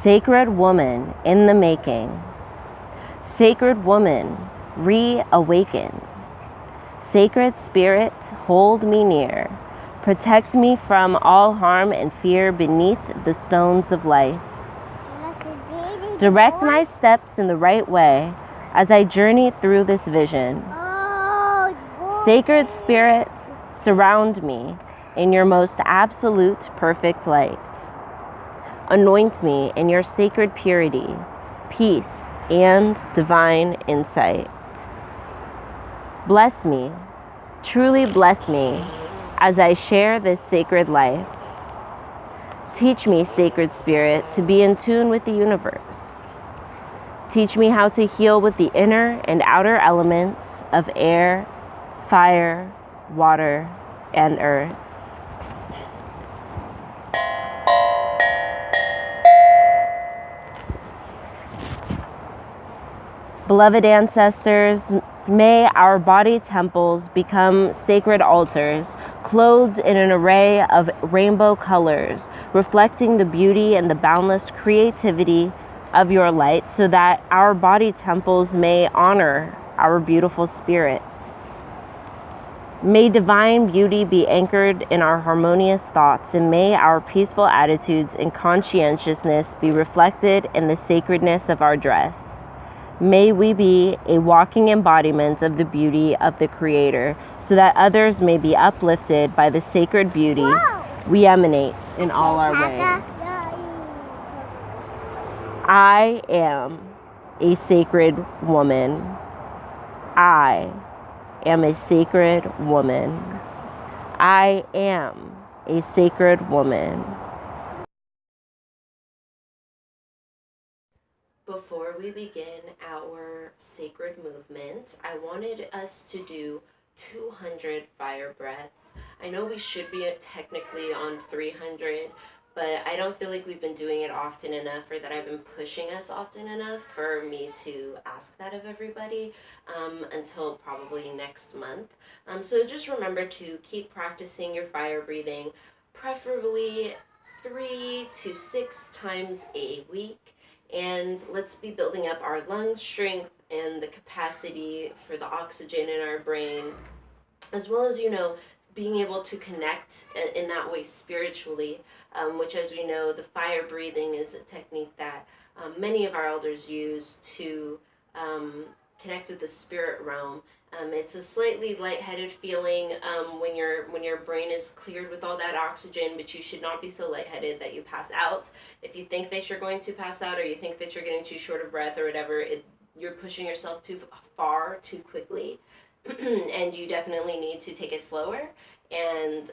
Sacred woman in the making. Sacred woman, reawaken. Sacred spirit, hold me near. Protect me from all harm and fear beneath the stones of life. Direct my steps in the right way as I journey through this vision. Sacred spirit, surround me in your most absolute perfect light. Anoint me in your sacred purity, peace, and divine insight. Bless me, truly bless me, as I share this sacred life. Teach me, sacred spirit, to be in tune with the universe. Teach me how to heal with the inner and outer elements of air, fire, water, and earth. Beloved ancestors, may our body temples become sacred altars, clothed in an array of rainbow colors, reflecting the beauty and the boundless creativity of your light, so that our body temples may honor our beautiful spirit. May divine beauty be anchored in our harmonious thoughts, and may our peaceful attitudes and conscientiousness be reflected in the sacredness of our dress. May we be a walking embodiment of the beauty of the Creator, so that others may be uplifted by the sacred beauty we emanate in all our ways. I am a sacred woman. I am a sacred woman. I am a sacred woman. Before we begin our sacred movement, I wanted us to do 200 fire breaths. I know we should be technically on 300, but I don't feel like we've been doing it often enough, or that I've been pushing us often enough for me to ask that of everybody until probably next month. So just remember to keep practicing your fire breathing, preferably 3 to 6 times a week. And let's be building up our lung strength and the capacity for the oxygen in our brain, as well as, being able to connect in that way spiritually, which, as we know, the fire breathing is a technique that many of our elders use to connect with the spirit realm. It's a slightly lightheaded feeling when your brain is cleared with all that oxygen, but you should not be so lightheaded that you pass out. If you think that you're going to pass out, or you think that you're getting too short of breath or whatever, you're pushing yourself too far too quickly, and you definitely need to take it slower and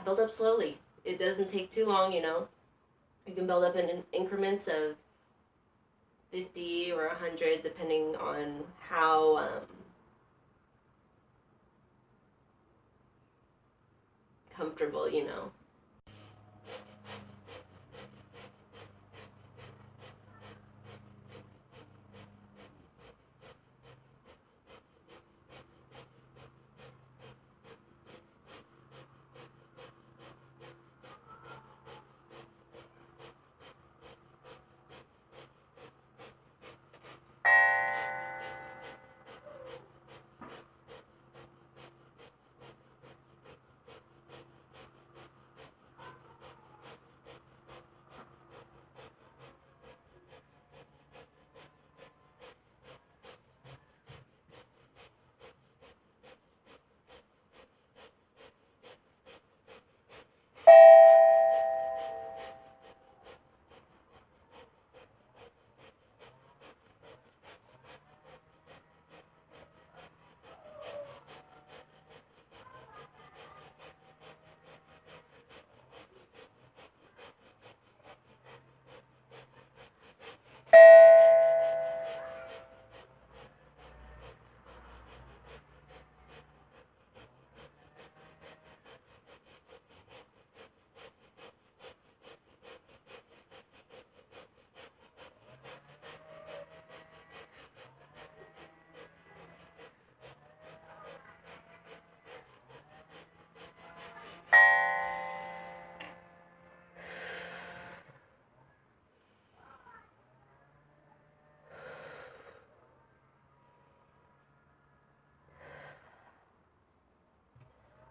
build up slowly. It doesn't take too long, You can build up in increments of 50 or 100, depending on how comfortable,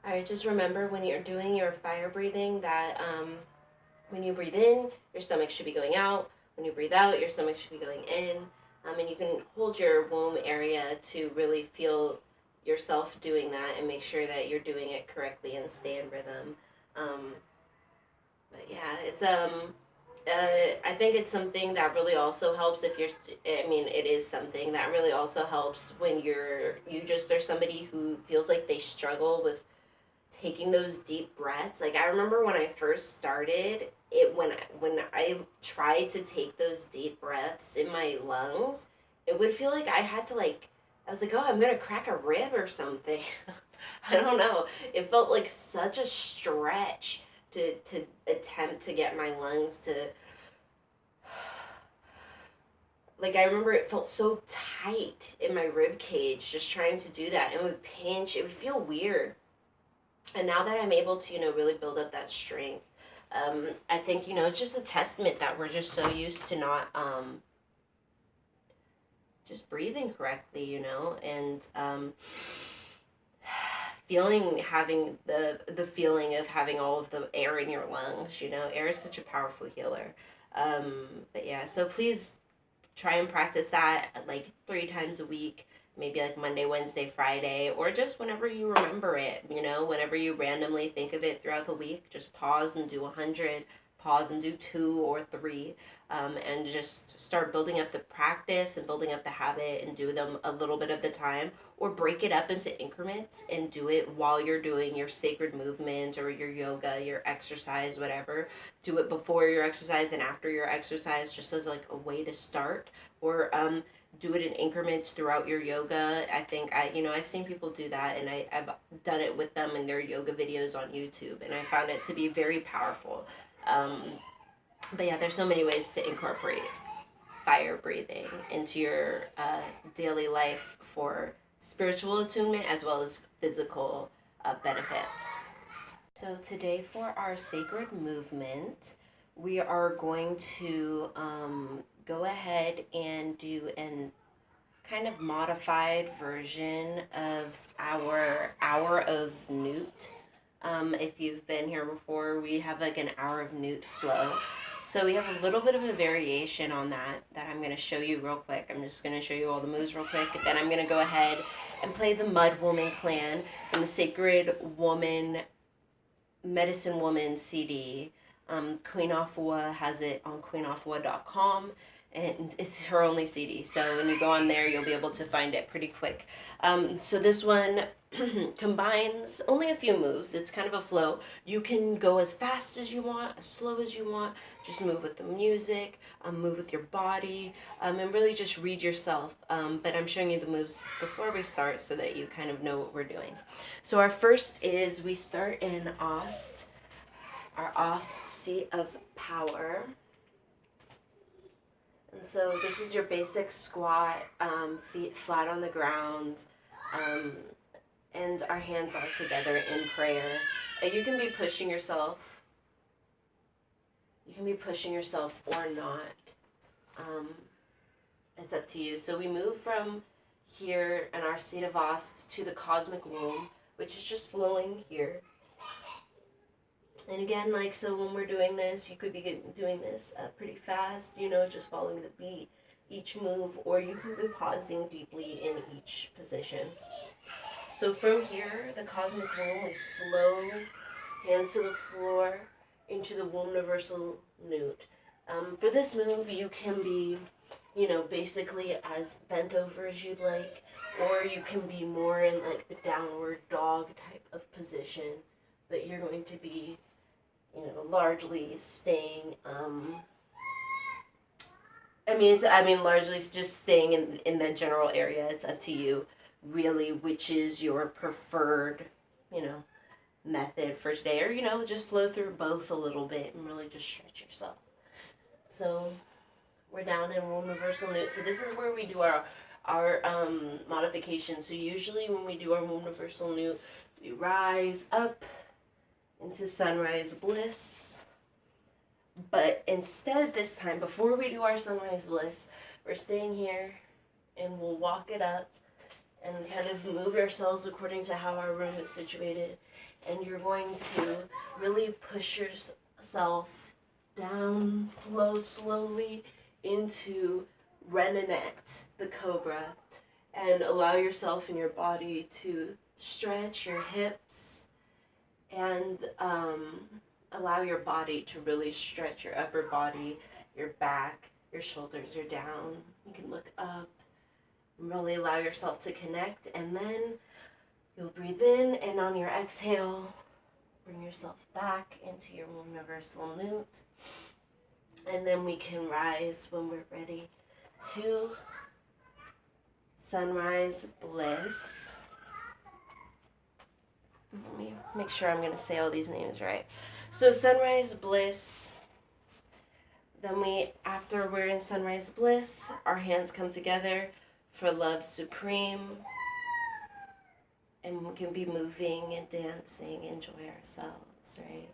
Alright, just remember when you're doing your fire breathing that when you breathe in, your stomach should be going out. When you breathe out, your stomach should be going in. And you can hold your womb area to really feel yourself doing that and make sure that you're doing it correctly and stay in rhythm. But yeah, it's I think it's something that really also helps if you're. I mean, it is something that really also helps when you just are somebody who feels like they struggle with taking those deep breaths. Like I remember when I first started it, when I tried to take those deep breaths in my lungs, it would feel like I had to like I was like, oh, I'm gonna crack a rib or something. I don't know. It felt like such a stretch to attempt to get my lungs to, like, I remember it felt so tight in my rib cage just trying to do that. It would pinch. It would feel weird. And now that I'm able to, really build up that strength, I think, it's just a testament that we're just so used to not just breathing correctly, and having the feeling of having all of the air in your lungs. Air is such a powerful healer. But yeah, so please try and practice that like 3 times a week, maybe like Monday, Wednesday, Friday, or just whenever you remember it, whenever you randomly think of it throughout the week, just pause and do 100, pause and do 2 or 3, and just start building up the practice and building up the habit and do them a little bit at the time, or break it up into increments and do it while you're doing your sacred movement or your yoga, your exercise, whatever. Do it before your exercise and after your exercise, just as like a way to start, or do it in increments throughout your yoga. I think I've seen people do that, and I've done it with them in their yoga videos on YouTube, and I found it to be very powerful. But yeah, there's so many ways to incorporate fire breathing into your daily life for spiritual attunement as well as physical benefits. So today for our sacred movement, we are going to go ahead and do an kind of modified version of our hour of Newt. If you've been here before, we have like an hour of Newt flow. So we have a little bit of a variation on that I'm going to show you real quick. I'm just going to show you all the moves real quick. Then I'm going to go ahead and play the Mud Woman Clan from the Sacred Woman Medicine Woman CD. Queen Afua has it on queenafua.com, and it's her only CD. So when you go on there, you'll be able to find it pretty quick. So this one combines only a few moves. It's kind of a flow. You can go as fast as you want, as slow as you want. Just move with the music, move with your body, and really just read yourself. But I'm showing you the moves before we start so that you kind of know what we're doing. So our first is we start in Ost, our Ost seat of power. And so this is your basic squat, feet flat on the ground, and our hands all together in prayer. You can be pushing yourself. You can be pushing yourself or not. It's up to you. So we move from here in our seat of Ost to the cosmic womb, which is just flowing here. And again, like, so when we're doing this, you could be doing this pretty fast, just following the beat, each move, or you can be pausing deeply in each position. So from here, the cosmic womb, we flow, hands to the floor, into the womb universal newt. For this move, you can be, basically as bent over as you'd like, or you can be more in like the downward dog type of position, but you're going to be, largely staying, largely just staying in that general area. It's up to you, really, which is your preferred, method for today, or, just flow through both a little bit and really just stretch yourself. So we're down in womb universal newt. So this is where we do our modification. So usually when we do our womb universal newt, we rise up into sunrise bliss. But instead this time, before we do our sunrise bliss, we're staying here and we'll walk it up and kind of move ourselves according to how our room is situated. And you're going to really push yourself down, flow slowly into Reninette, the cobra, and allow yourself and your body to stretch your hips and allow your body to really stretch your upper body, your back, your shoulders are down. You can look up and really allow yourself to connect, and then you'll breathe in, and on your exhale, bring yourself back into your universal newt. And then we can rise when we're ready to sunrise bliss. Let me make sure I'm going to say all these names right. So sunrise bliss. Then after we're in sunrise bliss, our hands come together for love supreme. And we can be moving and dancing, enjoy ourselves, right?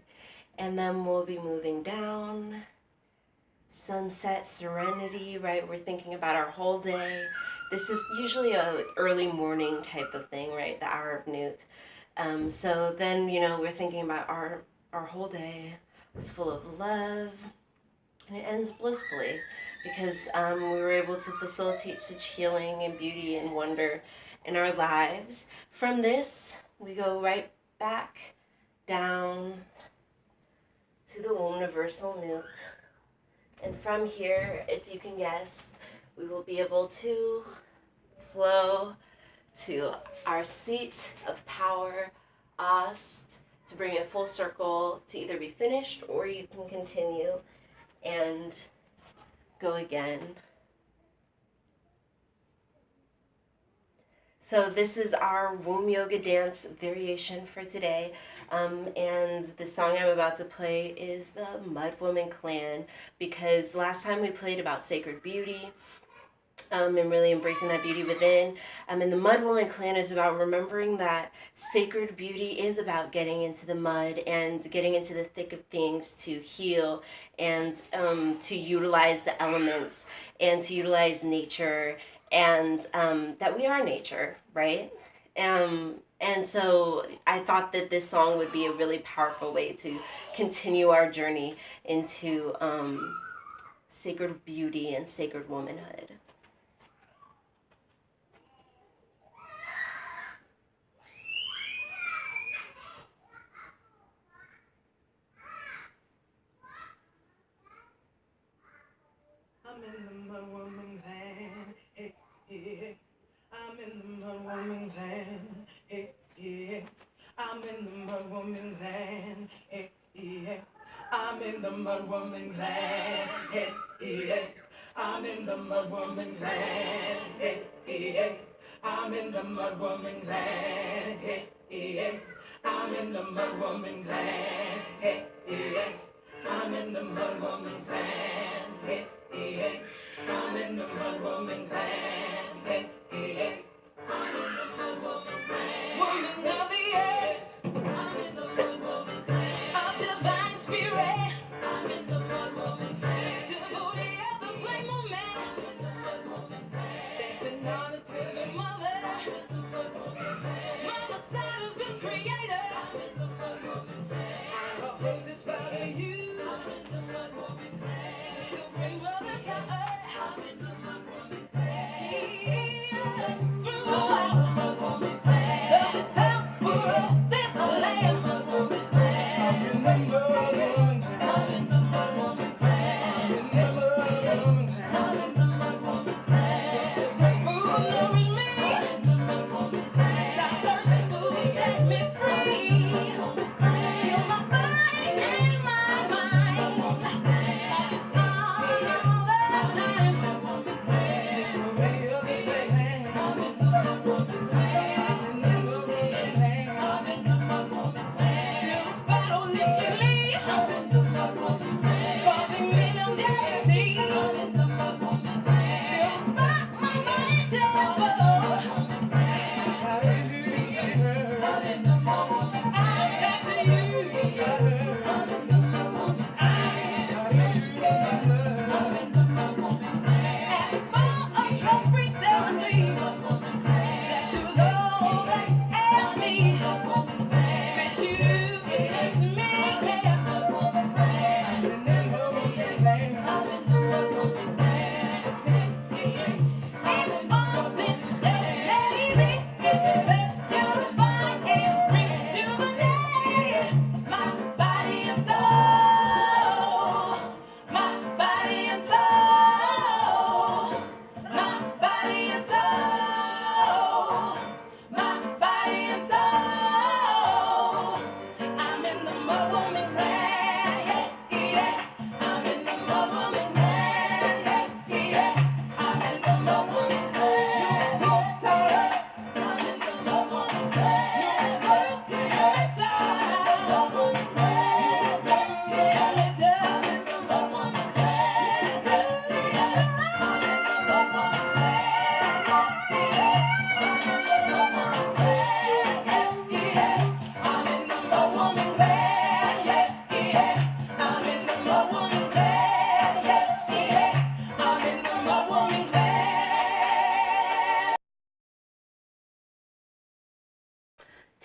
And then we'll be moving down. Sunset serenity, right? We're thinking about our whole day. This is usually a early morning type of thing, right? The hour of newt. So then, we're thinking about our whole day was full of love. And it ends blissfully because we were able to facilitate such healing and beauty and wonder in our lives. From this, we go right back down to the universal newt. And from here, if you can guess, we will be able to flow to our seat of power, Ast, to bring it full circle, to either be finished or you can continue and go again. So this is our womb yoga dance variation for today. And the song I'm about to play is the Mud Woman Clan, because last time we played about sacred beauty and really embracing that beauty within. And the Mud Woman Clan is about remembering that sacred beauty is about getting into the mud and getting into the thick of things to heal and to utilize the elements and to utilize nature, and that we are nature, right? And so I thought that this song would be a really powerful way to continue our journey into sacred beauty and sacred womanhood. I'm in the mud woman land, hey, yeah. I'm in the mud woman land, hey, yeah. I'm in the mud woman land, hey, yeah. I'm in the mud woman land, hey, yeah. I'm in the mud woman land, hey, yeah. I'm in the mud woman land, hey, yeah. I'm in the mud woman land, hey, yeah. I'm in the mud woman land, hey, yeah. I'm in the mud woman land, hey, yeah. I'm in the mud woman land, woman of the earth. I'm in the mud woman land, of divine spirit. I'm in the mud woman land, devotee of the flame of man. I'm in the mud woman land, thanks and honor to the mother. I'm in the mud woman land, mother side of the creator. I'm in the mud woman land, I hold this vow to you. I'm in the mud woman land, to the ring of the tower. I'm in the mud woman land, yes.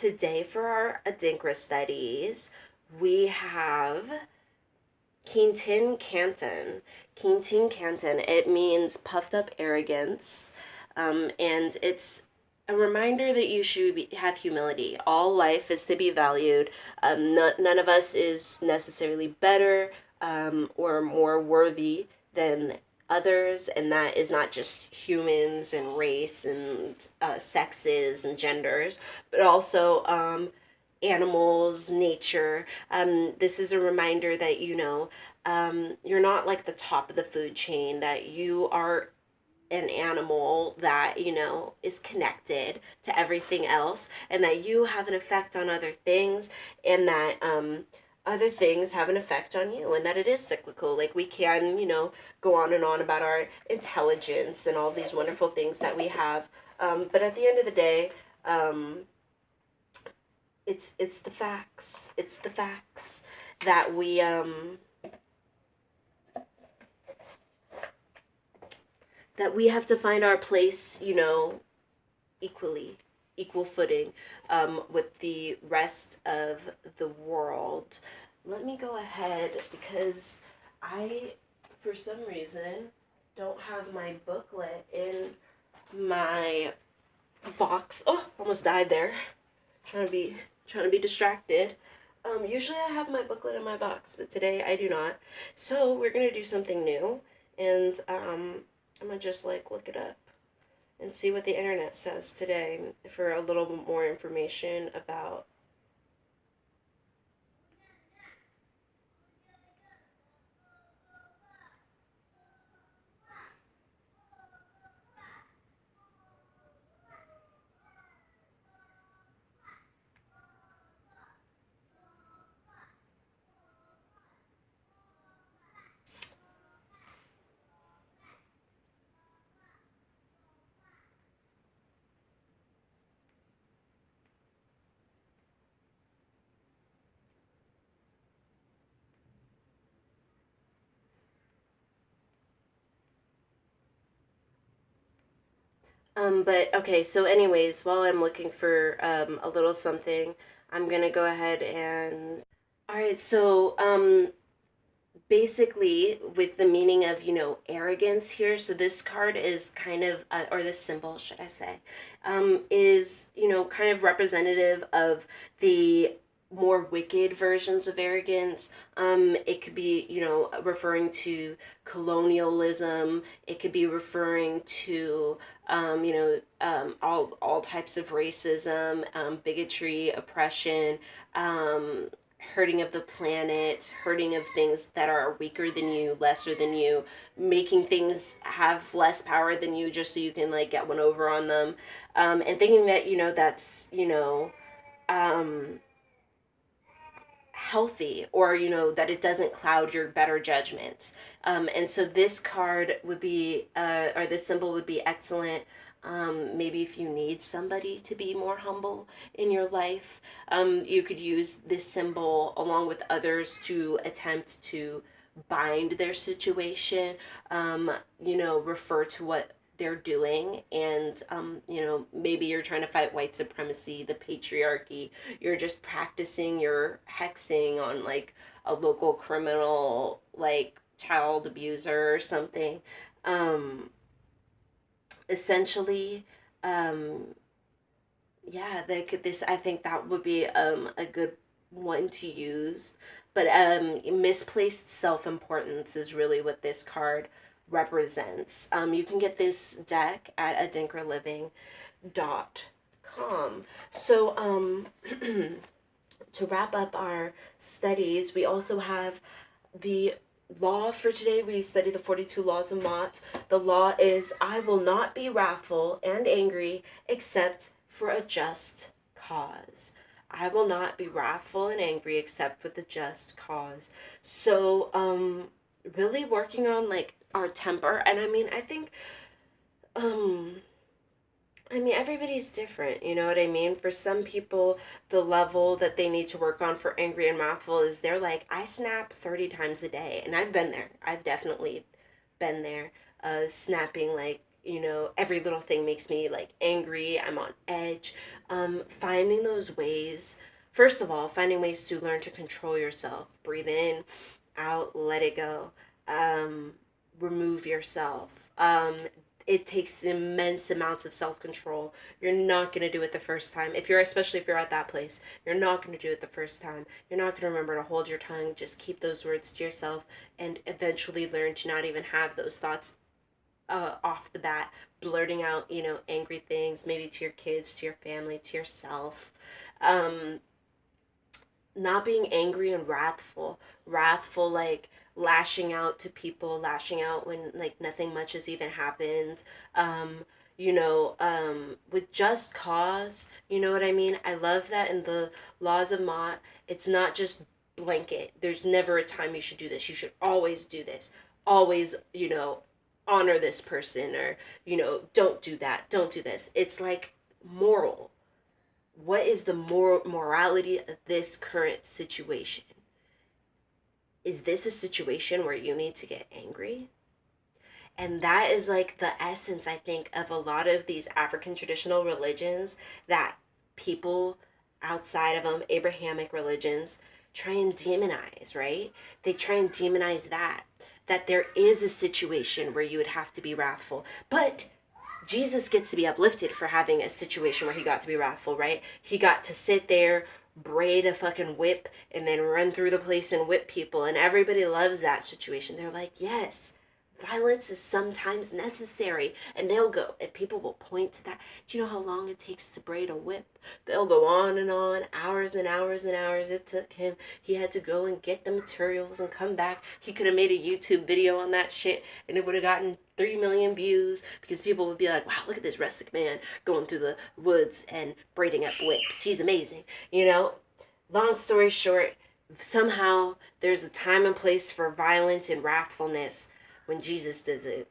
today for our Adinkra studies, we have Kintin Canton. Kintin Canton. It means puffed up arrogance, and it's a reminder that you should have humility. All life is to be valued. None of us is necessarily better or more worthy than others, and that is not just humans and race and sexes and genders, but also animals, nature. This is a reminder that, you're not like the top of the food chain, that you are an animal that, is connected to everything else, and that you have an effect on other things, and that other things have an effect on you, and that it is cyclical. Like, we can, go on and on about our intelligence and all these wonderful things that we have. But at the end of the day, it's the facts. It's the facts that we have to find our place, equal footing with the rest of the world. Let me go ahead, because I, for some reason, don't have my booklet in my box. Oh, almost died there. Trying to be distracted. Usually I have my booklet in my box, but today I do not. So we're gonna do something new, and I'm gonna just look it up and see what the internet says today for a little bit more information about. But okay, so anyways, while I'm looking for a little something, I'm gonna go ahead and. All right, so basically with the meaning of, arrogance here, so this card is kind of, or this symbol, should I say, is, kind of representative of the more wicked versions of arrogance. It could be, referring to colonialism. It could be referring to, all types of racism, bigotry, oppression, hurting of the planet, hurting of things that are weaker than you, lesser than you, making things have less power than you just so you can get one over on them, and thinking that that's healthy, or that it doesn't cloud your better judgment. And so this card would be or this symbol would be excellent. Maybe if you need somebody to be more humble in your life, you could use this symbol along with others to attempt to bind their situation, refer to what they're doing, and maybe you're trying to fight white supremacy, the patriarchy. You're just practicing your hexing on a local criminal, child abuser or something. Essentially, yeah, this, I think that would be a good one to use. But misplaced self-importance is really what this card represents. You can get this deck at adinkraliving.com. So to wrap up our studies, we also have the law for today. We study the 42 laws of Maat. The law is, I will not be wrathful and angry except for a just cause. I will not be wrathful and angry except with a just cause. So really working on our temper. And I think everybody's different, you know what I mean? For some people, the level that they need to work on for angry and wrathful is they're I snap 30 times a day. And I've been there. I've definitely been there, snapping every little thing makes me like angry. I'm on edge. Finding those ways, first of all, finding ways to learn to control yourself. Breathe in, out, let it go. Um, Remove yourself. It takes immense amounts of self-control. You're not going to do it the first time. Especially if you're at that place, you're not going to do it the first time. You're not going to remember to hold your tongue. Just keep those words to yourself and eventually learn to not even have those thoughts off the bat, blurting out, angry things, maybe to your kids, to your family, to yourself. Um, Not being angry and wrathful, like lashing out to people, lashing out when like nothing much has even happened. With just cause, you know what I mean? I love that in the laws of Maat, it's not just blanket. There's never a time you should do this. You should always do this. Always, honor this person, or, don't do that. Don't do this. It's like moral. What is the morality of this current situation? Is this a situation where you need to get angry? And that is like the essence, I think, of a lot of these African traditional religions that people outside of them, Abrahamic religions, try and demonize, right? They try and demonize that there is a situation where you would have to be wrathful. But Jesus gets to be uplifted for having a situation where he got to be wrathful, right? He got to sit there, braid a fucking whip, and then run through the place and whip people. And everybody loves that situation. They're like, yes, violence is sometimes necessary. And they'll go, and people will point to that. Do you know how long it takes to braid a whip? They'll go on, hours and hours and hours it took him. He had to go and get the materials and come back. He could have made a YouTube video on that shit, and it would have gotten 3 million views, because people would be like, wow, look at this rustic man going through the woods and braiding up whips. He's amazing. Long story short, somehow there's a time and place for violence and wrathfulness when Jesus does it.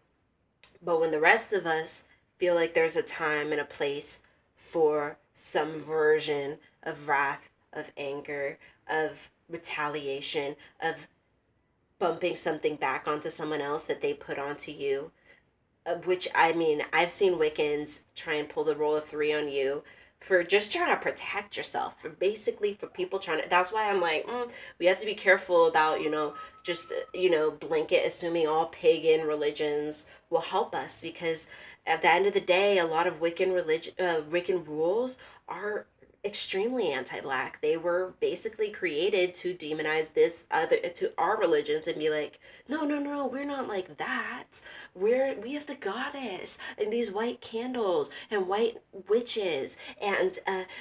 But when the rest of us feel like there's a time and a place for some version of wrath, of anger, of retaliation, of bumping something back onto someone else that they put onto you, which, I mean, I've seen Wiccans try and pull the rule of three on you for just trying to protect yourself, for people trying to, that's why I'm like, we have to be careful about, just, blanket assuming all pagan religions will help us, because at the end of the day, a lot of Wiccan rules are extremely anti-black. They were basically created to demonize to our religions and be like, no, no, no, we're not like that. We have the goddess and these white candles and white witches, and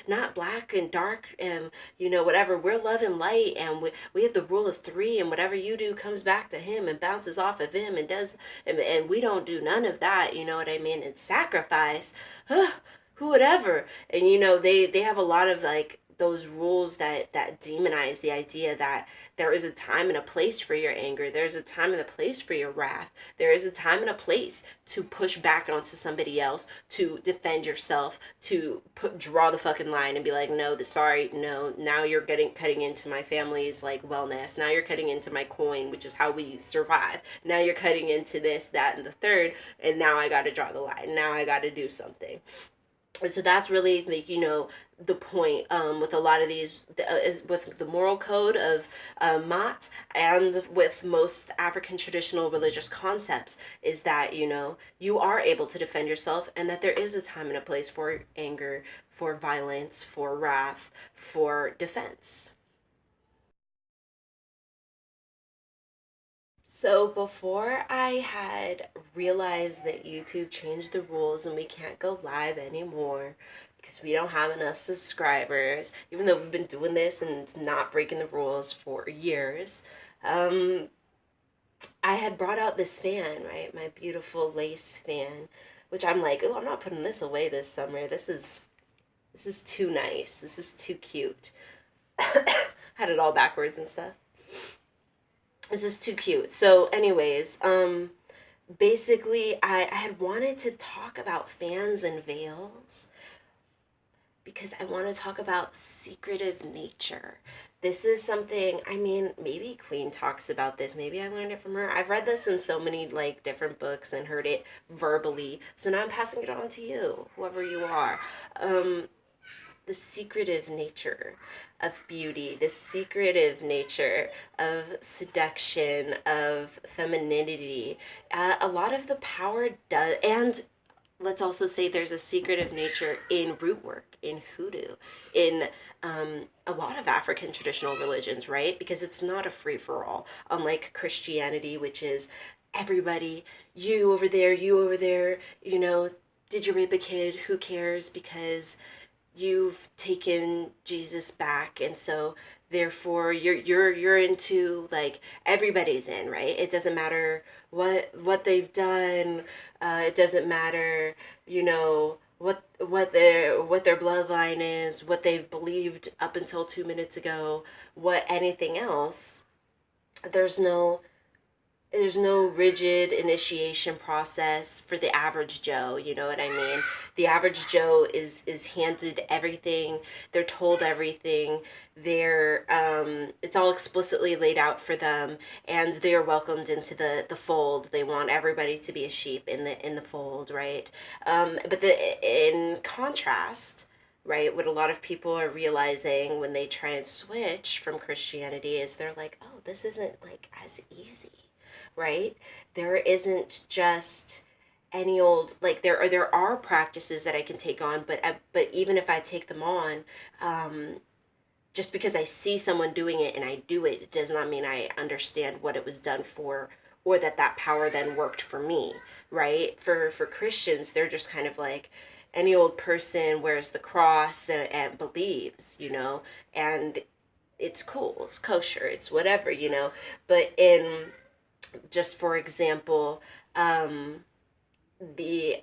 not black and dark and whatever. We're love and light, and we have the rule of three, and whatever you do comes back to him and bounces off of him and does, and we don't do none of that, you know what I mean? And sacrifice, who would ever? And they have a lot of like those rules that demonize the idea that there is a time and a place for your anger. There's a time and a place for your wrath. There is a time and a place to push back onto somebody else, to defend yourself, to draw the fucking line and be like, no, sorry, no, now you're cutting into my family's like wellness. Now you're cutting into my coin, which is how we survive. Now you're cutting into this, that, and the third, and now I got to draw the line. Now I got to do something. And so that's really like, the point, with a lot of these, is with the moral code of Maat, and with most African traditional religious concepts, is that you are able to defend yourself, and that there is a time and a place for anger, for violence, for wrath, for defense. So before I had realized that YouTube changed the rules and we can't go live anymore because we don't have enough subscribers, even though we've been doing this and not breaking the rules for years, I had brought out this fan, right? My beautiful lace fan, which I'm like, oh, I'm not putting this away this summer. This is too nice. This is too cute. Had it all backwards and stuff. This is too cute. So anyways, basically I had wanted to talk about fans and veils because I want to talk about secretive nature. This is something, I mean, maybe Queen talks about this. Maybe I learned it from her. I've read this in so many like different books and heard it verbally. So now I'm passing it on to you, whoever you are. The secretive nature of beauty, the secretive nature of seduction, of femininity. A lot of the power does, and let's also say there's a secretive nature in root work, in hoodoo, in a lot of African traditional religions, right? Because it's not a free for all, unlike Christianity, which is everybody, you over there, you know, did you rape a kid? Who cares? Because you've taken Jesus back, and so therefore you're into, like, everybody's in, right? It doesn't matter what they've done. It doesn't matter, you know, what their bloodline is, what they've believed up until 2 minutes ago, what anything else. There's no there's no rigid initiation process for the average Joe, you know what I mean? The average Joe is handed everything, they're told everything, they're it's all explicitly laid out for them, and they're welcomed into the fold. They want everybody to be a sheep in the fold, right? But in contrast, right, what a lot of people are realizing when they try and switch from Christianity is they're like, oh, this isn't like as easy, right? There isn't just any old, like, there are practices that I can take on, but even if I take them on, just because I see someone doing it and I do it, it does not mean I understand what it was done for, or that power then worked for me, right? For Christians, they're just kind of like any old person wears the cross and believes, you know, and it's cool, it's kosher, it's whatever, you know. But in, just for example, the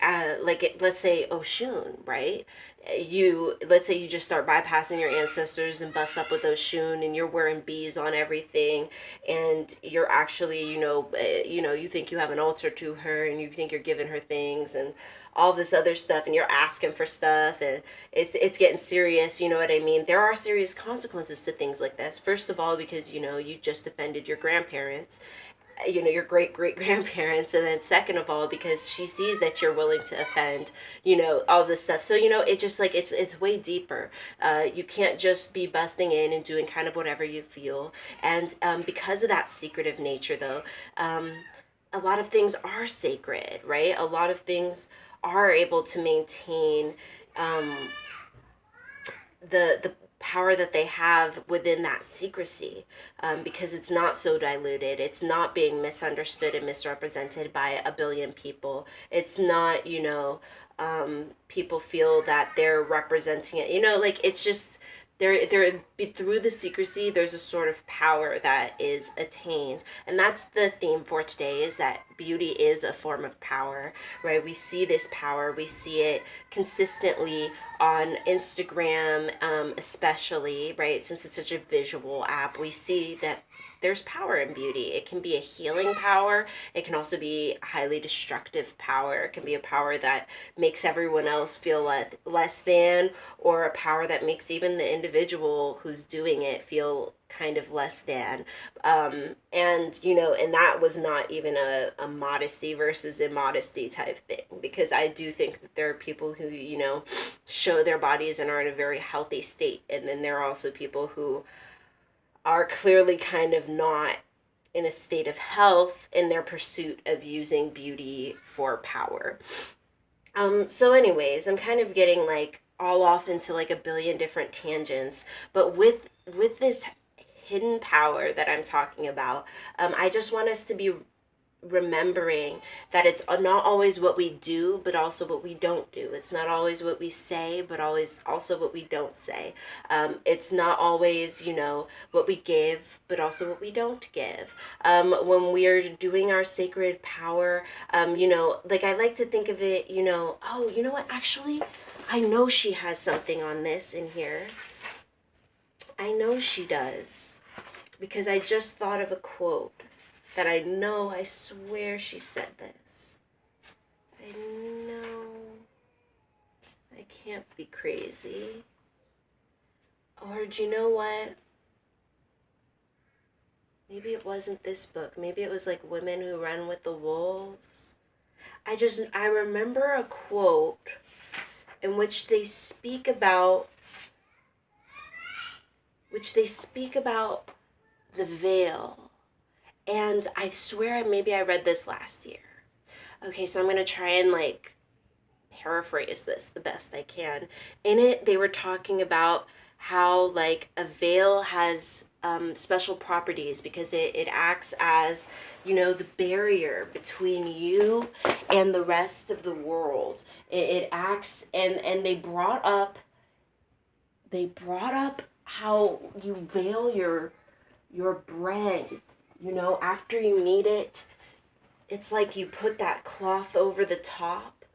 like let's say Oshun, right? Let's say you just start bypassing your ancestors and bust up with Oshun, and you're wearing bees on everything, and you're actually, you think you have an altar to her, and you think you're giving her things and all this other stuff, and you're asking for stuff, and it's getting serious, you know what I mean? There are serious consequences to things like this. First of all, because you just offended your grandparents, your great great grandparents, and then second of all because she sees that you're willing to offend, all this stuff. So it just, like, it's way deeper. You can't just be busting in and doing kind of whatever you feel. And because of that secretive nature, though, a lot of things are sacred, right? A lot of things are able to maintain um, the power that they have within that secrecy, because it's not so diluted. It's not being misunderstood and misrepresented by a billion people. It's not, people feel that they're representing it. Like, it's just through the secrecy, there's a sort of power that is attained, and that's the theme for today, is that beauty is a form of power, right? We see this power, we see it consistently on Instagram, especially, right? Since it's such a visual app, we see that there's power in beauty. It can be a healing power. It can also be highly destructive power. It can be a power that makes everyone else feel less than, or a power that makes even the individual who's doing it feel kind of less than. And that was not even a modesty versus immodesty type thing, because I do think that there are people who, show their bodies and are in a very healthy state. And then there are also people who are clearly kind of not in a state of health in their pursuit of using beauty for power. So anyways, I'm kind of getting like all off into like a billion different tangents, but with this hidden power that I'm talking about, I just want us to be remembering that it's not always what we do, but also what we don't do. It's not always what we say, but always also what we don't say. It's not always, what we give, but also what we don't give. When we're doing our sacred power, like, I like to think of it, oh, you know what? Actually, I know she has something on this in here. I know she does, because I just thought of a quote that I swear she said this. I know. I can't be crazy. Or do you know what? Maybe it wasn't this book. Maybe it was like Women Who Run with the Wolves. I remember a quote in which they speak about the veil. And I swear maybe I read this last year. Okay, so I'm going to try and like paraphrase this the best I can. In it, they were talking about how like a veil has special properties because it acts as, you know, the barrier between you and the rest of the world. It acts, and they brought up how you veil your bread, you know, after you knead it. It's like you put that cloth over the top,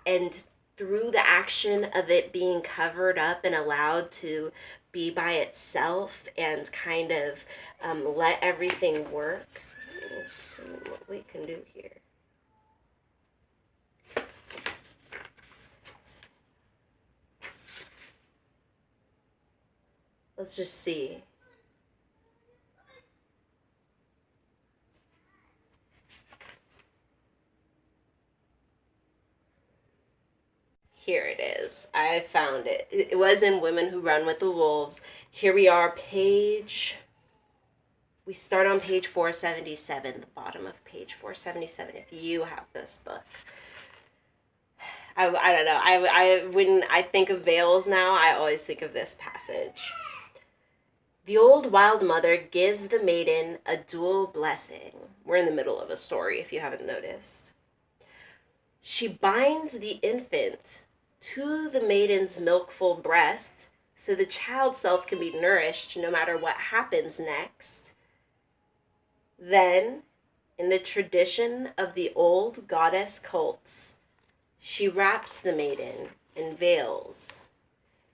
and through the action of it being covered up and allowed to be by itself and kind of let everything work. Let's see what we can do here. Let's just see. Here it is. I found it. It was in Women Who Run with the Wolves. Here we are, we start on page 477, the bottom of page 477, if you have this book. I don't know. When I think of veils now, I always think of this passage. The old wild mother gives the maiden a dual blessing. We're in the middle of a story, if you haven't noticed. She binds the infant to the maiden's milkful breast so the child self can be nourished no matter what happens next. Then, in the tradition of the old goddess cults, she wraps the maiden in veils,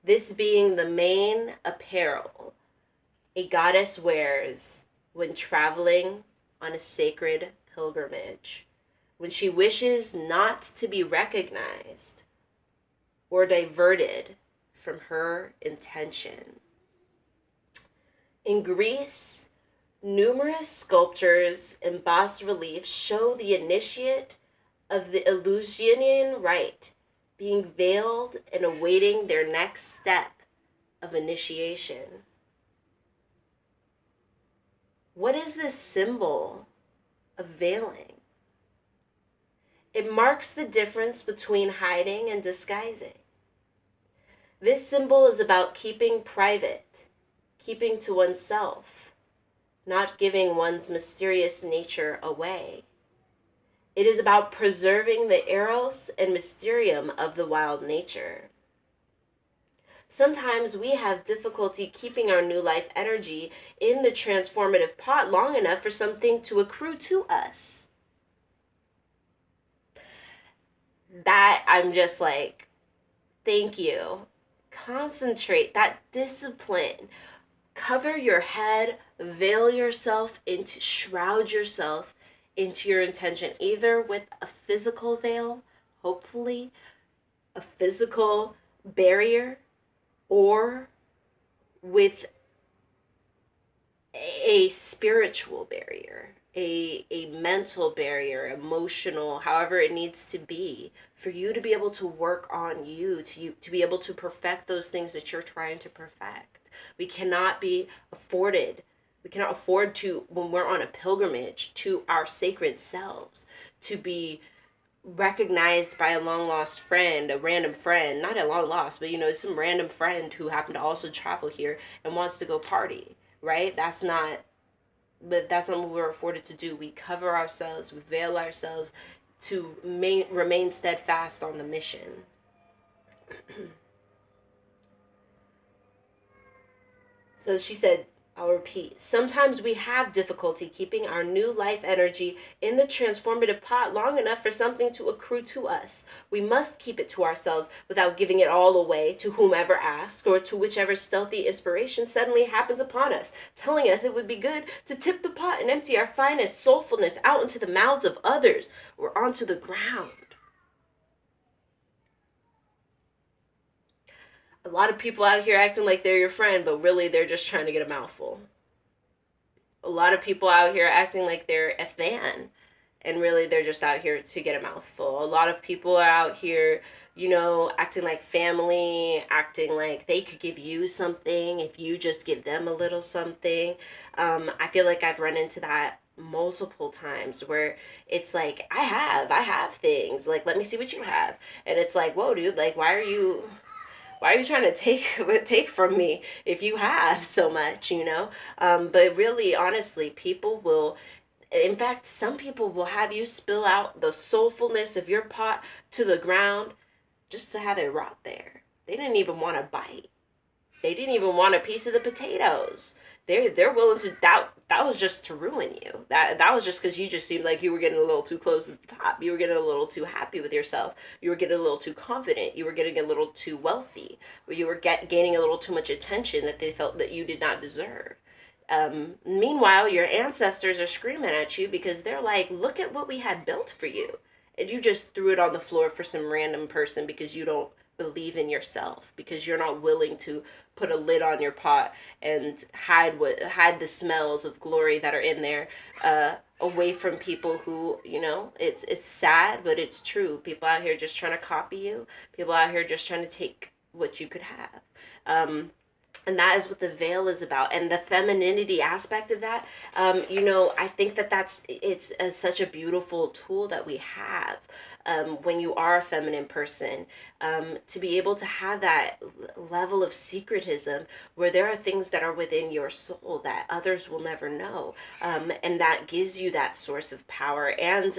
this being the main apparel a goddess wears when traveling on a sacred pilgrimage, when she wishes not to be recognized or diverted from her intention. In Greece, numerous sculptures and bas-reliefs show the initiate of the Eleusinian rite being veiled and awaiting their next step of initiation. What is this symbol of veiling? It marks the difference between hiding and disguising. This symbol is about keeping private, keeping to oneself, not giving one's mysterious nature away. It is about preserving the eros and mysterium of the wild nature. Sometimes we have difficulty keeping our new life energy in the transformative pot long enough for something to accrue to us. That I'm just like, thank you. Concentrate, that discipline. Cover your head, veil yourself into, shroud yourself into your intention, either with a physical veil, hopefully, a physical barrier, or with a spiritual barrier, a mental barrier, emotional, however it needs to be, for you to be able to work on you, to be able to perfect those things that you're trying to perfect. We cannot afford to, when we're on a pilgrimage to our sacred selves, to be recognized by a long lost friend, a random friend, not a long lost, but some random friend who happened to also travel here and wants to go party, right? That's not what we're afforded to do. We cover ourselves, we veil ourselves to remain steadfast on the mission. So she said, I'll repeat, sometimes we have difficulty keeping our new life energy in the transformative pot long enough for something to accrue to us. We must keep it to ourselves without giving it all away to whomever asks or to whichever stealthy inspiration suddenly happens upon us, telling us it would be good to tip the pot and empty our finest soulfulness out into the mouths of others or onto the ground. A lot of people out here acting like they're your friend, but really they're just trying to get a mouthful. A lot of people out here acting like they're a fan, and really they're just out here to get a mouthful. A lot of people are out here, acting like family, acting like they could give you something if you just give them a little something. I feel like I've run into that multiple times where it's like, I have things, like, let me see what you have. And it's like, whoa, dude, like, why are you trying to take from me if you have so much, but really, honestly, people will, in fact, some people will have you spill out the soulfulness of your pot to the ground just to have it rot there. They didn't even want a bite. They didn't even want a piece of the potatoes. They're willing to, that was just to ruin you. That was just because you just seemed like you were getting a little too close to the top. You were getting a little too happy with yourself. You were getting a little too confident. You were getting a little too wealthy. Or you were gaining a little too much attention that they felt that you did not deserve. Meanwhile, your ancestors are screaming at you because they're like, look at what we had built for you. And you just threw it on the floor for some random person because you don't believe in yourself, because you're not willing to put a lid on your pot and hide the smells of glory that are in there, away from people who, it's sad, but it's true. People out here just trying to copy you. People out here just trying to take what you could have. And that is what the veil is about, and the femininity aspect of that. I think that it's such a beautiful tool that we have, when you are a feminine person, to be able to have that level of secretism where there are things that are within your soul that others will never know, and that gives you that source of power. And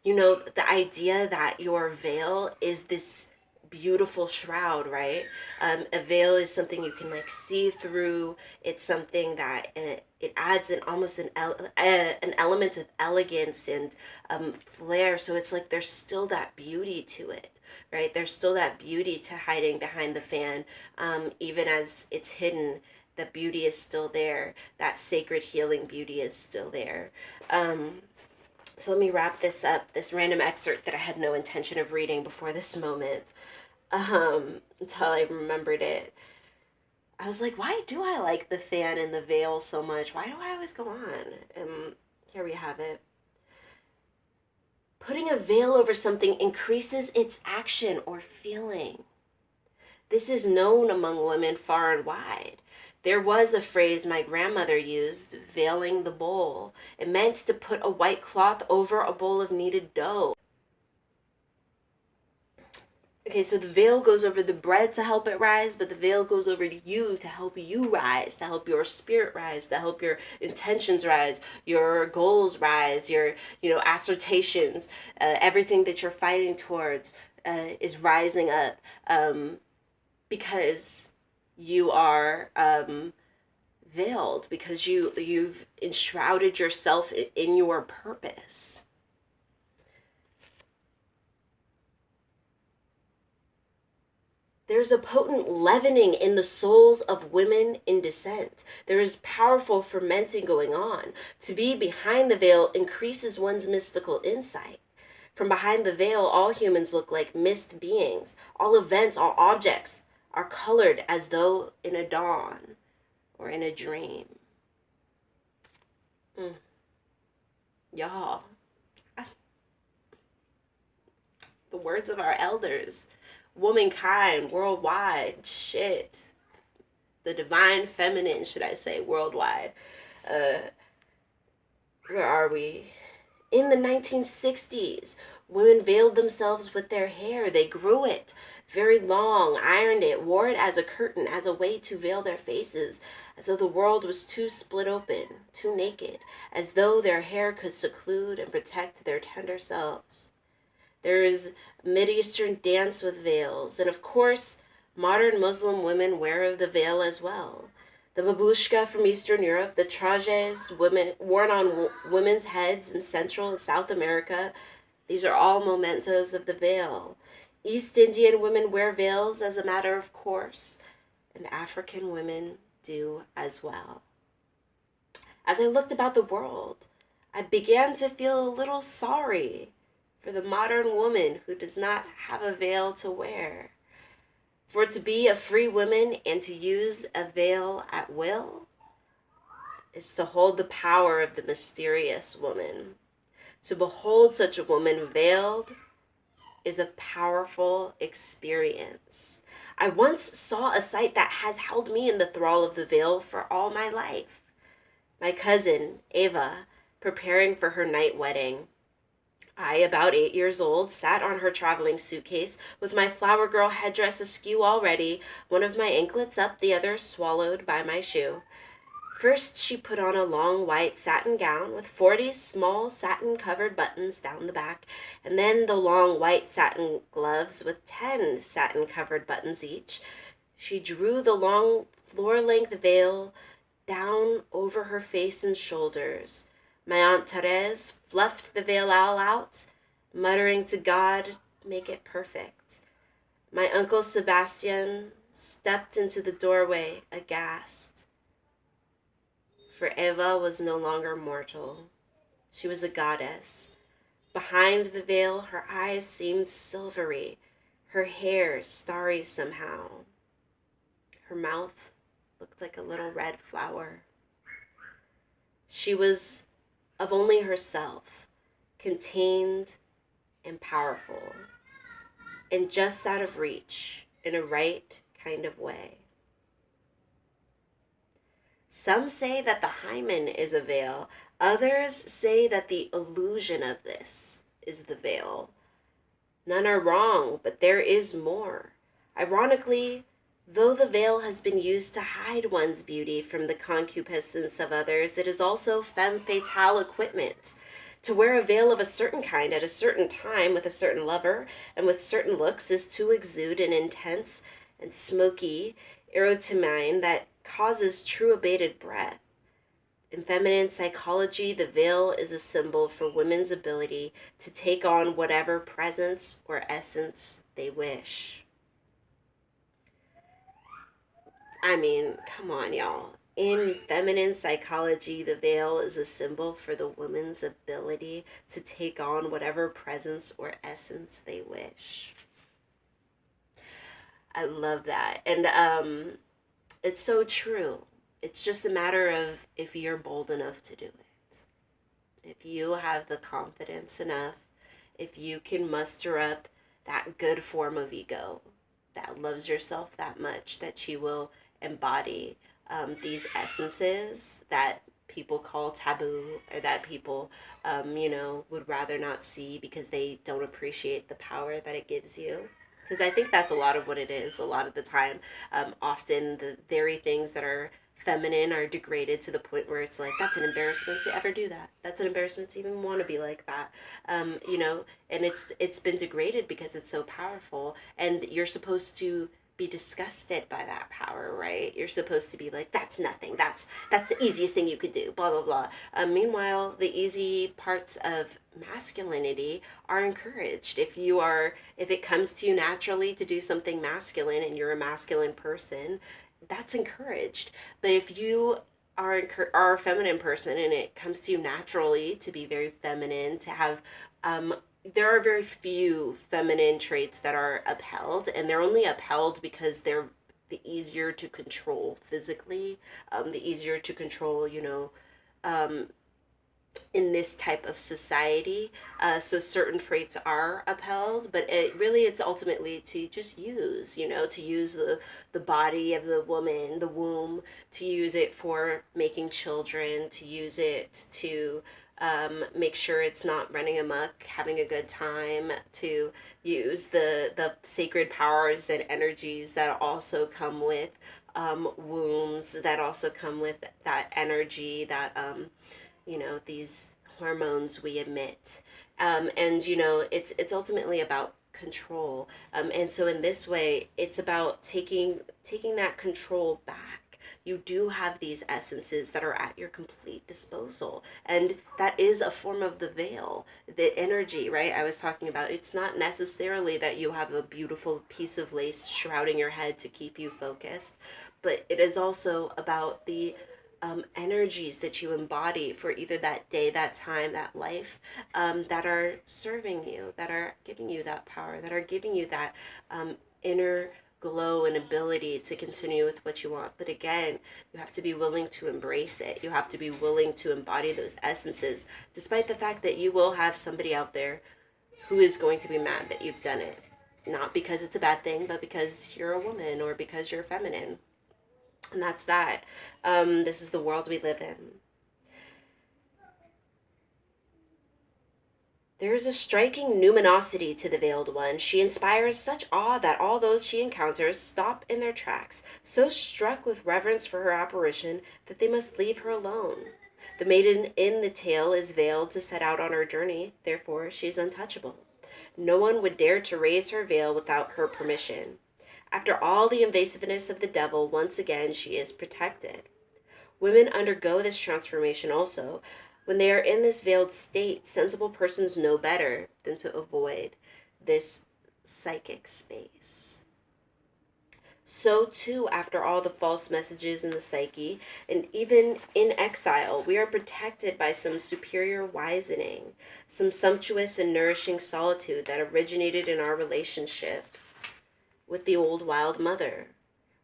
the idea that your veil is this beautiful shroud, right? A veil is something you can like see through. It's something that it adds almost an element of elegance and flair. So it's like there's still that beauty to it, right? There's still that beauty to hiding behind the fan, even as it's hidden. The beauty is still there. That sacred healing beauty is still there. So let me wrap this up. This random excerpt that I had no intention of reading before this moment, until I remembered it. I was like, why do I like the fan and the veil so much? Why do I always go on? And here we have it. Putting a veil over something increases its action or feeling. This is known among women far and wide. There was a phrase my grandmother used, veiling the bowl. It meant to put a white cloth over a bowl of kneaded dough. Okay, so the veil goes over the bread to help it rise, but the veil goes over to you to help you rise, to help your spirit rise, to help your intentions rise, your goals rise, your, assertions, everything that you're fighting towards is rising up, because you are veiled, because you've enshrouded yourself in your purpose. There's a potent leavening in the souls of women in descent. There is powerful fermenting going on. To be behind the veil increases one's mystical insight. From behind the veil, all humans look like mist beings. All events, all objects are colored as though in a dawn or in a dream. Y'all, the words of our elders. Womankind worldwide, shit. The divine feminine, should I say, worldwide. Where are we? In the 1960s, women veiled themselves with their hair. They grew it very long, ironed it, wore it as a curtain, as a way to veil their faces, as though the world was too split open, too naked, as though their hair could seclude and protect their tender selves. There is Mid-Eastern dance with veils, and of course, modern Muslim women wear the veil as well. The babushka from Eastern Europe, the trajes worn on women's heads in Central and South America, these are all mementos of the veil. East Indian women wear veils as a matter of course, and African women do as well. As I looked about the world, I began to feel a little sorry for the modern woman who does not have a veil to wear. For to be a free woman and to use a veil at will is to hold the power of the mysterious woman. To behold such a woman veiled is a powerful experience. I once saw a sight that has held me in the thrall of the veil for all my life. My cousin, Eva, preparing for her night wedding. I, about 8 years old, sat on her traveling suitcase with my flower girl headdress askew already, one of my anklets up, the other swallowed by my shoe. First she put on a long white satin gown with 40 small satin-covered buttons down the back, and then the long white satin gloves with 10 satin-covered buttons each. She drew the long floor-length veil down over her face and shoulders. My Aunt Therese fluffed the veil all out, muttering to God, make it perfect. My Uncle Sebastian stepped into the doorway, aghast. For Eva was no longer mortal. She was a goddess. Behind the veil, her eyes seemed silvery, her hair starry somehow. Her mouth looked like a little red flower. She was of only herself, contained and powerful, and just out of reach in a right kind of way. Some say that the hymen is a veil. Others say that the illusion of this is the veil. None are wrong, but there is more. Ironically, though the veil has been used to hide one's beauty from the concupiscence of others, it is also femme fatale equipment. To wear a veil of a certain kind at a certain time with a certain lover and with certain looks is to exude an intense and smoky erotomine that causes true abated breath. In feminine psychology, the veil is a symbol for women's ability to take on whatever presence or essence they wish. I mean, come on, y'all. In feminine psychology, the veil is a symbol for the woman's ability to take on whatever presence or essence they wish. I love that. And it's so true. It's just a matter of if you're bold enough to do it. If you have the confidence enough, if you can muster up that good form of ego that loves yourself that much that you will embody these essences that people call taboo or that people, would rather not see because they don't appreciate the power that it gives you. Because I think that's a lot of what it is a lot of the time. Often the very things that are feminine are degraded to the point where it's like, that's an embarrassment to ever do that. That's an embarrassment to even want to be like that. And it's been degraded because it's so powerful, and you're supposed to be disgusted by that power, right? You're supposed to be like, that's nothing. That's the easiest thing you could do, blah, blah, blah. Meanwhile, the easy parts of masculinity are encouraged. If it comes to you naturally to do something masculine and you're a masculine person, that's encouraged. But if you are a feminine person and it comes to you naturally to be very feminine, to have there are very few feminine traits that are upheld, and they're only upheld because they're the easier to control physically, the easier to control, in this type of society. So certain traits are upheld, but it's ultimately to just use, to use the body of the woman, the womb, to use it for making children, to use it to make sure it's not running amok, having a good time, to use the sacred powers and energies that also come with wombs, that also come with that energy, that these hormones we emit. And it's ultimately about control. And so in this way, it's about taking that control back. You do have these essences that are at your complete disposal. And that is a form of the veil, the energy, right? I was talking about, it's not necessarily that you have a beautiful piece of lace shrouding your head to keep you focused, but it is also about the energies that you embody for either that day, that time, that life, that are serving you, that are giving you that power, that are giving you that inner glow and ability to continue with what you want. But again, you have to be willing to embrace it. You have to be willing to embody those essences, despite the fact that you will have somebody out there who is going to be mad that you've done it. Not because it's a bad thing, but because you're a woman or because you're feminine. And that's that. This is the world we live in. There is a striking numinosity to the Veiled One. She inspires such awe that all those she encounters stop in their tracks, so struck with reverence for her apparition that they must leave her alone. The maiden in the tale is veiled to set out on her journey, therefore she is untouchable. No one would dare to raise her veil without her permission. After all the invasiveness of the devil, once again she is protected. Women undergo this transformation also. When they are in this veiled state, sensible persons know better than to avoid this psychic space. So too, after all the false messages in the psyche, and even in exile, we are protected by some superior wisening, some sumptuous and nourishing solitude that originated in our relationship with the old wild mother.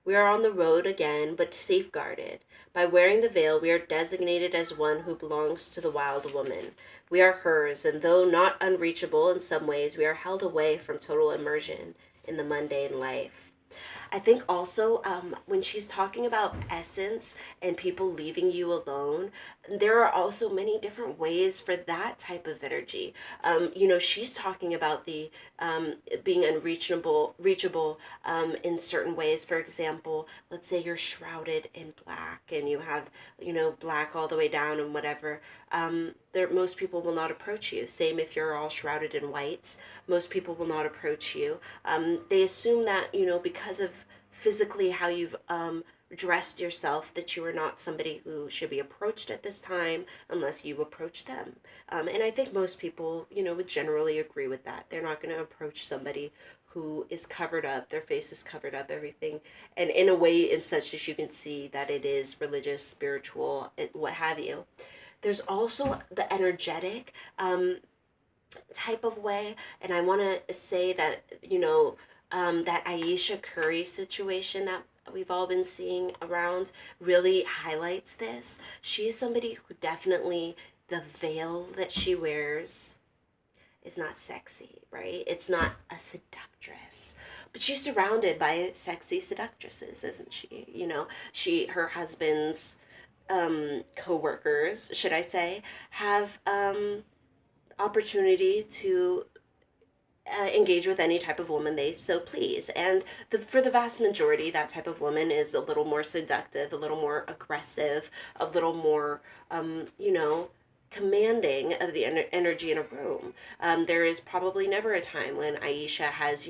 We are on the road again, but safeguarded. By wearing the veil, we are designated as one who belongs to the wild woman. We are hers, and though not unreachable in some ways, we are held away from total immersion in the mundane life. I think also when she's talking about essence and people leaving you alone, there are also many different ways for that type of energy. She's talking about the being reachable in certain ways. For example, let's say you're shrouded in black and you have, black all the way down and whatever. Most people will not approach you. Same if you're all shrouded in whites. Most people will not approach you. They assume that, because of physically how you've dressed yourself, that you are not somebody who should be approached at this time unless you approach them. And I think most people, would generally agree with that. They're not going to approach somebody who is covered up, their face is covered up, everything, and in a way in such that you can see that it is religious, spiritual, what have you. There's also the energetic type of way, and I want to say that, that Aisha Curry situation that we've all been seeing around really highlights this. She's somebody who definitely, the veil that she wears is not sexy, right? It's not a seductress, but she's surrounded by sexy seductresses, isn't she? Her husband's co-workers, should I say, have opportunity to engage with any type of woman they so please. And for the vast majority, that type of woman is a little more seductive, a little more aggressive, a little more, commanding of the energy in a room. There is probably never a time when Aisha has,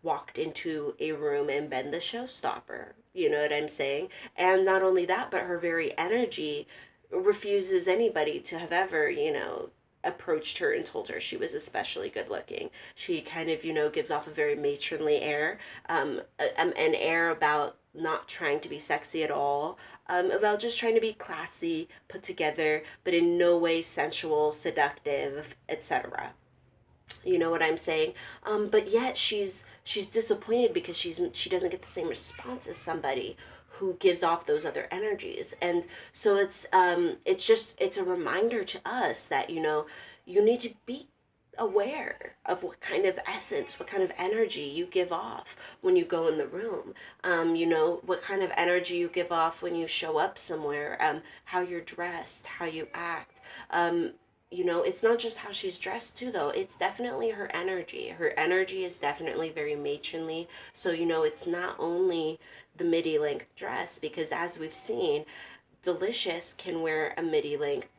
walked into a room and been the showstopper. You know what I'm saying? And not only that, but her very energy refuses anybody to have ever, approached her and told her she was especially good looking. She kind of, gives off a very matronly air, an air about not trying to be sexy at all, about just trying to be classy, put together, but in no way sensual, seductive, etc. You know what I'm saying? But yet she's disappointed because she doesn't get the same response as somebody who gives off those other energies. And so it's a reminder to us that, you need to be aware of what kind of essence, what kind of energy you give off when you go in the room. What kind of energy you give off when you show up somewhere, how you're dressed, how you act. It's not just how she's dressed too, though. It's definitely her energy. Her energy is definitely very matronly. So, it's not only the midi length dress, because as we've seen, Delicious can wear a midi length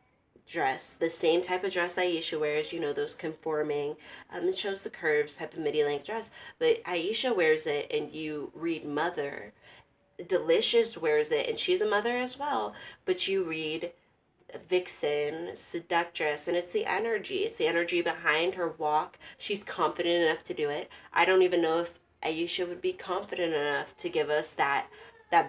dress, the same type of dress Aisha wears, those conforming, it shows the curves type of midi length dress. But Aisha wears it and you read mother. Delicious wears it and she's a mother as well, but you read vixen, seductress, and it's the energy. It's the energy behind her walk. She's confident enough to do it. I don't even know if Aisha would be confident enough to give us that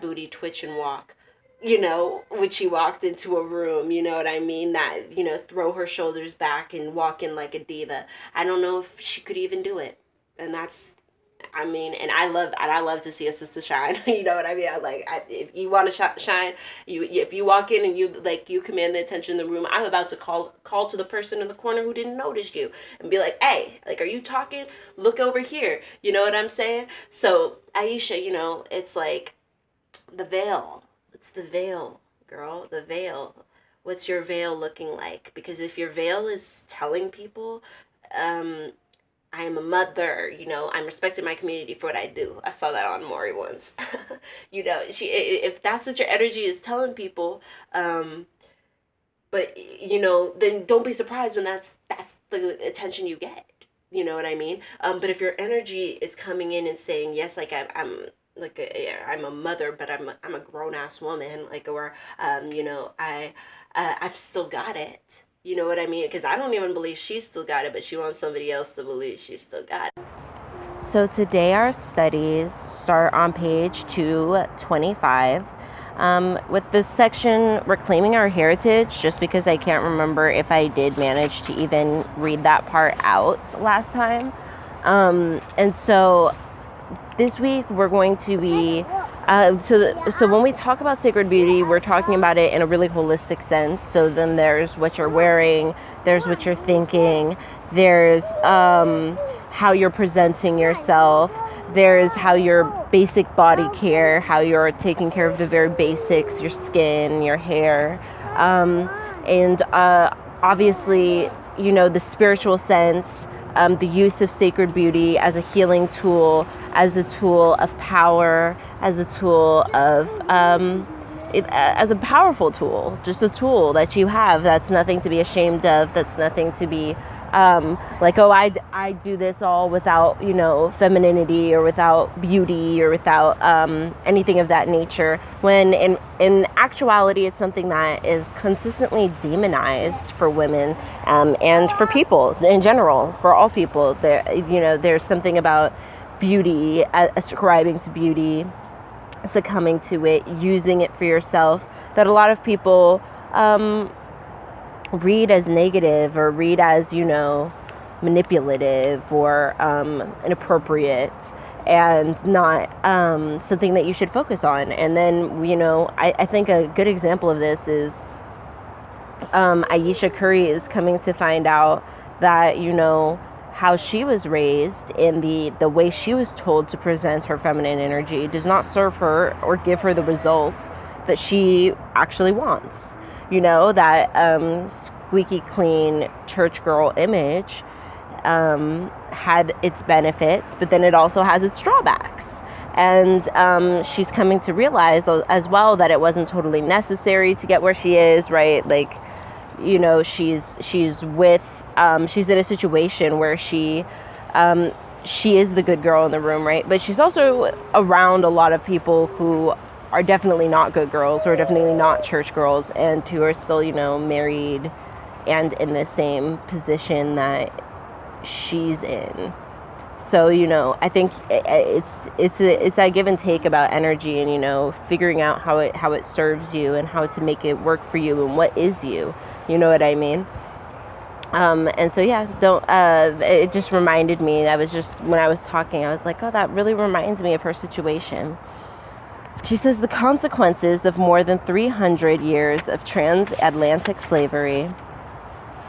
booty twitch and walk, when she walked into a room, you know what I mean? That, throw her shoulders back and walk in like a diva. I don't know if she could even do it. And that's I mean, and I love to see a sister shine. You know what I mean? If you want to shine, if you walk in and you command the attention in the room, I'm about to call to the person in the corner who didn't notice you and be like, hey, like, are you talking? Look over here. You know what I'm saying? So Aisha, it's like the veil. It's the veil, girl. The veil. What's your veil looking like? Because if your veil is telling people, I am a mother, I'm respecting my community for what I do. I saw that on Maury once. If that's what your energy is telling people, but then don't be surprised when that's the attention you get. You know what I mean? But if your energy is coming in and saying, yes, like I'm a mother, but I'm a grown ass woman, I've still got it. You know what I mean? Because I don't even believe she's still got it, but she wants somebody else to believe she's still got it. So today our studies start on page 225 with this section, Reclaiming Our Heritage, just because I can't remember if I did manage to even read that part out last time. And so this week we're going to be so when we talk about sacred beauty, we're talking about it in a really holistic sense. So then there's what you're wearing, there's what you're thinking, there's how you're presenting yourself, there's how your basic body care, how you're taking care of the very basics, your skin, your hair, and obviously, the spiritual sense, the use of sacred beauty as a healing tool, as a tool of power, as a tool of, as a powerful tool, just a tool that you have. That's nothing to be ashamed of. That's nothing to be I do this all without, femininity or without beauty or without anything of that nature. When in actuality, it's something that is consistently demonized for women and for people in general, for all people. There's something about beauty, ascribing to beauty, succumbing to it, using it for yourself, that a lot of people read as negative or read as, manipulative or inappropriate and not something that you should focus on. And then, I think a good example of this is Ayesha Curry is coming to find out that, how she was raised in the way she was told to present her feminine energy does not serve her or give her the results that she actually wants. That squeaky clean church girl image had its benefits, but then it also has its drawbacks. And she's coming to realize as well that it wasn't totally necessary to get where she is, right? Like, she's with she's in a situation where she is the good girl in the room, right? But she's also around a lot of people who are definitely not good girls, who are definitely not church girls, and who are still, married and in the same position that she's in. So, I think it's that give and take about energy and, figuring out how it serves you and how to make it work for you and what is you. You know what I mean? And so, yeah, it just reminded me, when I was talking, I was like, oh, that really reminds me of her situation. She says the consequences of more than 300 years of transatlantic slavery,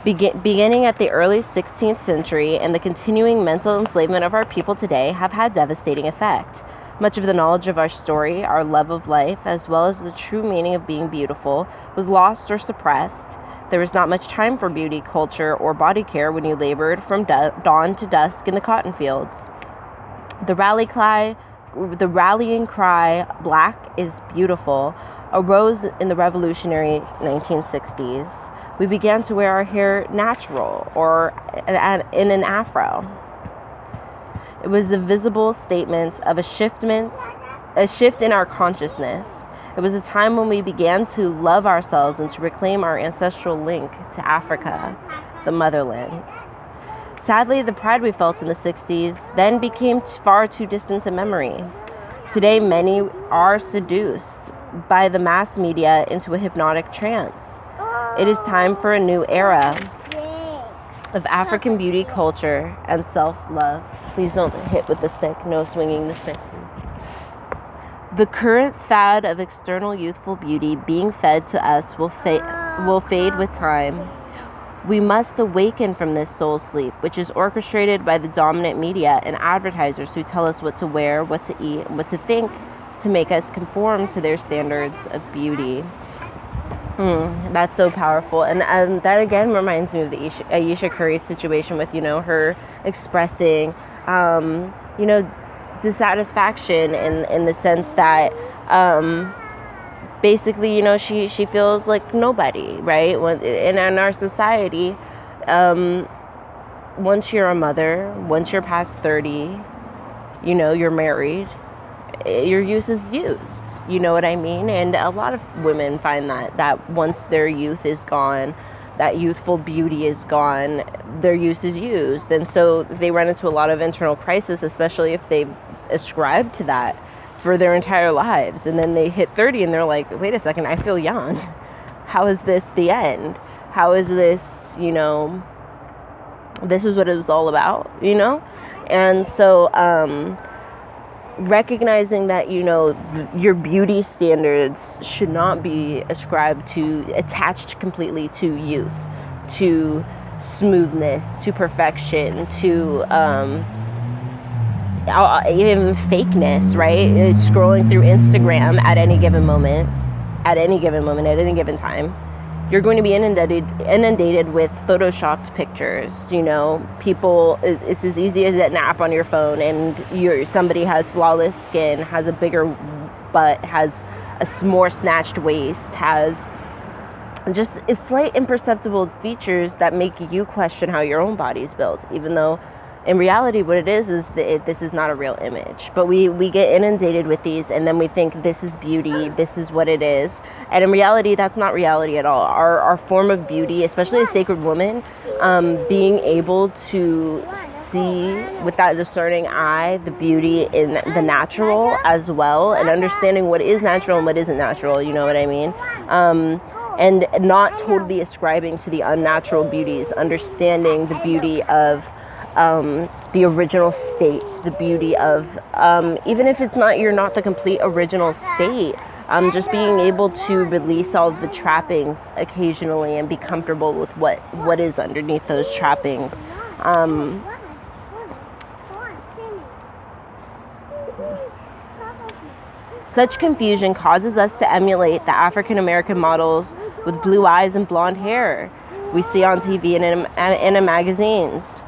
beginning at the early 16th century and the continuing mental enslavement of our people today, have had devastating effect. Much of the knowledge of our story, our love of life, as well as the true meaning of being beautiful, was lost or suppressed. There was not much time for beauty, culture, or body care when you labored from dawn to dusk in the cotton fields. The rallying cry, "Black is beautiful," arose in the revolutionary 1960s. We began to wear our hair natural or in an afro. It was a visible statement of a shift in our consciousness. It was a time when we began to love ourselves and to reclaim our ancestral link to Africa, the motherland. Sadly, the pride we felt in the 60s then became far too distant a memory. Today, many are seduced by the mass media into a hypnotic trance. It is time for a new era of African beauty culture and self-love. Please don't hit with the stick. No swinging the stick, please. The current fad of external youthful beauty being fed to us will fade with time. We must awaken from this soul sleep, which is orchestrated by the dominant media and advertisers who tell us what to wear, what to eat, and what to think to make us conform to their standards of beauty. That's so powerful. And that again reminds me of the Ayesha Curry situation with, her expressing, dissatisfaction in the sense that basically, she feels like nobody, right? In our society, once you're a mother, once you're past 30, you're married, your use is used. You know what I mean? And a lot of women find that once their youth is gone, that youthful beauty is gone, their use is used. And so they run into a lot of internal crisis, especially if they've ascribed to that for their entire lives. And then they hit 30 and they're like, wait a second, I feel young. How is this the end? How is this, this is what it was all about, And so recognizing that, your beauty standards should not be attached completely to youth, to smoothness, to perfection, to even fakeness, right? Scrolling through Instagram at any given moment, at any given time, you're going to be inundated with photoshopped pictures. People, it's as easy as an app on your phone, and somebody has flawless skin, has a bigger butt, has a more snatched waist, has just slight imperceptible features that make you question how your own body's built, even though in reality, what it is that this is not a real image. But we get inundated with these, and then we think this is beauty, this is what it is. And in reality, that's not reality at all. Our form of beauty, especially a sacred woman, being able to see with that discerning eye the beauty in the natural as well, and understanding what is natural and what isn't natural, you know what I mean? And not totally ascribing to the unnatural beauties, understanding the beauty of the original state, the beauty of, even if you're not the complete original state, just being able to release all of the trappings occasionally and be comfortable with what is underneath those trappings. Such confusion causes us to emulate the African American models with blue eyes and blonde hair we see on TV and in magazines.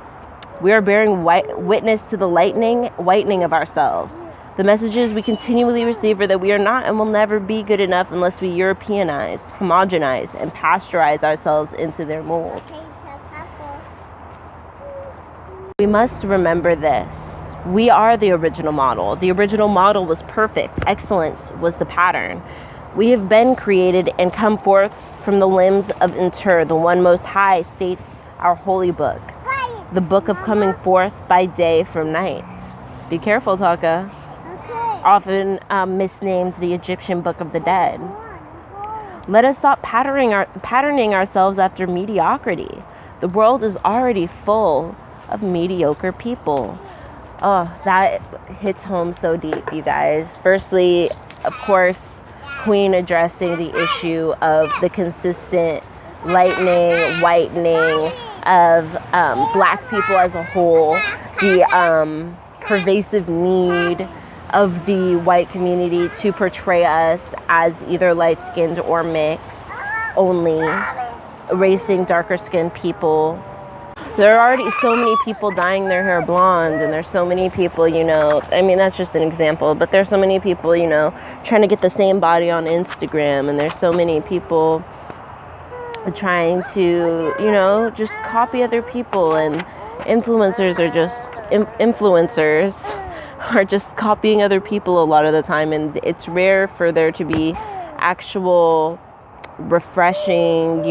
We are bearing witness to the whitening of ourselves. The messages we continually receive are that we are not and will never be good enough unless we Europeanize, homogenize, and pasteurize ourselves into their mold. We must remember this. We are the original model. The original model was perfect. Excellence was the pattern. We have been created and come forth from the limbs of Untitled. The one most high states our holy book. The book of coming forth by day from night. Be careful, Taka. Often misnamed the Egyptian Book of the Dead. Let us stop patterning ourselves after mediocrity. The world is already full of mediocre people. Oh, that hits home so deep, you guys. Firstly, of course, Queen addressing the issue of the consistent lightening, whitening of Black people as a whole, the pervasive need of the white community to portray us as either light-skinned or mixed, only erasing darker-skinned people. There are already so many people dyeing their hair blonde, and there's so many people, that's just an example, but there's so many people, trying to get the same body on Instagram, and there's so many people trying to, just copy other people, and influencers are just copying other people a lot of the time, and it's rare for there to be actual refreshing,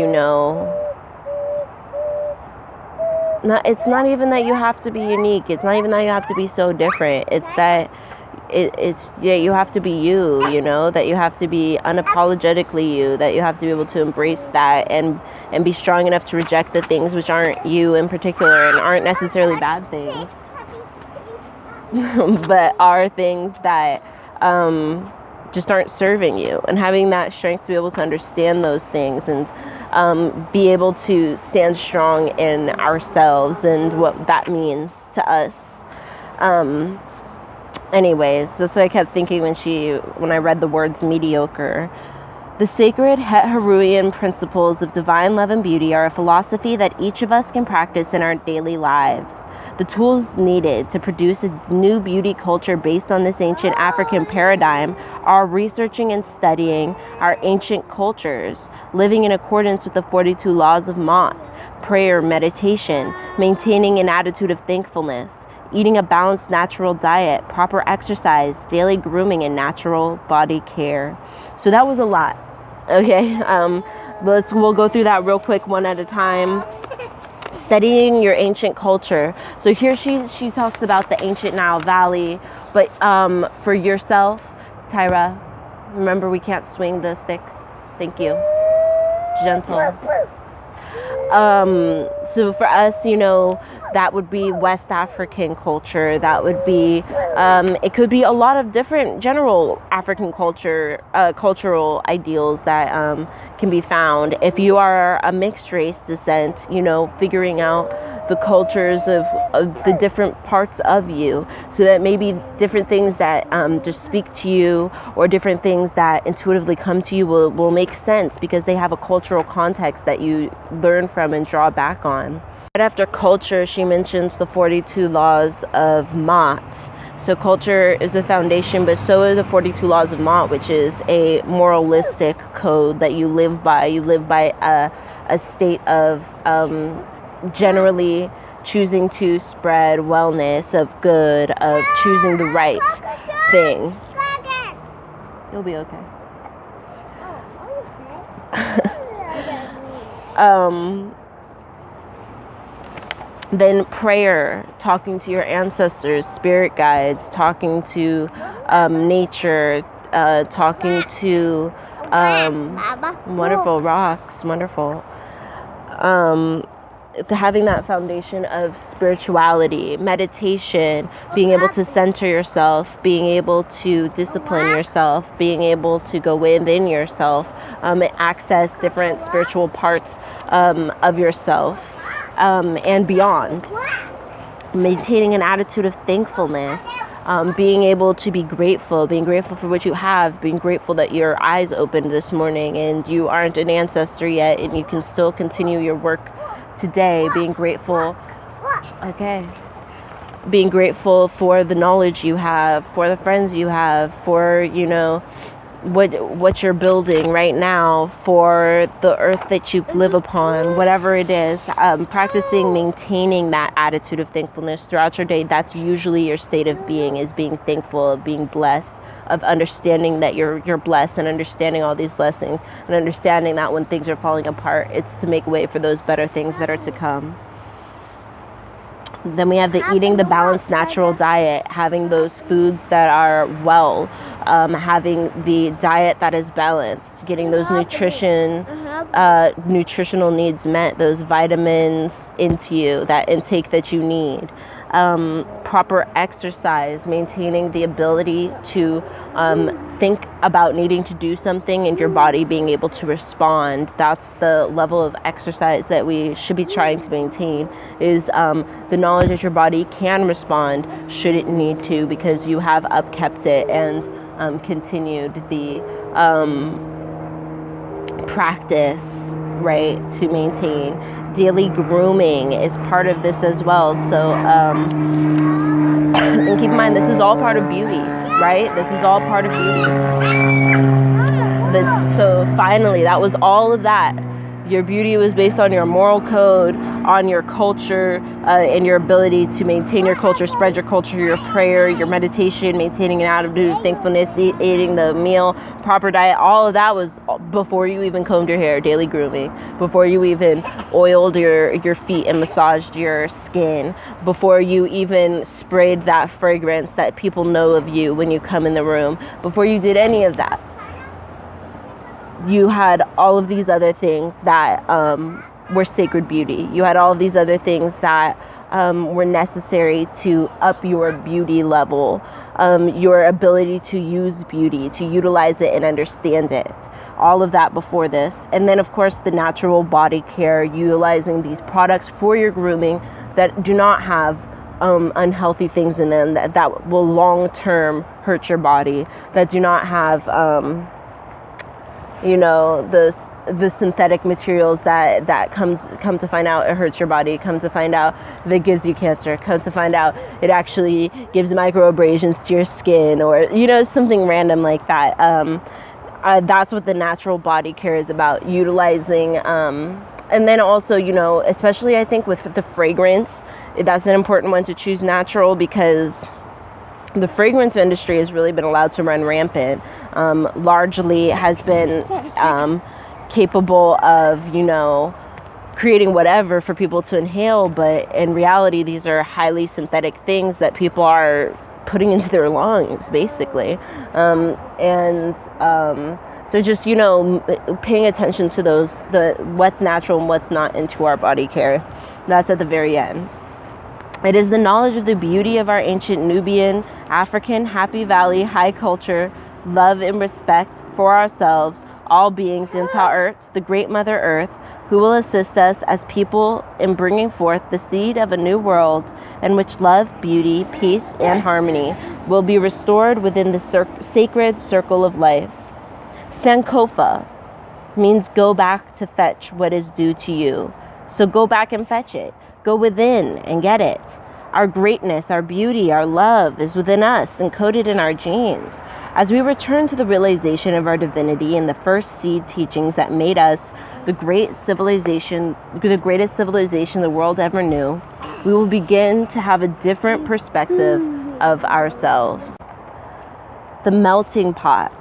it's not even that you have to be unique. It's not even that you have to be so different. It's that you have to be you, that you have to be unapologetically you, that you have to be able to embrace that and be strong enough to reject the things which aren't you in particular and aren't necessarily bad things. but are things that just aren't serving you, and having that strength to be able to understand those things and be able to stand strong in ourselves and what that means to us. Anyways, that's what I kept thinking when I read the words mediocre. The sacred Het principles of divine love and beauty are a philosophy that each of us can practice in our daily lives. The tools needed to produce a new beauty culture based on this ancient African paradigm are researching and studying our ancient cultures, living in accordance with the 42 laws of Maat, prayer, meditation, maintaining an attitude of thankfulness, eating a balanced natural diet, proper exercise, daily grooming, and natural body care. So that was a lot. Okay, we'll go through that real quick, one at a time. Studying your ancient culture. So here she talks about the ancient Nile Valley, but for yourself, Tyra, remember we can't swing the sticks. Thank you. Gentle. So for us, that would be West African culture. That would be, it could be a lot of different general African culture, cultural ideals that can be found. If you are a mixed race descent, figuring out the cultures of the different parts of you, so that maybe different things that just speak to you, or different things that intuitively come to you will make sense because they have a cultural context that you learn from and draw back on. Right after culture, she mentions the 42 laws of Maat. So culture is a foundation, but so is the 42 laws of Maat, which is a moralistic code that you live by. You live by a state of generally choosing to spread wellness, of good, of choosing the right thing. You'll be okay. Then prayer, talking to your ancestors, spirit guides, talking to nature, talking to wonderful rocks, wonderful. Having that foundation of spirituality, meditation, being able to center yourself, being able to discipline yourself, being able to go within yourself, access different spiritual parts of yourself. And beyond. Maintaining an attitude of thankfulness, being able to be grateful, being grateful for what you have, being grateful that your eyes opened this morning and you aren't an ancestor yet and you can still continue your work today, being grateful, being grateful for the knowledge you have, for the friends you have, for, what you're building right now, for the earth that you live upon, whatever it is. Practicing maintaining that attitude of thankfulness throughout your day. That's usually your state of being, is being thankful, of being blessed, of understanding that you're blessed, and understanding all these blessings, and understanding that when things are falling apart, it's to make way for those better things that are to come. Then we have the eating the balanced natural diet, having those foods that are having the diet that is balanced, getting those nutritional needs met, those vitamins into you, that intake that you need. Proper exercise, maintaining the ability to think about needing to do something and your body being able to respond. That's the level of exercise that we should be trying to maintain, is the knowledge that your body can respond should it need to, because you have upkept it and continued the practice, right, to maintain. Daily grooming is part of this as well. So and keep in mind, this is all part of beauty, right? This is all part of beauty. So finally, that was all of that. Your beauty was based on your moral code, on your culture, and your ability to maintain your culture, spread your culture, your prayer, your meditation, maintaining an attitude of thankfulness, eating the meal, proper diet. All of that was before you even combed your hair, daily grooming, before you even oiled your feet and massaged your skin, before you even sprayed that fragrance that people know of you when you come in the room, before you did any of that. You had all of these other things that were sacred beauty. You had all of these other things that were necessary to up your beauty level, your ability to use beauty, to utilize it and understand it. All of that before this. And then, of course, the natural body care, utilizing these products for your grooming that do not have unhealthy things in them that will long-term hurt your body, that do not have the synthetic materials that come to find out it hurts your body, come to find out that gives you cancer, come to find out it actually gives microabrasions to your skin, or something random like that. That's what the natural body care is about, utilizing and then also, especially I think with the fragrance, that's an important one to choose natural, because the fragrance industry has really been allowed to run rampant. Largely has been capable of, creating whatever for people to inhale. But in reality, these are highly synthetic things that people are putting into their lungs, basically. So just, paying attention to what's natural and what's not into our body care. That's at the very end. It is the knowledge of the beauty of our ancient Nubian, African, Happy Valley, high culture, love and respect for ourselves, all beings in Ta'ert, the great Mother Earth, who will assist us as people in bringing forth the seed of a new world in which love, beauty, peace, and harmony will be restored within the sacred circle of life. Sankofa means go back to fetch what is due to you. So go back and fetch it. Go within and get it. Our greatness, our beauty, our love is within us, encoded in our genes. As we return to the realization of our divinity and the first seed teachings that made us the greatest civilization the world ever knew, we will begin to have a different perspective of ourselves. The melting pot.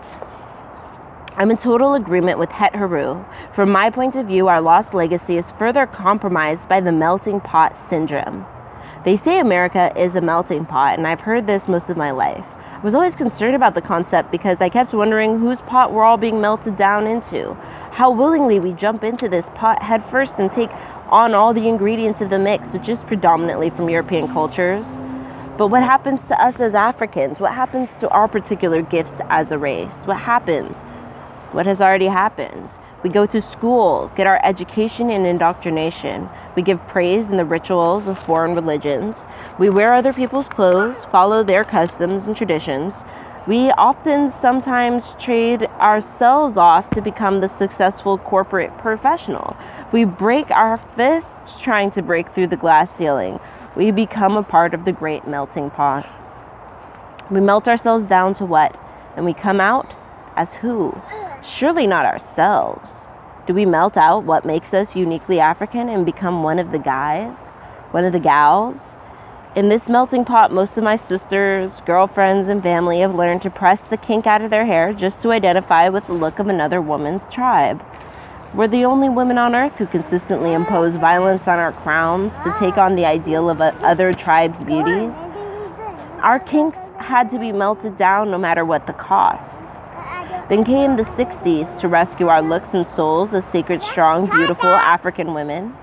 I'm in total agreement with Het Haru. From my point of view, our lost legacy is further compromised by the melting pot syndrome. They say America is a melting pot, and I've heard this most of my life. I was always concerned about the concept because I kept wondering whose pot we're all being melted down into. How willingly we jump into this pot head first and take on all the ingredients of the mix, which is predominantly from European cultures. But what happens to us as Africans? What happens to our particular gifts as a race? What happens? What has already happened? We go to school, get our education and indoctrination. We give praise in the rituals of foreign religions. We wear other people's clothes, follow their customs and traditions. We often sometimes trade ourselves off to become the successful corporate professional. We break our fists trying to break through the glass ceiling. We become a part of the great melting pot. We melt ourselves down to what? And we come out as who? Surely not ourselves. Do we melt out what makes us uniquely African and become one of the guys? One of the gals? In this melting pot, most of my sisters, girlfriends, and family have learned to press the kink out of their hair just to identify with the look of another woman's tribe. We're the only women on earth who consistently impose violence on our crowns to take on the ideal of other tribes' beauties. Our kinks had to be melted down no matter what the cost. Then came the 60s to rescue our looks and souls as sacred, strong, beautiful African women.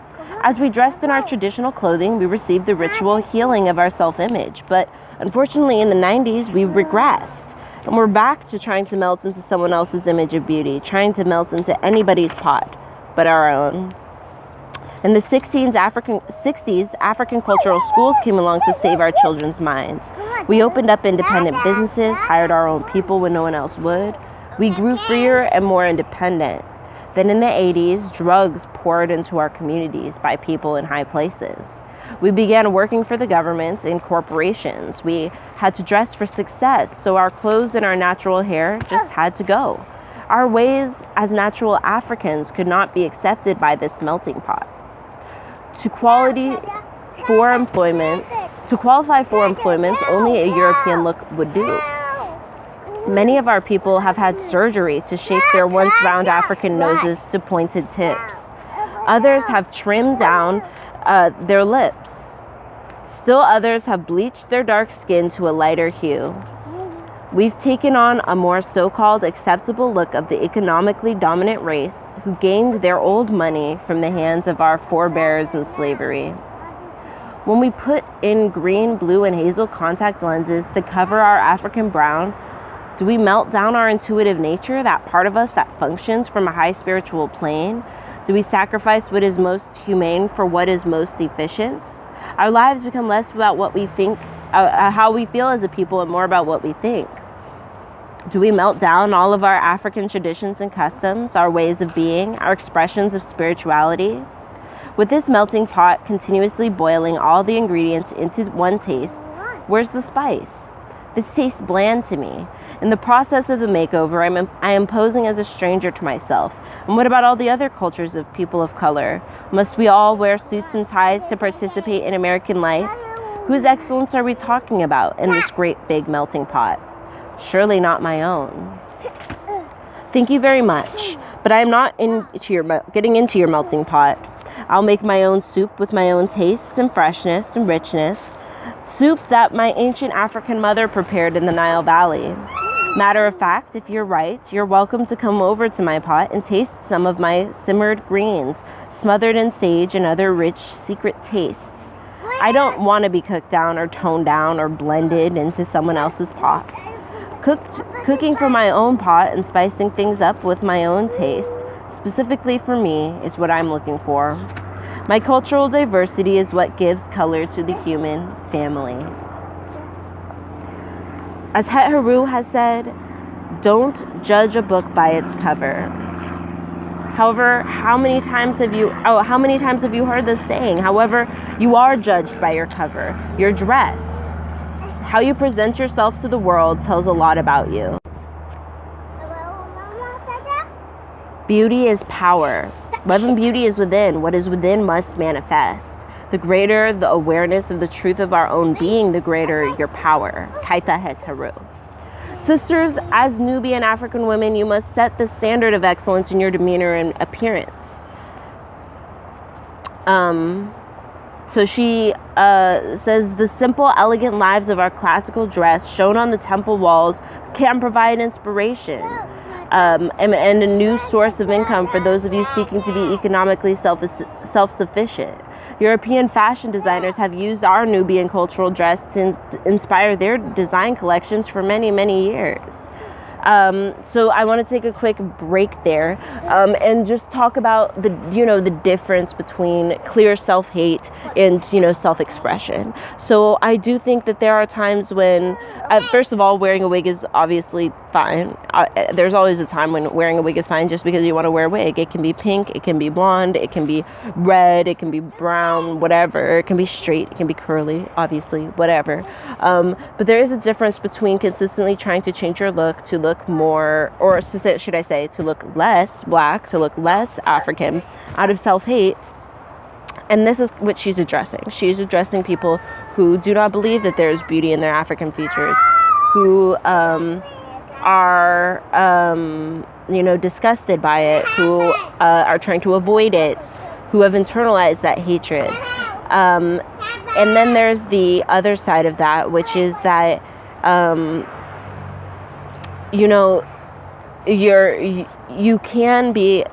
As we dressed in our traditional clothing, we received the ritual healing of our self-image. But unfortunately, in the 90s, we regressed. And we're back to trying to melt into someone else's image of beauty, trying to melt into anybody's pot but our own. In the 60s, African cultural schools came along to save our children's minds. We opened up independent businesses, hired our own people when no one else would. We grew freer and more independent. Then in the 80s, drugs poured into our communities by people in high places. We began working for the government and corporations. We had to dress for success, so our clothes and our natural hair just had to go. Our ways as natural Africans could not be accepted by this melting pot. To qualify for employment, only a European look would do. Many of our people have had surgery to shape their once round African noses to pointed tips. Others have trimmed down their lips. Still others have bleached their dark skin to a lighter hue. We've taken on a more so-called acceptable look of the economically dominant race who gained their old money from the hands of our forebears in slavery. When we put in green, blue, and hazel contact lenses to cover our African brown, do we melt down our intuitive nature, that part of us that functions from a high spiritual plane? Do we sacrifice what is most humane for what is most efficient? Our lives become less about what we think, how we feel as a people, and more about what we think. Do we melt down all of our African traditions and customs, our ways of being, our expressions of spirituality? With this melting pot continuously boiling all the ingredients into one taste, where's the spice? This tastes bland to me. In the process of the makeover, I am posing as a stranger to myself. And what about all the other cultures of people of color? Must we all wear suits and ties to participate in American life? Whose excellence are we talking about in this great big melting pot? Surely not my own. Thank you very much, but I am not getting into your melting pot. I'll make my own soup with my own tastes and freshness and richness. Soup that my ancient African mother prepared in the Nile Valley. Matter of fact, if you're right, you're welcome to come over to my pot and taste some of my simmered greens, smothered in sage and other rich secret tastes. I don't want to be cooked down or toned down or blended into someone else's pot. Cooking from my own pot and spicing things up with my own taste, specifically for me, is what I'm looking for. My cultural diversity is what gives color to the human family. As Het Haru has said, don't judge a book by its cover. However, how many times have you heard this saying? However, you are judged by your cover, your dress. How you present yourself to the world tells a lot about you. Beauty is power. Love and beauty is within. What is within must manifest. The greater the awareness of the truth of our own being, the greater your power. Kaita Het Haru. Sisters, as Nubian African women, you must set the standard of excellence in your demeanor and appearance. So she says, the simple, elegant lives of our classical dress shown on the temple walls can provide inspiration and a new source of income for those of you seeking to be economically self-sufficient. European fashion designers have used our Nubian cultural dress to inspire their design collections for many, many years. So I want to take a quick break there and just talk about the difference between clear self-hate and self-expression. So I do think that there are times when, first of all, wearing a wig is obviously fine. There's always a time when wearing a wig is fine just because you want to wear a wig. It can be pink, it can be blonde, it can be red, it can be brown, whatever. It can be straight, it can be curly, obviously, whatever. But there is a difference between consistently trying to change your look to look more, or should I say, to look less black, to look less African, out of self-hate. And this is what she's addressing. She's addressing people who do not believe that there is beauty in their African features, who are disgusted by it, who are trying to avoid it, who have internalized that hatred. And then there's the other side of that, which is that you can be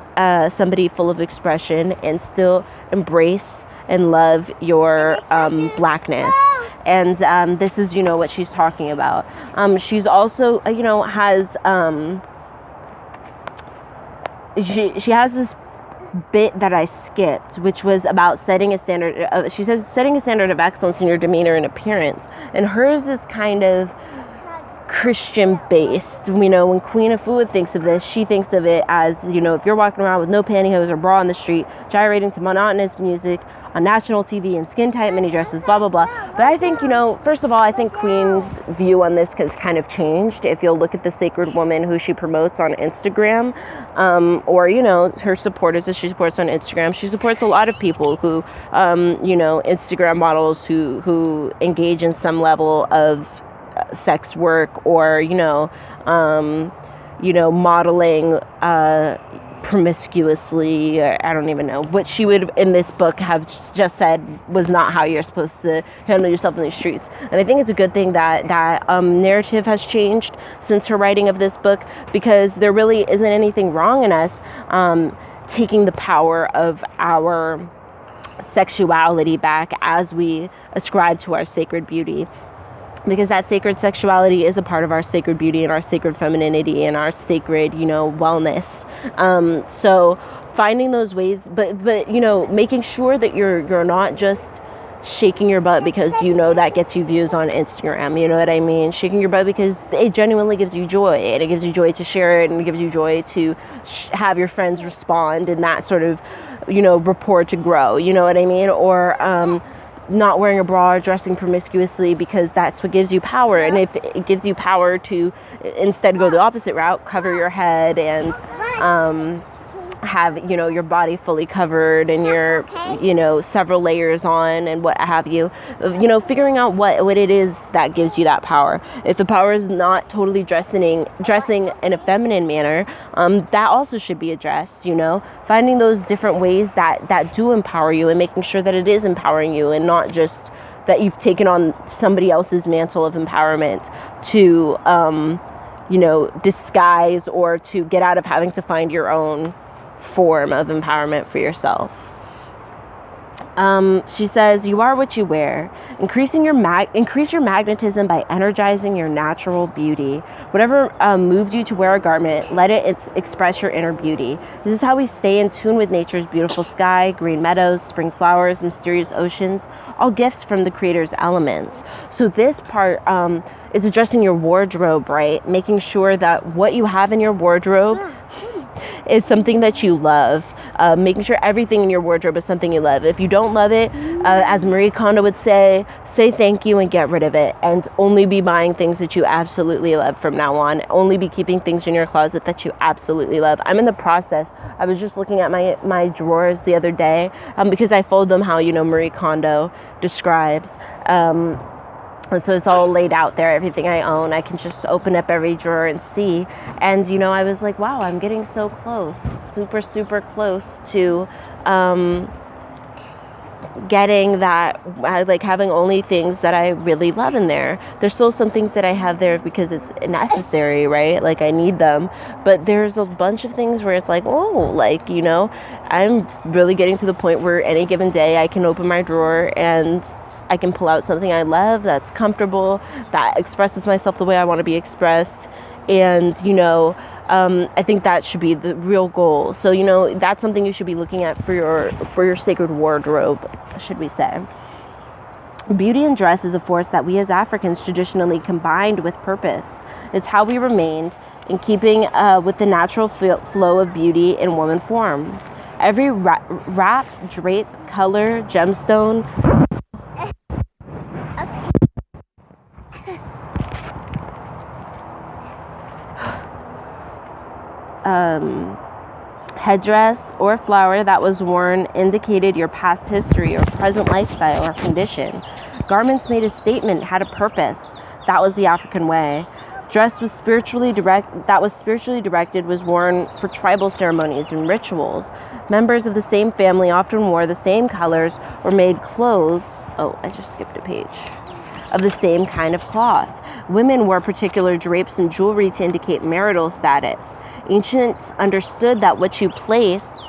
somebody full of expression and still embrace and love your blackness. And this is what she's talking about. She's also has she has this bit that I skipped, which was about setting a standard. She says setting a standard of excellence in your demeanor and appearance, and hers is kind of Christian based. When Queen Afua thinks of this, she thinks of it as, if you're walking around with no pantyhose or bra on the street, gyrating to monotonous music on national TV in skin tight mini dresses, blah blah blah. But I think, first of all, I think Queen's view on this has kind of changed. If you'll look at the sacred woman who she promotes on Instagram, or her supporters that she supports on Instagram, she supports a lot of people who Instagram models who engage in some level of sex work, or modeling promiscuously, or I don't even know what she would in this book have just said was not how you're supposed to handle yourself in the streets. And I think it's a good thing that narrative has changed since her writing of this book, because there really isn't anything wrong in us taking the power of our sexuality back as we ascribe to our sacred beauty, because that sacred sexuality is a part of our sacred beauty and our sacred femininity and our sacred, you know, wellness. So finding those ways, but you know, making sure that you're not just shaking your butt because you know that gets you views on Instagram, you know what I mean? Shaking your butt because it genuinely gives you joy, and it gives you joy to share it, and it gives you joy to have your friends respond, and that sort of, you know, rapport to grow, you know what I mean? Or not wearing a bra or dressing promiscuously because that's what gives you power. And if it gives you power to instead go the opposite route, cover your head and have, you know, your body fully covered and your, you know, several layers on and what have you, you know, figuring out what it is that gives you that power. If the power is not totally dressing in a feminine manner, that also should be addressed, you know, finding those different ways that do empower you and making sure that it is empowering you and not just that you've taken on somebody else's mantle of empowerment to, you know, disguise or to get out of having to find your own form of empowerment for yourself. She says, you are what you wear. Increase your magnetism by energizing your natural beauty. Whatever moved you to wear a garment, let it express your inner beauty. This is how we stay in tune with nature's beautiful sky, green meadows, spring flowers, mysterious oceans, all gifts from the Creator's elements. So this part is addressing your wardrobe, right? Making sure that what you have in your wardrobe is something that you love. Making sure everything in your wardrobe is something you love. If you don't love it, as Marie Kondo would say thank you and get rid of it, and only be buying things that you absolutely love from now on. Only be keeping things in your closet that you absolutely love. I'm in the process. I was just looking at my drawers the other day because I fold them how, you know, Marie Kondo describes. And so it's all laid out there, everything I own. I can just open up every drawer and see. And, you know, I was like, wow, I'm getting so close, super, super close to getting that, like having only things that I really love in there. There's still some things that I have there because it's necessary, right? Like I need them. But there's a bunch of things where it's like, oh, like, you know, I'm really getting to the point where any given day I can open my drawer and I can pull out something I love that's comfortable, that expresses myself the way I want to be expressed. And, you know, I think that should be the real goal. So, you know, that's something you should be looking at for your sacred wardrobe, should we say. Beauty in dress is a force that we as Africans traditionally combined with purpose. It's how we remained in keeping with the natural flow of beauty in woman form. Every wrap, drape, color, gemstone, headdress or flower that was worn indicated your past history or present lifestyle or condition. Garments made a statement, had a purpose. That was the African way. Dress was spiritually directed was worn for tribal ceremonies and rituals. Members of the same family often wore the same colors or made clothes. Oh, I just skipped a page. Of the same kind of cloth. Women wore particular drapes and jewelry to indicate marital status. Ancients understood that what you placed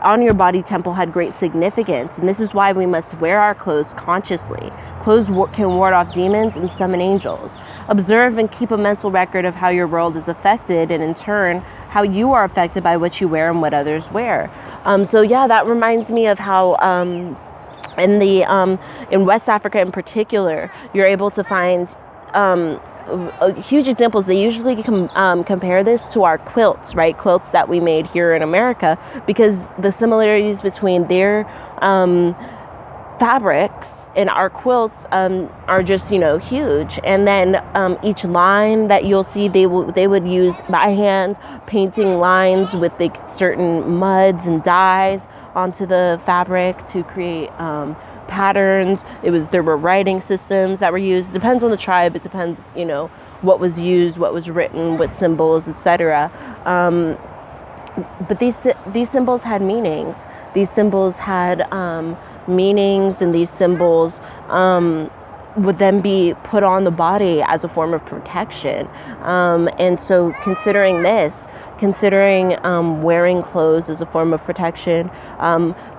on your body temple had great significance, and this is why we must wear our clothes consciously. Clothes can ward off demons and summon angels. Observe and keep a mental record of how your world is affected, and in turn, how you are affected by what you wear and what others wear. So yeah, that reminds me of how in West Africa in particular, you're able to find huge examples. They usually compare this to our quilts, right? Quilts that we made here in America, because the similarities between their fabrics and our quilts are just, you know, huge. And then each line that you'll see, they would use by hand painting lines with like certain muds and dyes onto the fabric to create patterns. There were writing systems that were used. Depends on the tribe. It depends, you know, what was used, what was written, what symbols, etc. But these symbols had meanings. These symbols had meanings, and these symbols would then be put on the body as a form of protection. And so considering wearing clothes as a form of protection,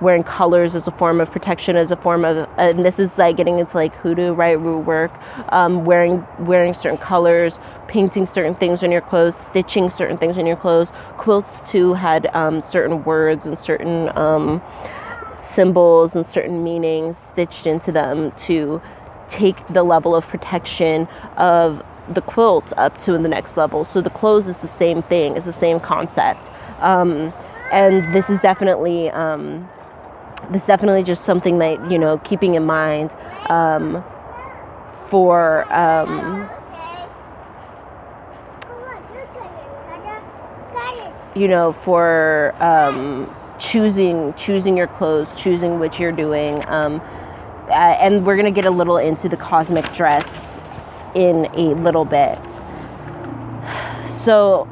wearing colors as a form of protection, as a form of, and this is like getting into like hoodoo, right? Rootwork, wearing certain colors, painting certain things on your clothes, stitching certain things on your clothes. Quilts too had certain words and certain symbols and certain meanings stitched into them to take the level of protection of the quilt up to the next level. So the clothes is the same thing, it's the same concept. And this is definitely just something that, you know, keeping in mind for you know, for choosing your clothes, choosing what you're doing. And we're gonna get a little into the cosmic dress in a little bit. So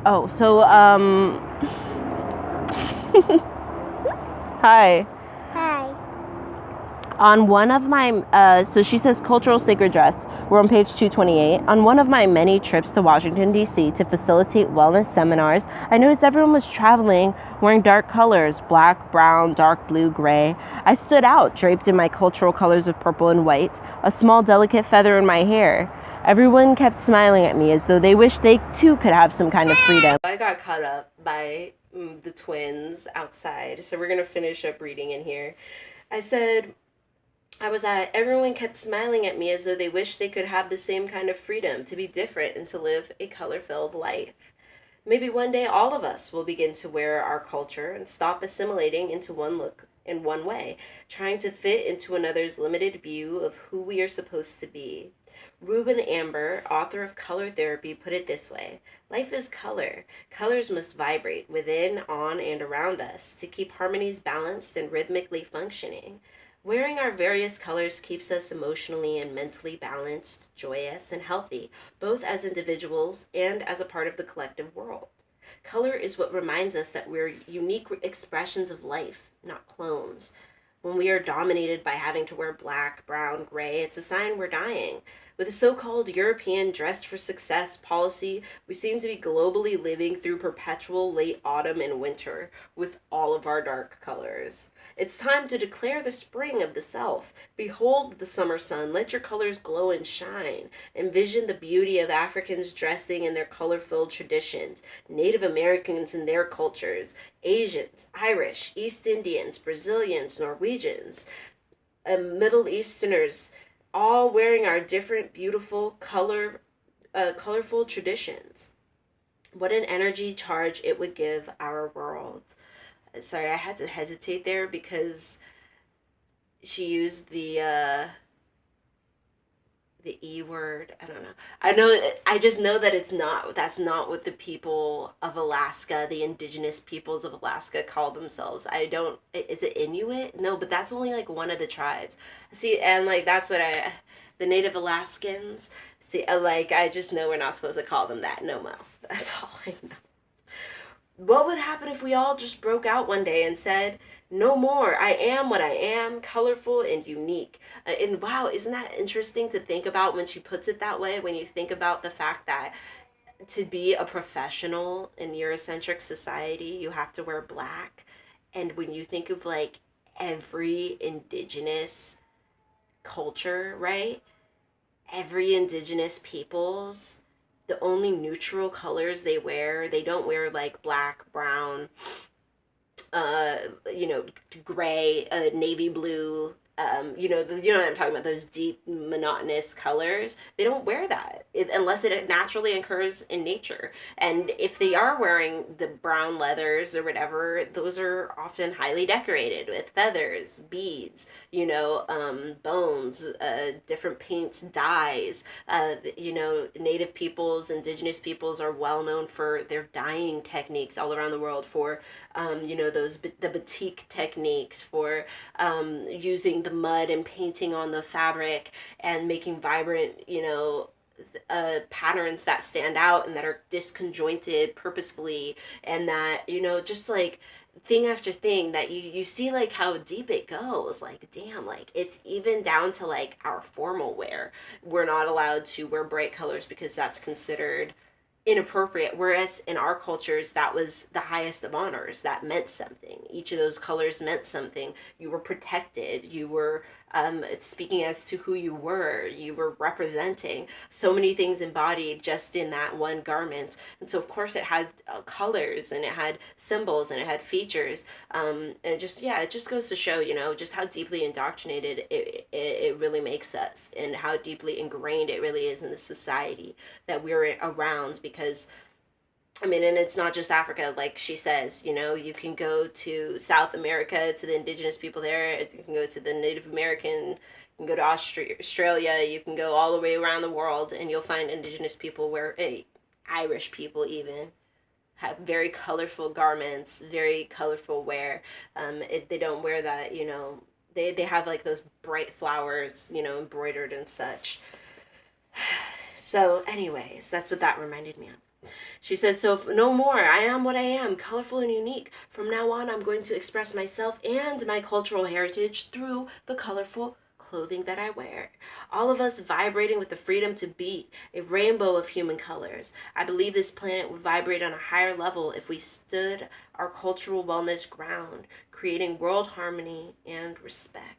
hi. Hi. On one of my, so she says cultural sacred dress. We're on page 228. On one of my many trips to Washington, D.C. to facilitate wellness seminars, I noticed everyone was traveling wearing dark colors, black, brown, dark blue, gray. I stood out, draped in my cultural colors of purple and white, a small delicate feather in my hair. Everyone kept smiling at me as though they wished they too could have some kind of freedom. I got caught up by the twins outside, so we're going to finish up reading in here. I said, everyone kept smiling at me as though they wished they could have the same kind of freedom to be different and to live a color-filled life. Maybe one day all of us will begin to wear our culture and stop assimilating into one look in one way, trying to fit into another's limited view of who we are supposed to be. Reuben Amber, author of Color Therapy, put it this way: life is color. Colors must vibrate within, on, and around us to keep harmonies balanced and rhythmically functioning. Wearing our various colors keeps us emotionally and mentally balanced, joyous, and healthy, both as individuals and as a part of the collective world. Color is what reminds us that we're unique expressions of life, not clones. When we are dominated by having to wear black, brown, gray, it's a sign we're dying. With the so-called European dress for success policy, we seem to be globally living through perpetual late autumn and winter with all of our dark colors. It's time to declare the spring of the self. Behold the summer sun. Let your colors glow and shine. Envision the beauty of Africans dressing in their color-filled traditions, Native Americans in their cultures, Asians, Irish, East Indians, Brazilians, Norwegians, Middle Easterners, all wearing our different, beautiful, colorful traditions. What an energy charge it would give our world. Sorry, I had to hesitate there because she used the E word. I don't know. I just know that that's not what the people of Alaska, the indigenous peoples of Alaska, call themselves. Is it Inuit? No, but that's only like one of the tribes. See, and like that's what the Native Alaskans, see, like I just know we're not supposed to call them that. No, that's all I know. What would happen if we all just broke out one day and said, no more, I am what I am, colorful and unique. And wow, isn't that interesting to think about when she puts it that way, when you think about the fact that to be a professional in Eurocentric society, you have to wear black. And when you think of like every indigenous culture, right? Every indigenous peoples, the only neutral colors they don't wear like black, brown, gray, navy blue, you know what I'm talking about, those deep monotonous colors. They don't wear that unless it naturally occurs in nature. And if they are wearing the brown leathers or whatever, those are often highly decorated with feathers, beads, bones, different paints, dyes. Native peoples, indigenous peoples are well known for their dyeing techniques all around the world, for the batik techniques, for using the mud and painting on the fabric and making vibrant, patterns that stand out and that are disconjointed purposefully, and that, just like thing after thing that you see like how deep it goes. Like, damn, like it's even down to like our formal wear. We're not allowed to wear bright colors because that's considered inappropriate, whereas in our cultures that was the highest of honors. That meant something. Each of those colors meant something. You were protected. You were speaking as to who you were. You were representing so many things embodied just in that one garment. And so of course it had colors, and it had symbols, and it had features, and just, yeah, it just goes to show, just how deeply indoctrinated it really makes us, and how deeply ingrained it really is in the society that we're around. Because I mean, and it's not just Africa, like she says, you can go to South America, to the indigenous people there, you can go to the Native American, you can go to Australia, you can go all the way around the world, and you'll find indigenous people where, Irish people even, have very colorful garments, very colorful wear. They don't wear that, they have like those bright flowers, embroidered and such. So, anyways, that's what that reminded me of. She said, so no more. I am what I am, colorful and unique. From now on, I'm going to express myself and my cultural heritage through the colorful clothing that I wear. All of us vibrating with the freedom to be a rainbow of human colors. I believe this planet would vibrate on a higher level if we stood our cultural wellness ground, creating world harmony and respect.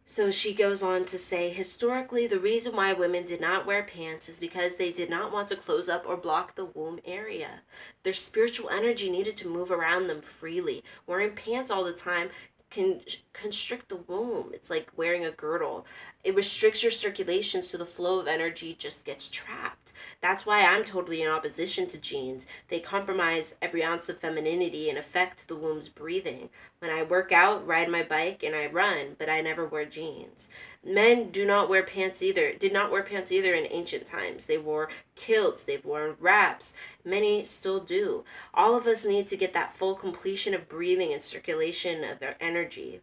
So she goes on to say, historically, the reason why women did not wear pants is because they did not want to close up or block the womb area. Their spiritual energy needed to move around them freely. Wearing pants all the time can constrict the womb. It's like wearing a girdle. It restricts your circulation, so the flow of energy just gets trapped. That's why I'm totally in opposition to jeans. They compromise every ounce of femininity and affect the womb's breathing. When I work out, ride my bike, and I run, but I never wear jeans. Men do not wear pants either. Did not wear pants either in ancient times. They wore kilts. They've worn wraps. Many still do. All of us need to get that full completion of breathing and circulation of their energy.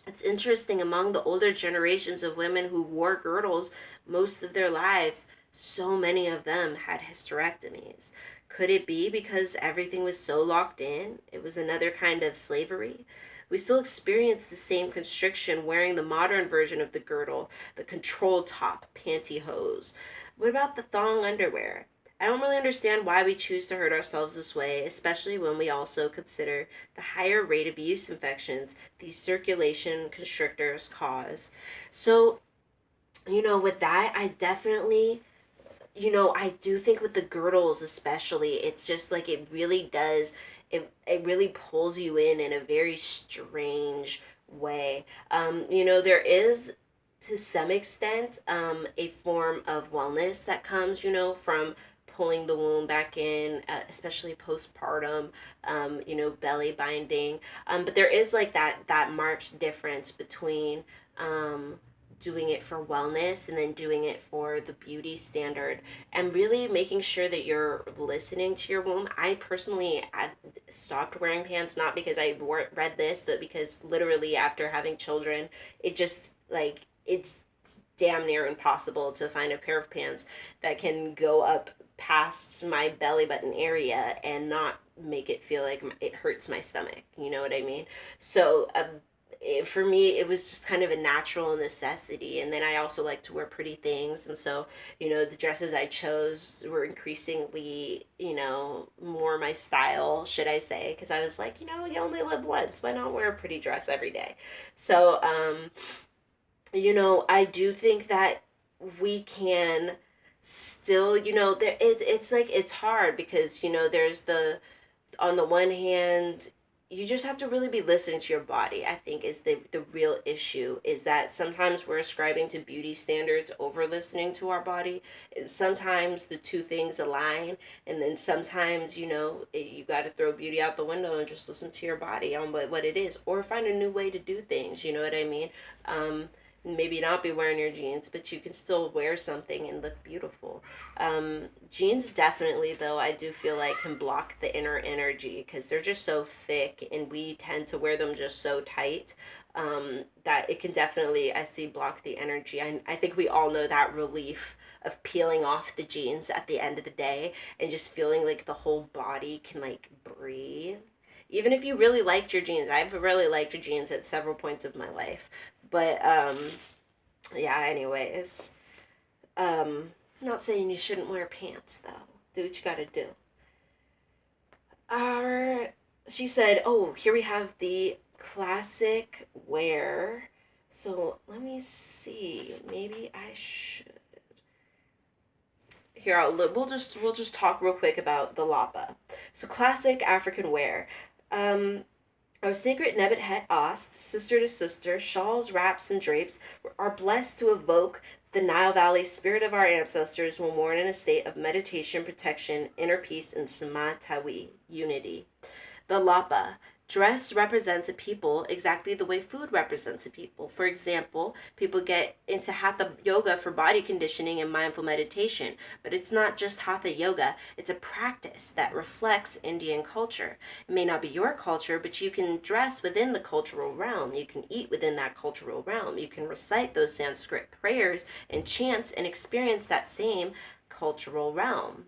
It's interesting, among the older generations of women who wore girdles most of their lives, so many of them had hysterectomies. Could it be because everything was so locked in? It was another kind of slavery. We still experience the same constriction wearing the modern version of the girdle, the control top pantyhose. What about the thong underwear? I don't really understand why we choose to hurt ourselves this way, especially when we also consider the higher rate of yeast infections these circulation constrictors cause. So, with that, I definitely, I do think with the girdles especially, it's just like it really does, it really pulls you in a very strange way. There is, to some extent, a form of wellness that comes, from pulling the womb back in, especially postpartum, belly binding. But there is like that marked difference between doing it for wellness and then doing it for the beauty standard, and really making sure that you're listening to your womb. I personally had stopped wearing pants, not because I read this, but because literally after having children, it just like, it's damn near impossible to find a pair of pants that can go up past my belly button area and not make it feel like it hurts my stomach. You know what I mean? So for me, it was just kind of a natural necessity. And then I also like to wear pretty things. And so, the dresses I chose were increasingly, more my style, should I say. Because I was like, you only live once. Why not wear a pretty dress every day? So, I do think that we can still, it's like, it's hard because, there's on the one hand, you just have to really be listening to your body, I think, is the real issue, is that sometimes we're ascribing to beauty standards over listening to our body. And sometimes the two things align, and then sometimes, you got to throw beauty out the window and just listen to your body on what it is, or find a new way to do things, you know what I mean? maybe not be wearing your jeans, but you can still wear something and look beautiful. Jeans definitely, though, I do feel like can block the inner energy because they're just so thick and we tend to wear them just so tight, that it can definitely, I see, block the energy. I think we all know that relief of peeling off the jeans at the end of the day and just feeling like the whole body can like breathe. Even if you really liked your jeans, I've really liked your jeans at several points of my life. But yeah, anyways, not saying you shouldn't wear pants though. Do what you gotta do. Our She said, "Oh, here we have the classic wear." So let me see. Maybe I should. Here, we'll just talk real quick about the lapa. So classic African wear. Our sacred Nebbit het Ost, sister to sister, shawls, wraps, and drapes are blessed to evoke the Nile Valley spirit of our ancestors when worn in a state of meditation, protection, inner peace, and samatawi, unity. The lapa. Dress represents a people exactly the way food represents a people. For example, people get into hatha yoga for body conditioning and mindful meditation, but it's not just hatha yoga, it's a practice that reflects Indian culture. It may not be your culture, but you can dress within the cultural realm. You can eat within that cultural realm. You can recite those Sanskrit prayers and chants and experience that same cultural realm.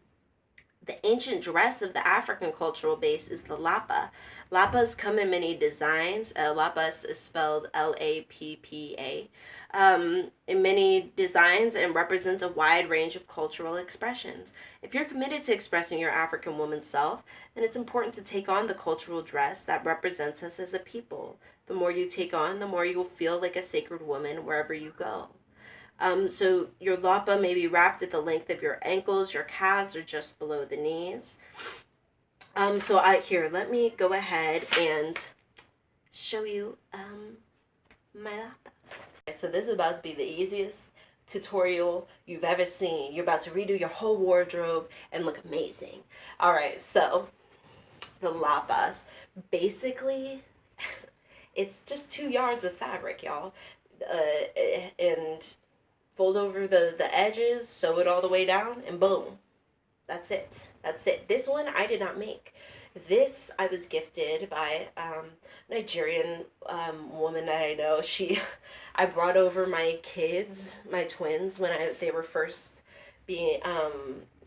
The ancient dress of the African cultural base is the lapa. Lapas come in many designs. Lapas is spelled Lappa. In many designs and represents a wide range of cultural expressions. If you're committed to expressing your African woman self, then it's important to take on the cultural dress that represents us as a people. The more you take on, the more you'll feel like a sacred woman wherever you go. So your lapa may be wrapped at the length of your ankles, your calves, or just below the knees. Here, let me go ahead and show you my lapa. Okay, so this is about to be the easiest tutorial you've ever seen. You're about to redo your whole wardrobe and look amazing. All right, so the lapas. Basically, it's just 2 yards of fabric, y'all. And fold over the edges, sew it all the way down, and boom. That's it. That's it. This one I did not make. This I was gifted by Nigerian woman that I know. I brought over my kids, my twins, when they were first being,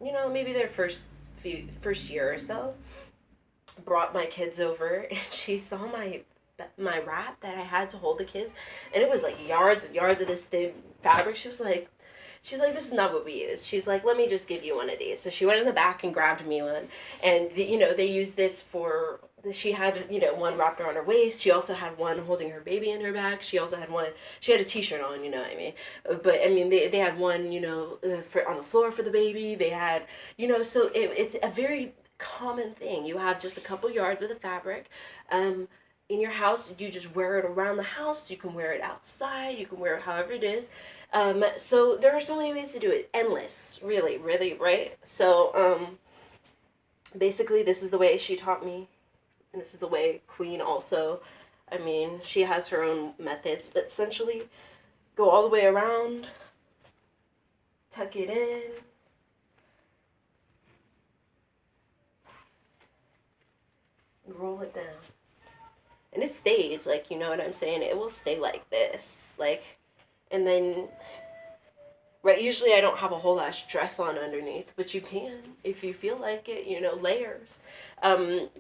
maybe their first year or so. Brought my kids over, and she saw my wrap that I had to hold the kids, and it was like yards and yards of this thin fabric. She's like, this is not what we use. She's like, let me just give you one of these. So she went in the back and grabbed me one, and they used this for. She had one wrapped around her waist. She also had one holding her baby in her back. She also had one. She had a t-shirt on, you know what I mean. But I mean, they had one, for on the floor for the baby. They had, so it's a very common thing. You have just a couple yards of the fabric. In your house, you just wear it around the house. You can wear it outside. You can wear it however it is. So there are so many ways to do it. Endless, really, really, right? So basically, this is the way she taught me, and this is the way Queen also. I mean, she has her own methods, but essentially, go all the way around, tuck it in. Roll it down. And it stays, like, you know what I'm saying? It will stay like this. Like, and then, right, usually I don't have a whole ass dress on underneath, but you can, if you feel like it, layers.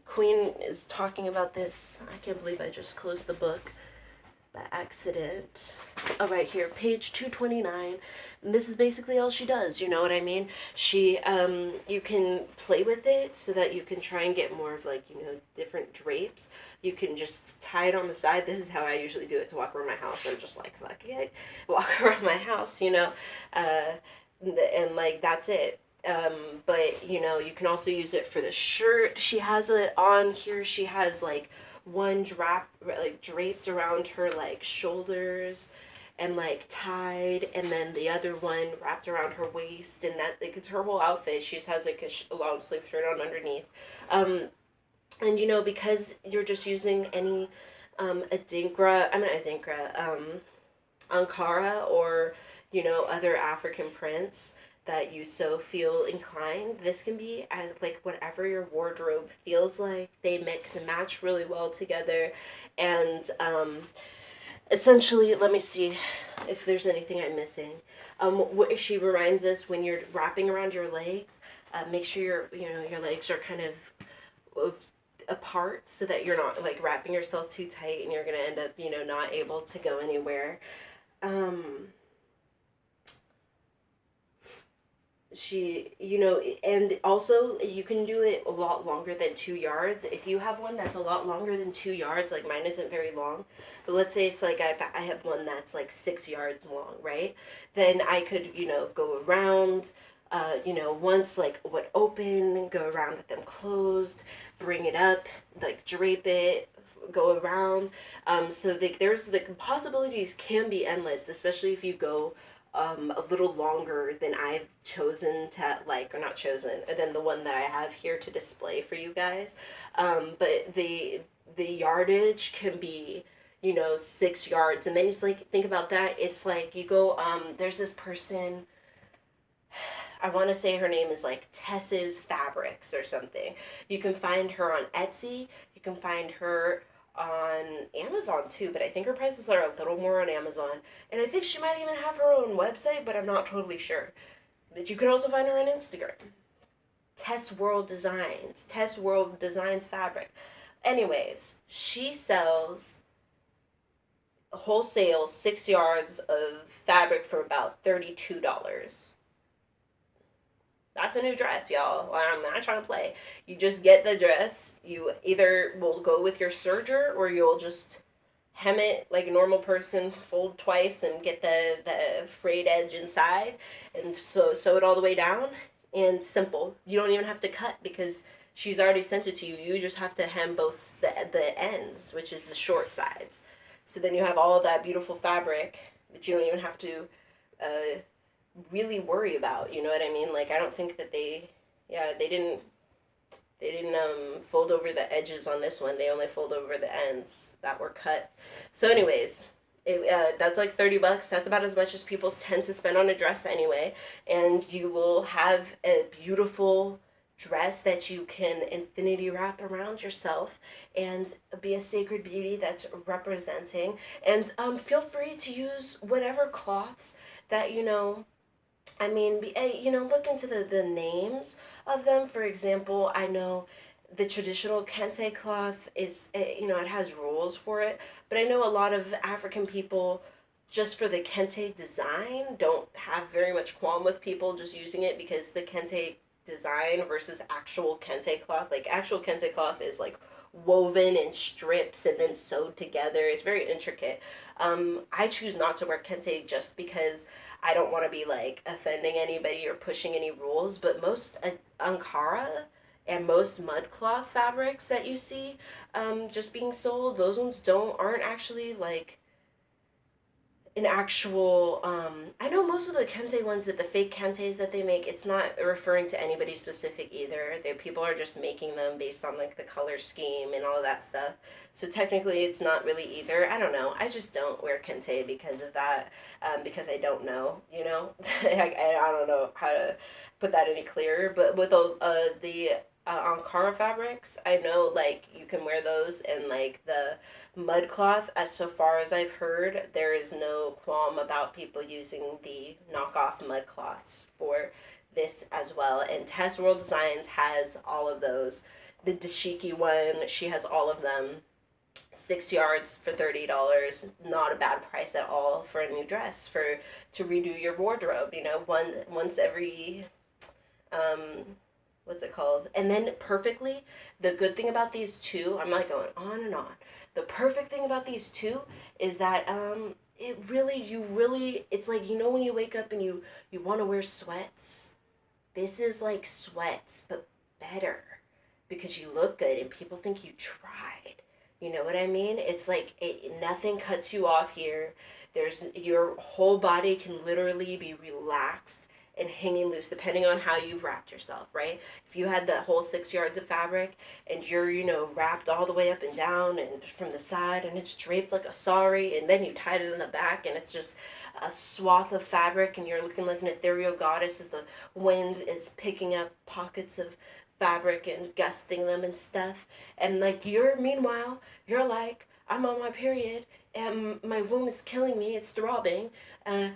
Queen is talking about this. I can't believe I just closed the book by accident. Oh, right here, page 229. And this is basically all she does, you know what I mean? She, you can play with it so that you can try and get more of, like, different drapes. You can just tie it on the side. This is how I usually do it to walk around my house. I'm just like, fuck it, walk around my house, and like, that's it. But, you can also use it for the shirt. She has it on here. She has, like, one draped around her, like, shoulders and, like, tied, and then the other one wrapped around her waist, and that, like, it's her whole outfit. She just has, like, a long sleeve shirt on underneath. And, because you're just using any, Adinkra, Ankara or, other African prints that you so feel inclined. This can be as like whatever your wardrobe feels like. They mix and match really well together. And essentially, let me see if there's anything I'm missing. What she reminds us, when you're wrapping around your legs, make sure your legs are kind of apart so that you're not like wrapping yourself too tight and you're gonna end up not able to go anywhere. um she and also you can do it a lot longer than 2 yards. If you have one that's a lot longer than 2 yards, like mine isn't very long, but let's say it's like I have one that's like 6 yards long, right? Then I could go around, once like what open, go around with them closed, bring it up, like drape it, go around. So there's the possibilities can be endless, especially if you go a little longer than I've chosen to like, or not chosen, than the one that I have here to display for you guys. But the yardage can be 6 yards, and then just like think about that. It's like you go there's this person, I want to say her name is like Tess's Fabrics or something. You can find her on Etsy. You can find her on Amazon too, but I think her prices are a little more on Amazon. And I think she might even have her own website, but I'm not totally sure. But you can also find her on Instagram. Tess World Designs Fabric. Anyways, she sells wholesale 6 yards of fabric for about $32. That's a new dress, y'all. I'm not trying to play. You just get the dress. You either will go with your serger or you'll just hem it like a normal person, fold twice and get the frayed edge inside and sew it all the way down. And simple. You don't even have to cut because she's already sent it to you. You just have to hem both the ends, which is the short sides. So then you have all of that beautiful fabric that you don't even have to really worry about, you know what I mean? Like, I don't think that they didn't fold over the edges on this one. They only fold over the ends that were cut. So anyways, that's like $30. That's about as much as people tend to spend on a dress anyway, and you will have a beautiful dress that you can infinity wrap around yourself and be a sacred beauty that's representing. And feel free to use whatever cloths that look into the names of them. For example, I know the traditional kente cloth is, it has rules for it, but I know a lot of African people, just for the kente design, don't have very much qualm with people just using it because the kente design versus actual kente cloth, like actual kente cloth is like woven in strips and then sewed together. It's very intricate. I choose not to wear kente just because I don't want to be like offending anybody or pushing any rules, but most Ankara and most mud cloth fabrics that you see just being sold, those ones aren't actually like an actual I know most of the kente ones, that the fake kentes that they make, it's not referring to anybody specific either. People are just making them based on like the color scheme and all of that stuff. So technically it's not really either. I don't know. I just don't wear kente because of that, because I don't know, I don't know how to put that any clearer. But with the Ankara fabrics, I know like you can wear those, and like the mud cloth, as so far as I've heard, there is no qualm about people using the knockoff mud cloths for this as well. And Tess World Designs has all of those. The dashiki one, she has all of them. 6 yards for $30. Not a bad price at all for a new dress, to redo your wardrobe. Once every what's it called? And then perfectly, the good thing about these two, I'm not going on and on. The perfect thing about these two is that it's like, when you wake up and you want to wear sweats. This is like sweats, but better, because you look good and people think you tried. You know what I mean? It's like nothing cuts you off here. Your whole body can literally be relaxed and hanging loose, depending on how you've wrapped yourself, right? If you had the whole 6 yards of fabric and you're, wrapped all the way up and down and from the side and it's draped like a sari, and then you tied it in the back and it's just a swath of fabric and you're looking like an ethereal goddess as the wind is picking up pockets of fabric and gusting them and stuff. And like meanwhile, you're like, I'm on my period and my womb is killing me, it's throbbing, and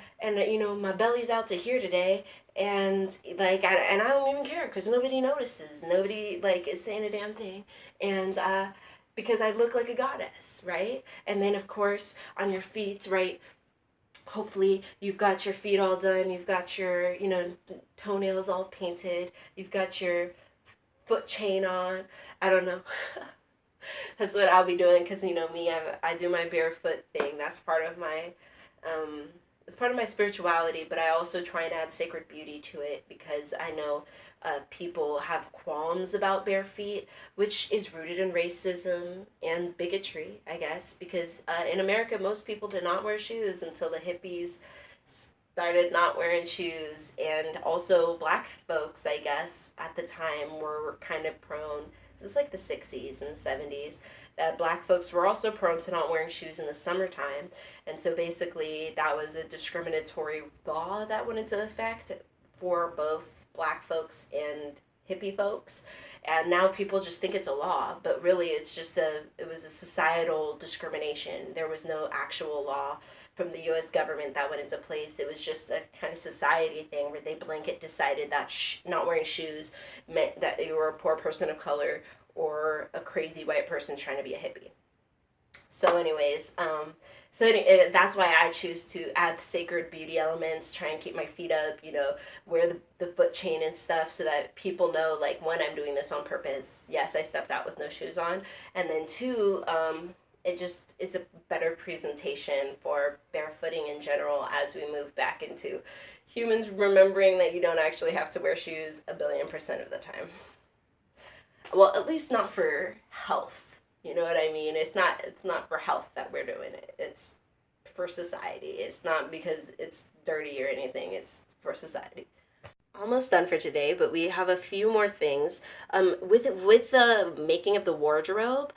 my belly's out to here today, and like I don't even care because nobody notices, nobody like is saying a damn thing, and because I look like a goddess, right? And then of course on your feet, right, hopefully you've got your feet all done, you've got your toenails all painted, you've got your foot chain on. I don't know. That's what I'll be doing because me, I do my barefoot thing. That's part of my it's part of my spirituality, but I also try and add sacred beauty to it because I know people have qualms about bare feet, which is rooted in racism and bigotry, I guess, because in America most people did not wear shoes until the hippies started not wearing shoes, and also black folks, I guess, at the time were kind of prone. This is like the 60s and 70s, that black folks were also prone to not wearing shoes in the summertime. And so basically that was a discriminatory law that went into effect for both black folks and hippie folks. And now people just think it's a law, but really it was a societal discrimination. There was no actual law from the U.S. government that went into place. It was just a kind of society thing where they blanket decided that not wearing shoes meant that you were a poor person of color or a crazy white person trying to be a hippie. So anyways, that's why I choose to add the sacred beauty elements, try and keep my feet up, wear the foot chain and stuff so that people know, like, one, I'm doing this on purpose. Yes, I stepped out with no shoes on. And then two, it just is a better presentation for barefooting in general as we move back into humans remembering that you don't actually have to wear shoes 1,000,000,000% of the time. Well, at least not for health. You know what I mean? It's not for health that we're doing it. It's for society. It's not because it's dirty or anything. It's for society. Almost done for today, but we have a few more things. With the making of the wardrobe,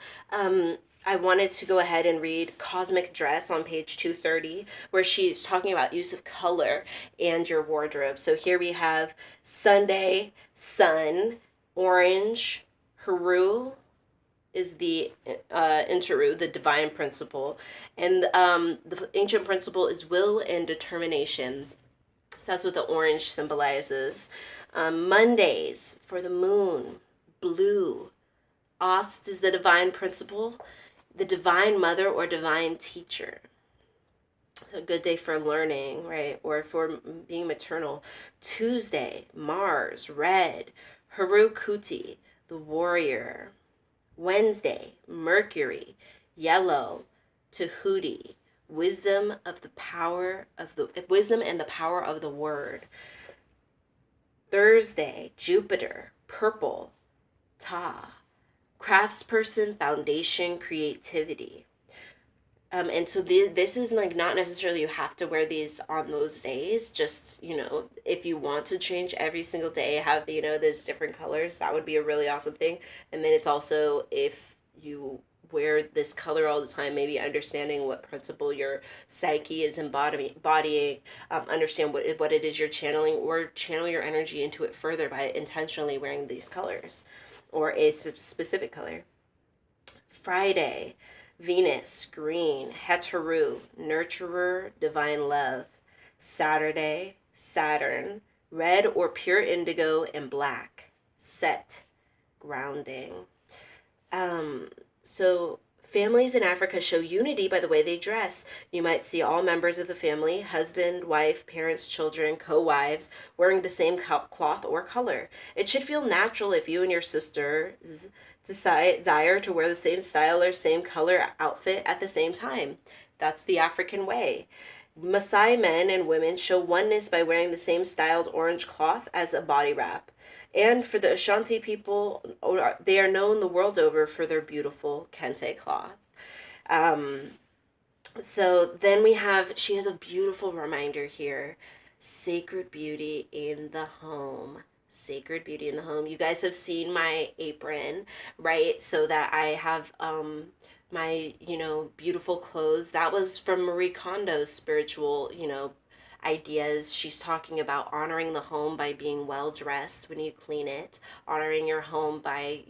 I wanted to go ahead and read Cosmic Dress on page 230, where she's talking about use of color and your wardrobe. So here we have Sunday, sun, orange, Haru is the Interu, the divine principle, and the ancient principle is will and determination. So that's what the orange symbolizes. Mondays for the moon, blue. Ost is the divine principle, the divine mother or divine teacher. So a good day for learning, right? Or for being maternal. Tuesday, Mars, red. Haru Kuti, the warrior. Wednesday, Mercury, yellow. Tahuti, wisdom and the power of the word. Thursday, Jupiter, purple. Ta, craftsperson, foundation, creativity. And so this is like not necessarily you have to wear these on those days. Just, if you want to change every single day, have, those different colors, that would be a really awesome thing. And then it's also, if you wear this color all the time, maybe understanding what principle your psyche is embodying, understand what it is you're channeling, or channel your energy into it further by intentionally wearing these colors or a specific color. Friday, Venus, green, Heteru, nurturer, divine love. Saturday, Saturn, red or pure indigo and black. Set, grounding. So families in Africa show unity by the way they dress. You might see all members of the family, husband, wife, parents, children, co-wives, wearing the same cloth or color. It should feel natural if you and your sisters desire to wear the same style or same color outfit at the same time. That's the African way. Maasai men and women show oneness by wearing the same styled orange cloth as a body wrap. And for the Ashanti people, they are known the world over for their beautiful kente cloth. So then she has a beautiful reminder here Sacred beauty in the home. Sacred beauty in the home. You guys have seen my apron, right? So that I have my, beautiful clothes. That was from Marie Kondo's spiritual, ideas. She's talking about honoring the home by being well dressed when you clean it, honoring your home by,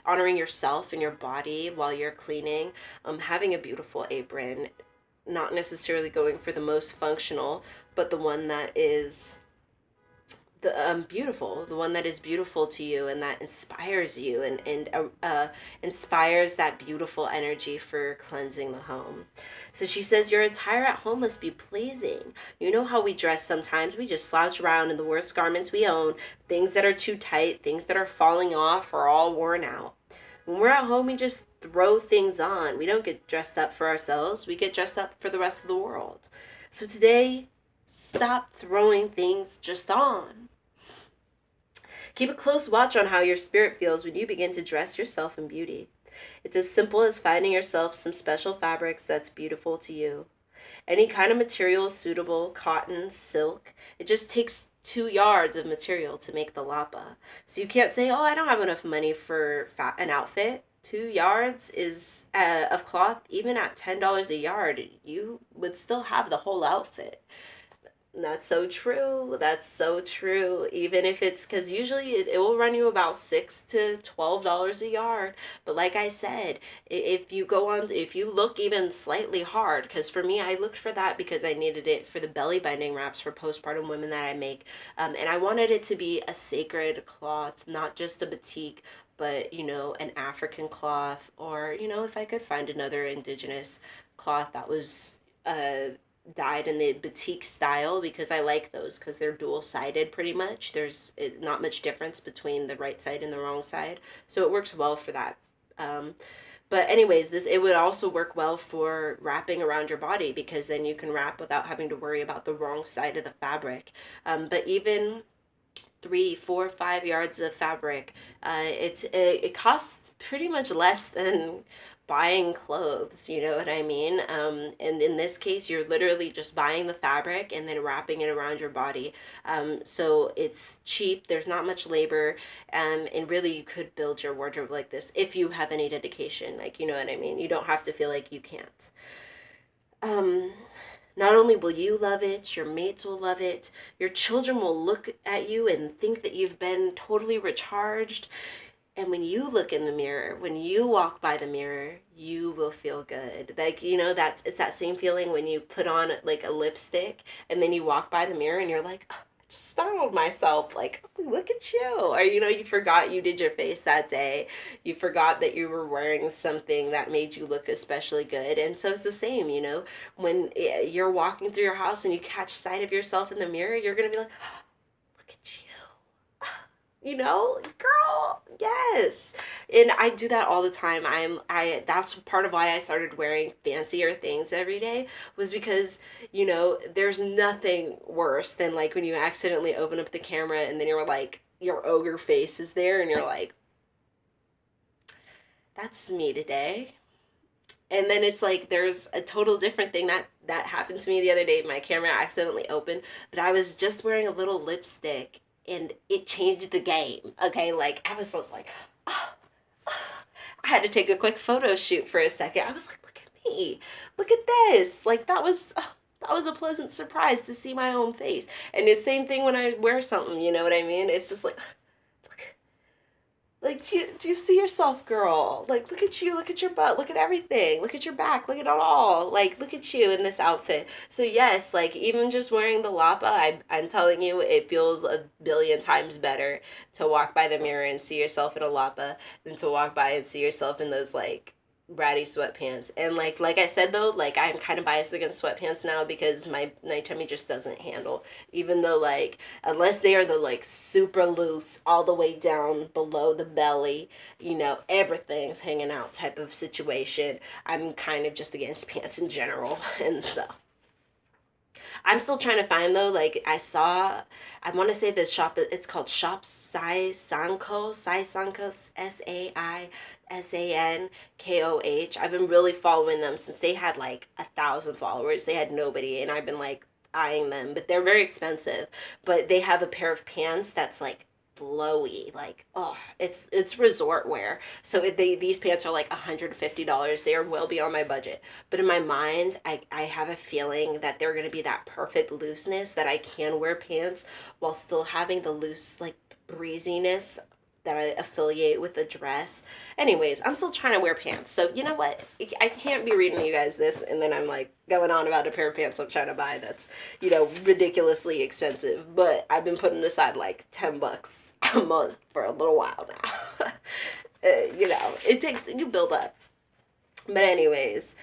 honoring yourself and your body while you're cleaning, having a beautiful apron, not necessarily going for the most functional, but the one that is beautiful, the one that is beautiful to you and that inspires you and inspires that beautiful energy for cleansing the home. So she says your attire at home must be pleasing. You know how we dress sometimes. We just slouch around in the worst garments we own, things that are too tight, things that are falling off or all worn out. When we're at home, we just throw things on. We don't get dressed up for ourselves. We get dressed up for the rest of the world. So today, stop throwing things just on. Keep a close watch on how your spirit feels when you begin to dress yourself in beauty. It's as simple as finding yourself some special fabrics that's beautiful to you. Any kind of material is suitable, cotton, silk. It just takes 2 yards of material to make the lapa. So you can't say, oh, I don't have enough money for an outfit. 2 yards is of cloth, even at $10 a yard, you would still have the whole outfit. That's so true. That's so true. Even if it's because usually it will run you about $6 to $12 a yard. But like I said, if you look even slightly hard, because for me, I looked for that because I needed it for the belly binding wraps for postpartum women that I make. And I wanted it to be a sacred cloth, not just a batik, but, an African cloth, or, if I could find another indigenous cloth that was, dyed in the batik style, because I like those because they're dual-sided pretty much. There's not much difference between the right side and the wrong side, so it works well for that. But anyways, it would also work well for wrapping around your body, because then you can wrap without having to worry about the wrong side of the fabric. But even 3, 4, 5 yards of fabric, it costs pretty much less than buying clothes, you know what I mean? And in this case, you're literally just buying the fabric and then wrapping it around your body. So it's cheap, there's not much labor, and really you could build your wardrobe like this if you have any dedication, like, you know what I mean? You don't have to feel like you can't. Not only will you love it, your mates will love it, your children will look at you and think that you've been totally recharged. And when you look in the mirror, when you walk by the mirror, you will feel good. Like, it's that same feeling when you put on like a lipstick and then you walk by the mirror and you're like, oh, I just startled myself. Like, oh, look at you. Or, you forgot you did your face that day. You forgot that you were wearing something that made you look especially good. And so it's the same, when you're walking through your house and you catch sight of yourself in the mirror, you're going to be like, oh, look at you. Girl, yes. And I do that all the time. That's part of why I started wearing fancier things every day, was because, there's nothing worse than like when you accidentally open up the camera and then you're like, your ogre face is there and you're like, that's me today. And then it's like there's a total different thing that happened to me the other day. My camera accidentally opened, but I was just wearing a little lipstick and it changed the game. Okay, like I was just like, oh, oh. I had to take a quick photo shoot for a second. I was like, look at me, look at this. Like that was a pleasant surprise to see my own face. And the same thing when I wear something, you know what I mean? It's just like, like, do you see yourself, girl? Like, look at you, look at your butt, look at everything, look at your back, look at it all. Like, look at you in this outfit. So yes, like, even just wearing the lapa, I'm telling you, it feels a billion times better to walk by the mirror and see yourself in a lapa than to walk by and see yourself in those, like, ratty sweatpants. And like I said though, like I'm kind of biased against sweatpants now because my tummy just doesn't handle, even though like unless they are the like super loose all the way down below the belly, everything's hanging out type of situation, I'm kind of just against pants in general. And so I'm still trying to find though, like I want to say this shop, it's called Shop Sai Sanko, SAISANKOH. I've been really following them since they had like 1,000 followers. They had nobody, and I've been like eyeing them, but they're very expensive. But they have a pair of pants that's like flowy, like, oh, it's resort wear. So these pants are like $150. They are well beyond my budget, but in my mind, I have a feeling that they're going to be that perfect looseness that I can wear pants while still having the loose, like, breeziness that I affiliate with the dress. Anyways, I'm still trying to wear pants. So you know what? I can't be reading you guys this and then I'm like going on about a pair of pants I'm trying to buy that's, ridiculously expensive. But I've been putting aside like $10 a month for a little while now. It takes, you build up. But anyways,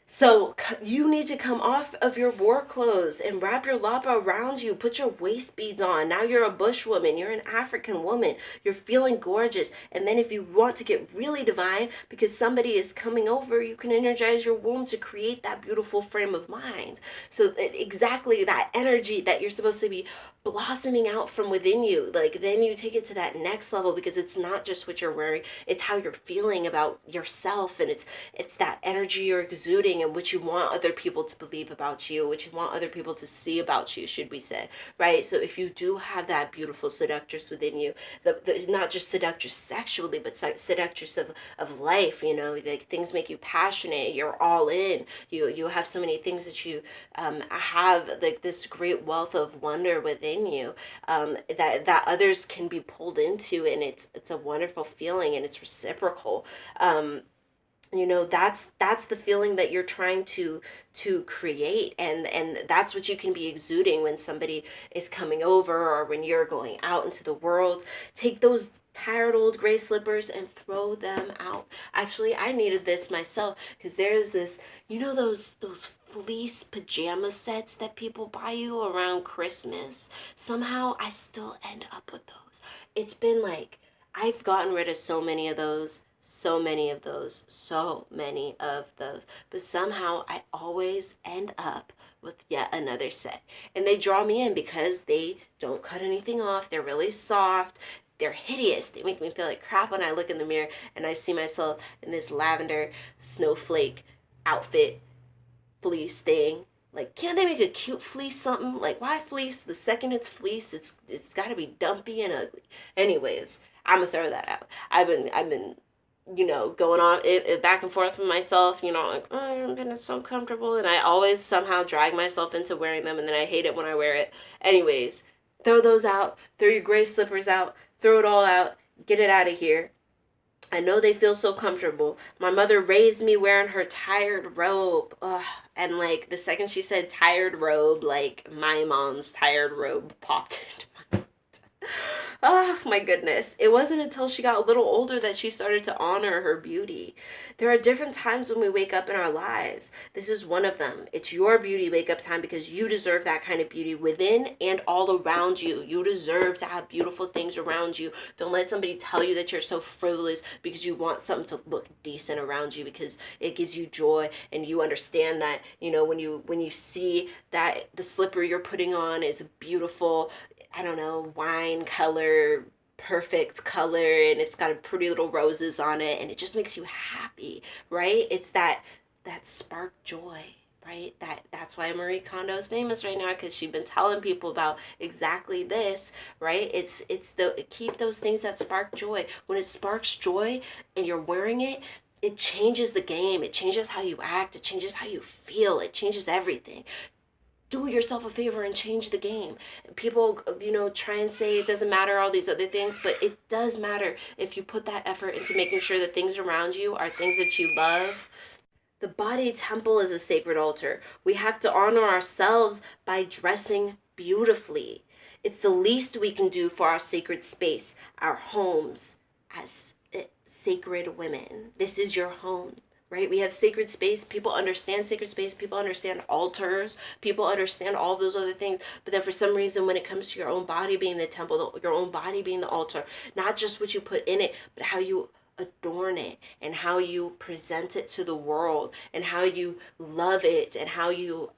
so you need to come off of your war clothes and wrap your lapa around you. Put your waist beads on. Now you're a bush woman. You're an African woman. You're feeling gorgeous. And then if you want to get really divine because somebody is coming over, you can energize your womb to create that beautiful frame of mind. So exactly that energy that you're supposed to be blossoming out from within you, like, then you take it to that next level because it's not just what you're wearing, it's how you're feeling about yourself, and it's that energy you're exuding and what you want other people to believe about you, what you want other people to see about you, should we say, right? So if you do have that beautiful seductress within you, not just seductress sexually, but seductress of life, like, things make you passionate, you're all in, you have so many things that you have, like, this great wealth of wonder within you, that others can be pulled into, and it's a wonderful feeling, and it's reciprocal. That's the feeling that you're trying to create, and that's what you can be exuding when somebody is coming over or when you're going out into the world. Take those tired old gray slippers and throw them out. Actually, I needed this myself because there's this, those fleece pajama sets that people buy you around Christmas. Somehow I still end up with those. It's been like, I've gotten rid of so many of those, but somehow I always end up with yet another set. And they draw me in because they don't cut anything off. They're really soft. They're hideous. They make me feel like crap when I look in the mirror and I see myself in this lavender snowflake outfit fleece thing. Like, can't they make a cute fleece something? Like, why fleece? The second it's fleece, it's got to be dumpy and ugly. Anyways, I'm gonna throw that out. I've been going on it back and forth with myself, like, oh, I'm been so comfortable, and I always somehow drag myself into wearing them, and then I hate it when I wear it. Anyways, throw those out, throw your gray slippers out, throw it all out, get it out of here. I know they feel so comfortable. My mother raised me wearing her tired robe. Ugh. And like the second she said tired robe, like my mom's tired robe popped into my mind. Oh my goodness. It wasn't until she got a little older that she started to honor her beauty. There are different times when we wake up in our lives. This is one of them. It's your beauty wake up time because you deserve that kind of beauty within and all around you. You deserve to have beautiful things around you. Don't let somebody tell you that you're so frivolous because you want something to look decent around you because it gives you joy, and you understand that, when you see that the slipper you're putting on is beautiful, I don't know, wine color, perfect color, and it's got pretty little roses on it, and it just makes you happy, right? It's that spark joy, right? That's why Marie Kondo is famous right now, because she's been telling people about exactly this, right? It's keep those things that spark joy. When it sparks joy and you're wearing it, it changes the game. It changes how you act. It changes how you feel. It changes everything. Do yourself a favor and change the game. People, try and say it doesn't matter, all these other things, but it does matter if you put that effort into making sure that things around you are things that you love. The body temple is a sacred altar. We have to honor ourselves by dressing beautifully. It's the least we can do for our sacred space, our homes, as sacred women. This is your home. Right? We have sacred space. People understand sacred space. People understand altars. People understand all those other things. But then for some reason, when it comes to your own body being the temple, your own body being the altar, not just what you put in it, but how you adorn it and how you present it to the world and how you love it and how you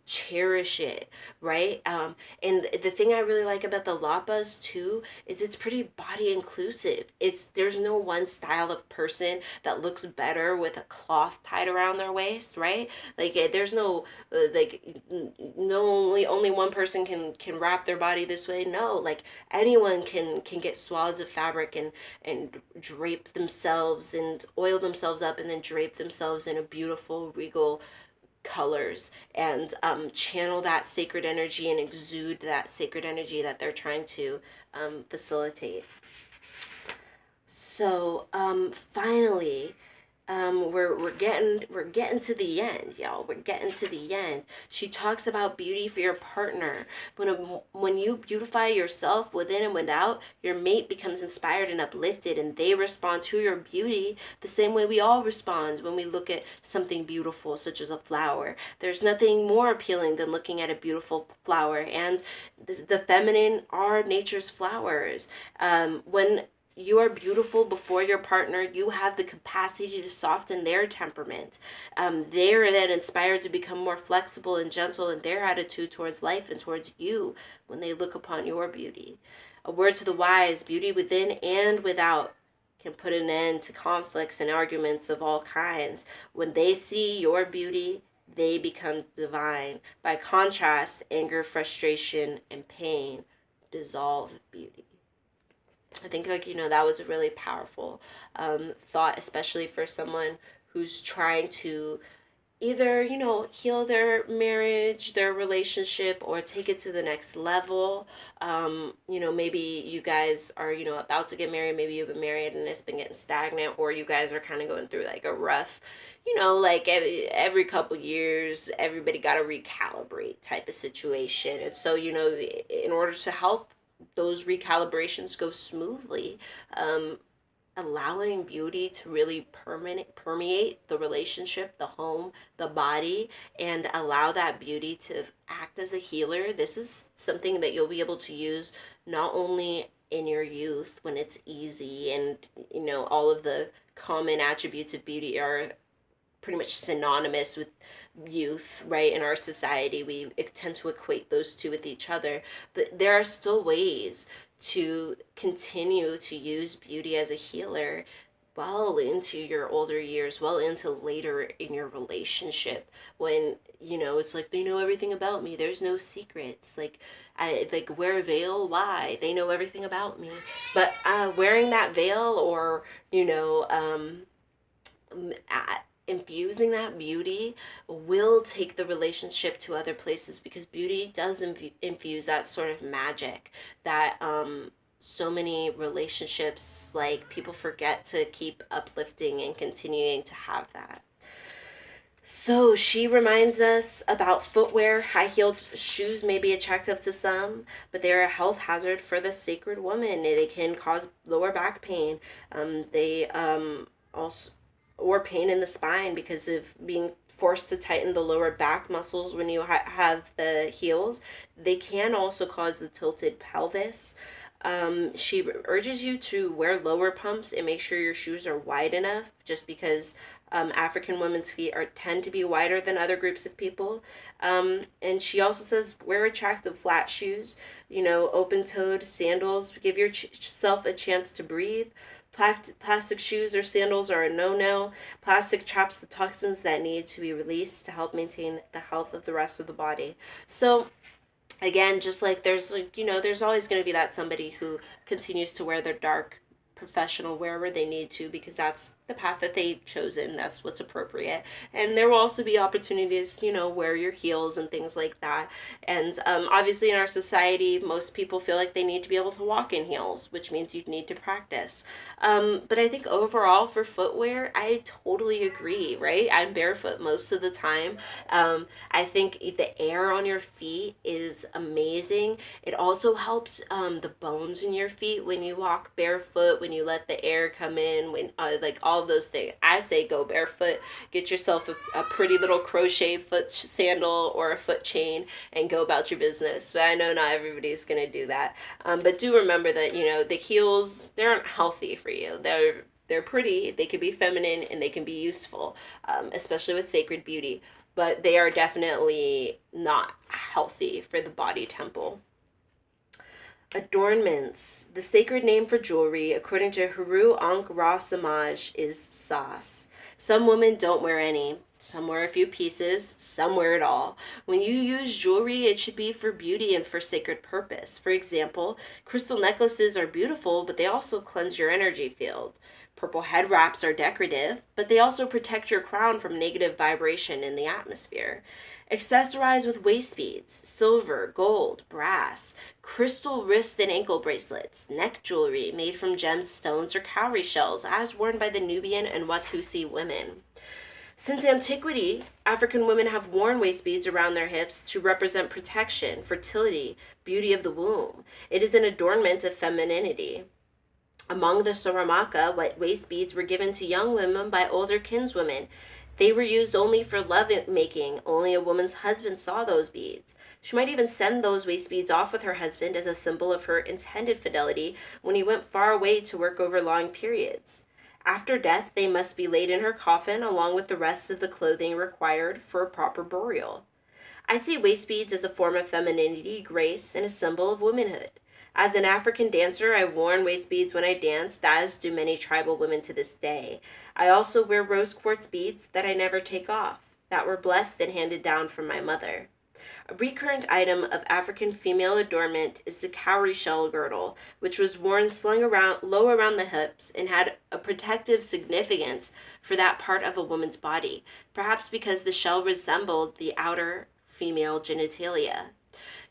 cherish it, right? And the thing I really like about the lapas too is it's pretty body inclusive. There's no one style of person that looks better with a cloth tied around their waist, right? Like there's no like no only one person can wrap their body this way. No, like anyone can get swaths of fabric and drape themselves and oil themselves up and then drape themselves in a beautiful regal colors and channel that sacred energy and exude that sacred energy that they're trying to facilitate. So finally, we're getting to the end, y'all. We're getting to the end. She talks about beauty for your partner. When you beautify yourself within and without, your mate becomes inspired and uplifted, and they respond to your beauty the same way we all respond when we look at something beautiful, such as a flower. There's nothing more appealing than looking at a beautiful flower, and the feminine are nature's flowers. When you are beautiful before your partner, you have the capacity to soften their temperament. They are then inspired to become more flexible and gentle in their attitude towards life and towards you when they look upon your beauty. A word to the wise: beauty within and without can put an end to conflicts and arguments of all kinds. When they see your beauty, they become divine. By contrast, anger, frustration, and pain dissolve beauty. I think, like, that was a really powerful thought, especially for someone who's trying to either, heal their marriage, their relationship, or take it to the next level. Maybe you guys are, about to get married. Maybe you've been married and it's been getting stagnant, or you guys are kind of going through like a rough, like every couple years, everybody got to recalibrate type of situation. And so, in order to help those recalibrations go smoothly, allowing beauty to really permeate the relationship, the home, the body, and allow that beauty to act as a healer. This is something that you'll be able to use not only in your youth when it's easy and all of the common attributes of beauty are pretty much synonymous with youth, right? In our society, we tend to equate those two with each other, but there are still ways to continue to use beauty as a healer well into your older years, well into later in your relationship, when it's like, they know everything about me, there's no secrets, like I like wear a veil, why? They know everything about me. But wearing that veil, or infusing that beauty, will take the relationship to other places, because beauty does infuse that sort of magic that so many relationships, like, people forget to keep uplifting and continuing to have that. So she reminds us about footwear. High-heeled shoes may be attractive to some, but they're a health hazard for the sacred woman. They can cause lower back pain. They also, or pain in the spine because of being forced to tighten the lower back muscles when you have the heels. They can also cause the tilted pelvis. She urges you to wear lower pumps and make sure your shoes are wide enough, just because African women's feet tend to be wider than other groups of people. And she also says wear attractive flat shoes, open-toed sandals. Give yourself a chance to breathe. Plastic shoes or sandals are a no-no. Plastic traps the toxins that need to be released to help maintain the health of the rest of the body. So again, just like there's always going to be that somebody who continues to wear their dark professional wherever they need to, because that's the path that they've chosen, that's what's appropriate. And there will also be opportunities, wear your heels and things like that. And obviously in our society, most people feel like they need to be able to walk in heels, which means you need to practice. But I think overall for footwear, I totally agree, right? I'm barefoot most of the time. I think the air on your feet is amazing. It also helps the bones in your feet when you walk barefoot, when you let the air come in, when like all of those things. I say go barefoot, get yourself a pretty little crochet foot sandal or a foot chain, and go about your business. But I know not everybody's gonna do that. But do remember that the heels, they aren't healthy for you. They're They're pretty, they can be feminine, and they can be useful, especially with sacred beauty, but they are definitely not healthy for the body temple. Adornments. The sacred name for jewelry, according to Huru Ankh Ra Samaj, is sas. Some women don't wear any. Some wear a few pieces. Some wear it all. When you use jewelry, it should be for beauty and for sacred purpose. For example, crystal necklaces are beautiful, but they also cleanse your energy field. Purple head wraps are decorative, but they also protect your crown from negative vibration in the atmosphere. Accessorize with waist beads, silver, gold, brass, crystal wrist and ankle bracelets, neck jewelry made from gems, stones, or cowrie shells, as worn by the Nubian and Watusi women. Since antiquity, African women have worn waist beads around their hips to represent protection, fertility, beauty of the womb. It is an adornment of femininity. Among the Soramaka, waist beads were given to young women by older kinswomen. They were used only for love making. Only a woman's husband saw those beads. She might even send those waist beads off with her husband as a symbol of her intended fidelity when he went far away to work over long periods. After death, they must be laid in her coffin along with the rest of the clothing required for a proper burial. I see waist beads as a form of femininity, grace, and a symbol of womanhood. As an African dancer, I've worn waist beads when I danced, as do many tribal women to this day. I also wear rose quartz beads that I never take off, that were blessed and handed down from my mother. A recurrent item of African female adornment is the cowrie shell girdle, which was worn slung around low around the hips and had a protective significance for that part of a woman's body, perhaps because the shell resembled the outer female genitalia.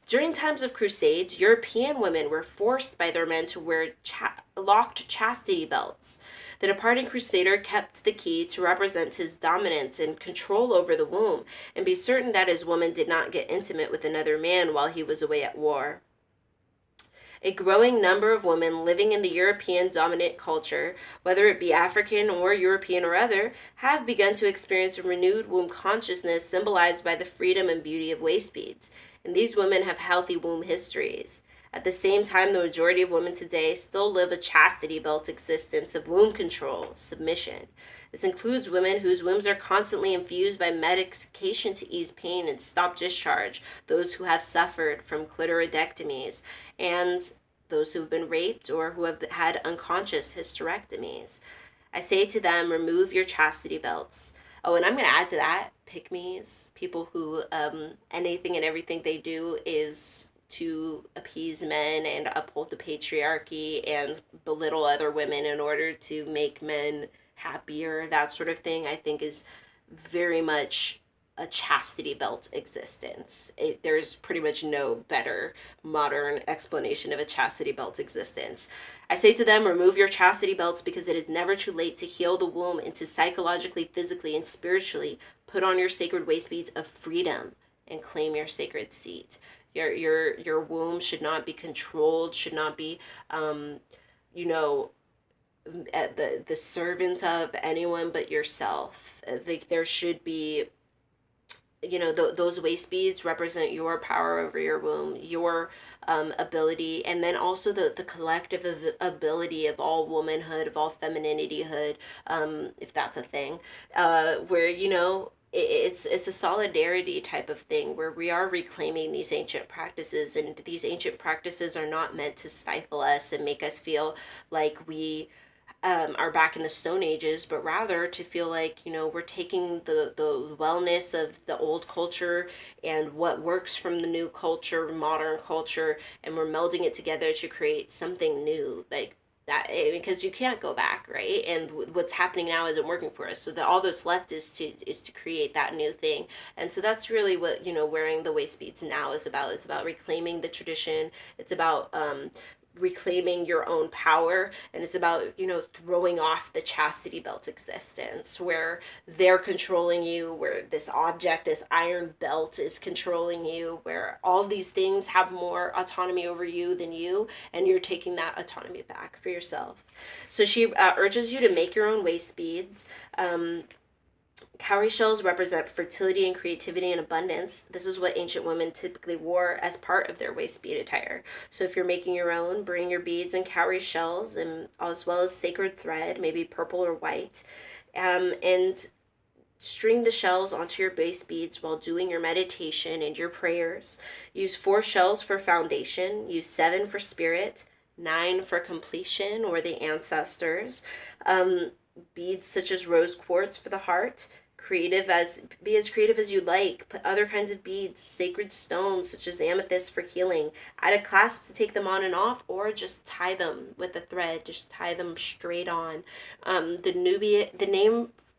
During times of crusades, European women were forced by their men to wear locked chastity belts. The departing crusader kept the key to represent his dominance and control over the womb and be certain that his woman did not get intimate with another man while he was away at war. A growing number of women living in the European dominant culture, whether it be African or European or other, have begun to experience a renewed womb consciousness symbolized by the freedom and beauty of waist beads, and these women have healthy womb histories. At the same time, the majority of women today still live a chastity belt existence of womb control, submission. This includes women whose wombs are constantly infused by medication to ease pain and stop discharge, those who have suffered from clitoridectomies, and those who have been raped or who have had unconscious hysterectomies. I say to them, remove your chastity belts. Oh, and I'm going to add to that, pick-me's, people who anything and everything they do is to appease men and uphold the patriarchy and belittle other women in order to make men happier, that sort of thing, I think is very much a chastity belt existence. There's pretty much no better modern explanation of a chastity belt existence. I say to them, remove your chastity belts because it is never too late to heal the womb and to psychologically, physically, and spiritually put on your sacred waist beads of freedom and claim your sacred seat. Your womb should not be controlled, should not be, at the servant of anyone but yourself. Like there should be, those waist beads represent your power over your womb, your ability, and then also the collective ability of all womanhood, of all femininityhood, if that's a thing, where it's a solidarity type of thing where we are reclaiming these ancient practices, and these ancient practices are not meant to stifle us and make us feel like we are back in the Stone Ages, but rather to feel like, we're taking the wellness of the old culture and what works from the new culture, modern culture, and we're melding it together to create something new, like that, because you can't go back, right? And what's happening now isn't working for us, so that all that's left is to create that new thing. And so that's really what wearing the waist beads now is about. It's about reclaiming the tradition. It's about reclaiming your own power, and it's about throwing off the chastity belt existence where they're controlling you, where this object, this iron belt, is controlling you, where all these things have more autonomy over you than you, and you're taking that autonomy back for yourself. So she urges you to make your own waist beads. Cowrie shells represent fertility and creativity and abundance. This is what ancient women typically wore as part of their waist bead attire. So if you're making your own, bring your beads and cowrie shells, and as well as sacred thread, maybe purple or white, and string the shells onto your base beads while doing your meditation and your prayers. Use 4 shells for foundation. Use 7 for spirit, 9 for completion or the ancestors. Beads such as rose quartz for the heart. Be as creative as you like. Put other kinds of beads, sacred stones such as amethyst for healing. Add a clasp to take them on and off, or just tie them with a thread. Just tie them straight on.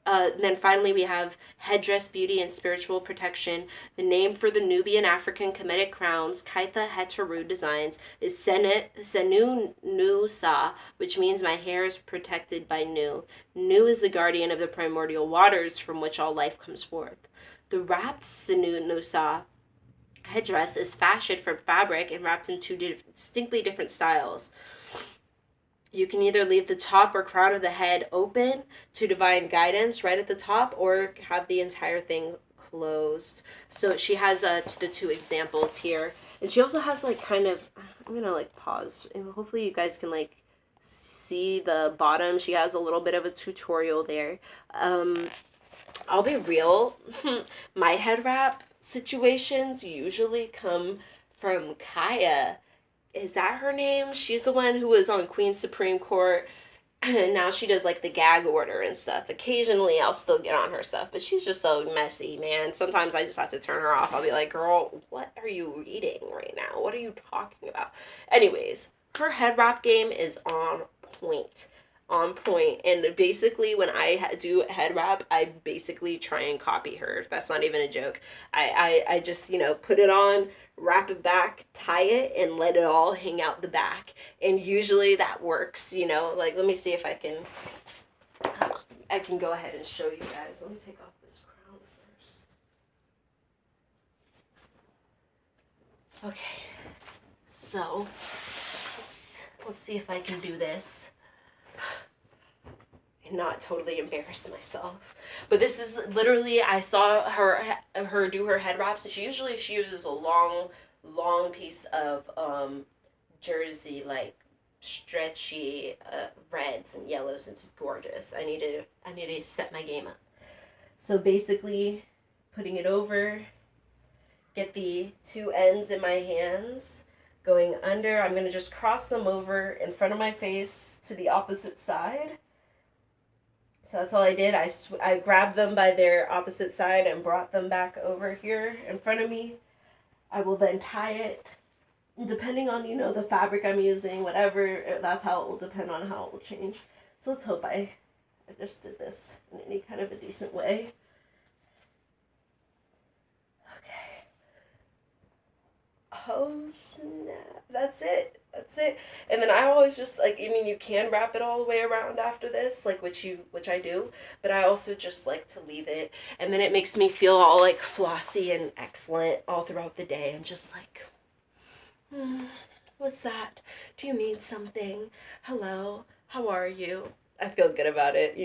Then finally we have headdress, beauty, and spiritual protection. The name for the Nubian African Kemetic crowns, Kaitha Heteru designs, is Senu Nusa, which means my hair is protected by Nu. Nu is the guardian of the primordial waters from which all life comes forth. The wrapped Senu Nusa headdress is fashioned from fabric and wrapped in 2 distinctly different styles. You can either leave the top or crown of the head open to divine guidance right at the top, or have the entire thing closed. So she has the 2 examples here. And she also has like kind of, I'm going to like pause, and hopefully you guys can like see the bottom. She has a little bit of a tutorial there. I'll be real, my head wrap situations usually come from Kaya. Is that her name? She's the one who was on Queen's Supreme Court, and now she does like the gag order and stuff. Occasionally I'll still get on her stuff, but she's just so messy, man. Sometimes I just have to turn her off. I'll be like, girl, what are you reading right now? What are you talking about? Anyways, her head wrap game is on point. And basically when I do head wrap, I basically try and copy her. That's not even a joke. I just, put it on, wrap it back, tie it, and let it all hang out the back. And usually that works, like, let me see if I can go ahead and show you guys. Let me take off this crown first. Okay, so let's see if I can do this and not totally embarrass myself. But this is literally, I saw her do her head wraps. She uses a long piece of jersey, like stretchy reds and yellows. It's gorgeous. I need to step my game up. So basically, putting it over, get the 2 ends in my hands, going under. I'm going to just cross them over in front of my face to the opposite side. So that's all I did. I grabbed them by their opposite side and brought them back over here in front of me. I will then tie it, depending on, the fabric I'm using, whatever, that's how it will depend on how it will change. So let's hope I just did this in any kind of a decent way. Okay. Oh, snap. That's it. And then I always just you can wrap it all the way around after this, which I do, but I also just like to leave it, and then it makes me feel all like flossy and excellent all throughout the day. I'm just like, what's that? Do you need something? Hello, how are you? I feel good about it,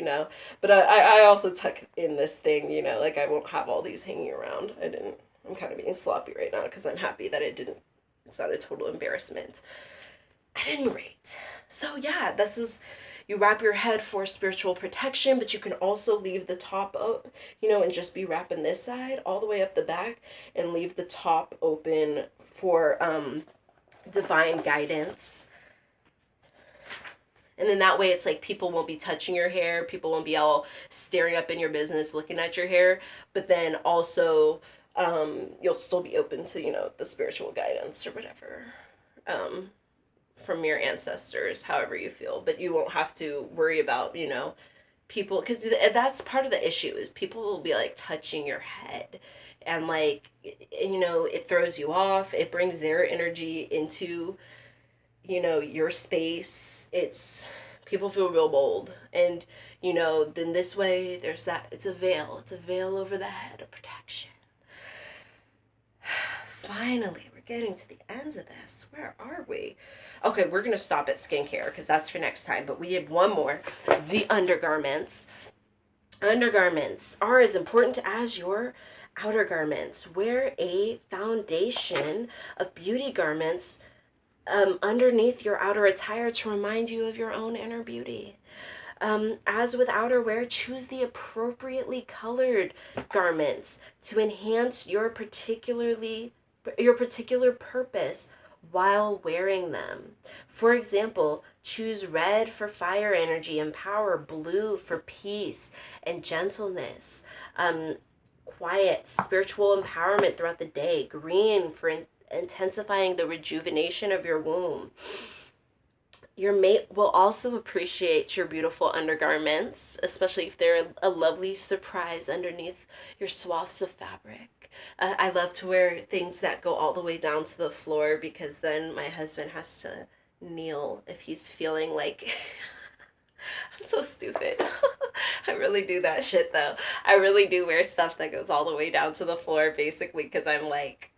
but I also tuck in this thing, I won't have all these hanging around. I'm kind of being sloppy right now because I'm happy that it's not a total embarrassment. At any rate, so yeah, you wrap your head for spiritual protection, but you can also leave the top up, and just be wrapping this side all the way up the back and leave the top open for divine guidance. And then that way it's like people won't be touching your hair, people won't be all staring up in your business looking at your hair, but then also you'll still be open to, the spiritual guidance or whatever. From your ancestors, however you feel, but you won't have to worry about, people, because that's part of the issue, is people will be like touching your head, and it throws you off, it brings their energy into, your space. People feel real bold, and, then this way, there's that, it's a veil over the head of protection. Finally, we're getting to the end of this. Where are we? Okay, we're going to stop at skincare because that's for next time. But we have one more. The undergarments. Undergarments are as important as your outer garments. Wear a foundation of beauty garments underneath your outer attire to remind you of your own inner beauty. As with outerwear, choose the appropriately colored garments to enhance your particular purpose while wearing them. For example, choose red for fire energy and power, blue for peace and gentleness, quiet, spiritual empowerment throughout the day, green for intensifying the rejuvenation of your womb. Your mate will also appreciate your beautiful undergarments, especially if they're a lovely surprise underneath your swaths of fabric. I love to wear things that go all the way down to the floor because then my husband has to kneel if he's feeling like I'm so stupid. I really do that shit though. I really do wear stuff that goes all the way down to the floor basically because I'm like,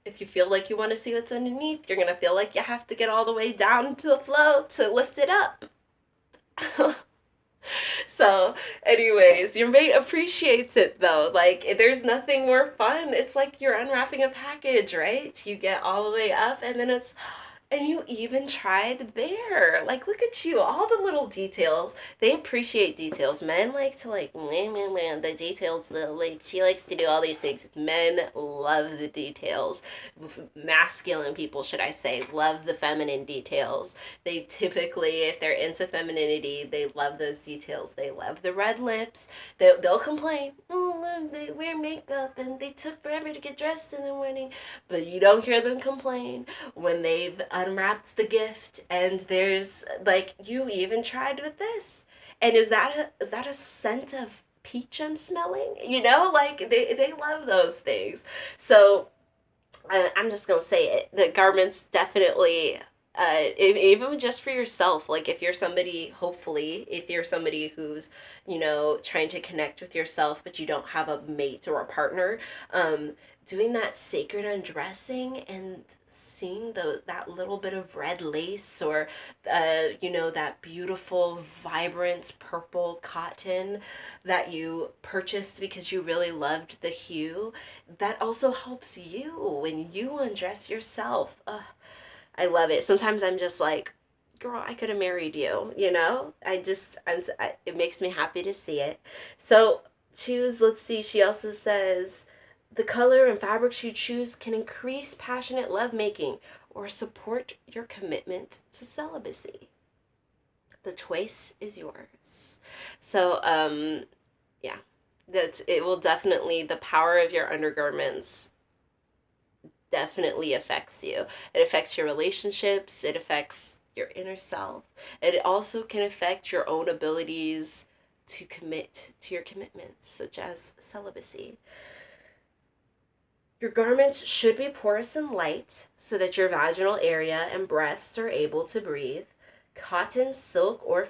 if you feel like you want to see what's underneath, you're going to feel like you have to get all the way down to the flow to lift it up. So, anyways, your mate appreciates it though. Like, there's nothing more fun. It's like you're unwrapping a package, right? You get all the way up and then it's, and you even tried there. Like, look at you, all the little details. They appreciate details. Men like to the details. Like, she likes to do all these things. Men love the details. Masculine people, should I say, love the feminine details. They typically, if they're into femininity, they love those details. They love the red lips. They'll complain. Oh, they wear makeup and they took forever to get dressed in the morning. But you don't hear them complain when they've unwrapped the gift and there's like, you even tried with this, and is that a scent of peach I'm smelling, like they love those things. So I'm just gonna say it, the garments definitely, even just for yourself, like if you're somebody, hopefully if you're somebody who's trying to connect with yourself but you don't have a mate or a partner, doing that sacred undressing and seeing that little bit of red lace or that beautiful vibrant purple cotton that you purchased because you really loved the hue, that also helps you when you undress yourself. I love it. Sometimes I'm just like, girl, I could have married you, it makes me happy to see it. So choose, let's see, she also says, the color and fabrics you choose can increase passionate lovemaking or support your commitment to celibacy. The choice is yours. So, yeah, it will definitely, the power of your undergarments definitely affects you. It affects your relationships. It affects your inner self. It also can affect your own abilities to commit to your commitments, such as celibacy. Your garments should be porous and light so that your vaginal area and breasts are able to breathe. Cotton, silk, or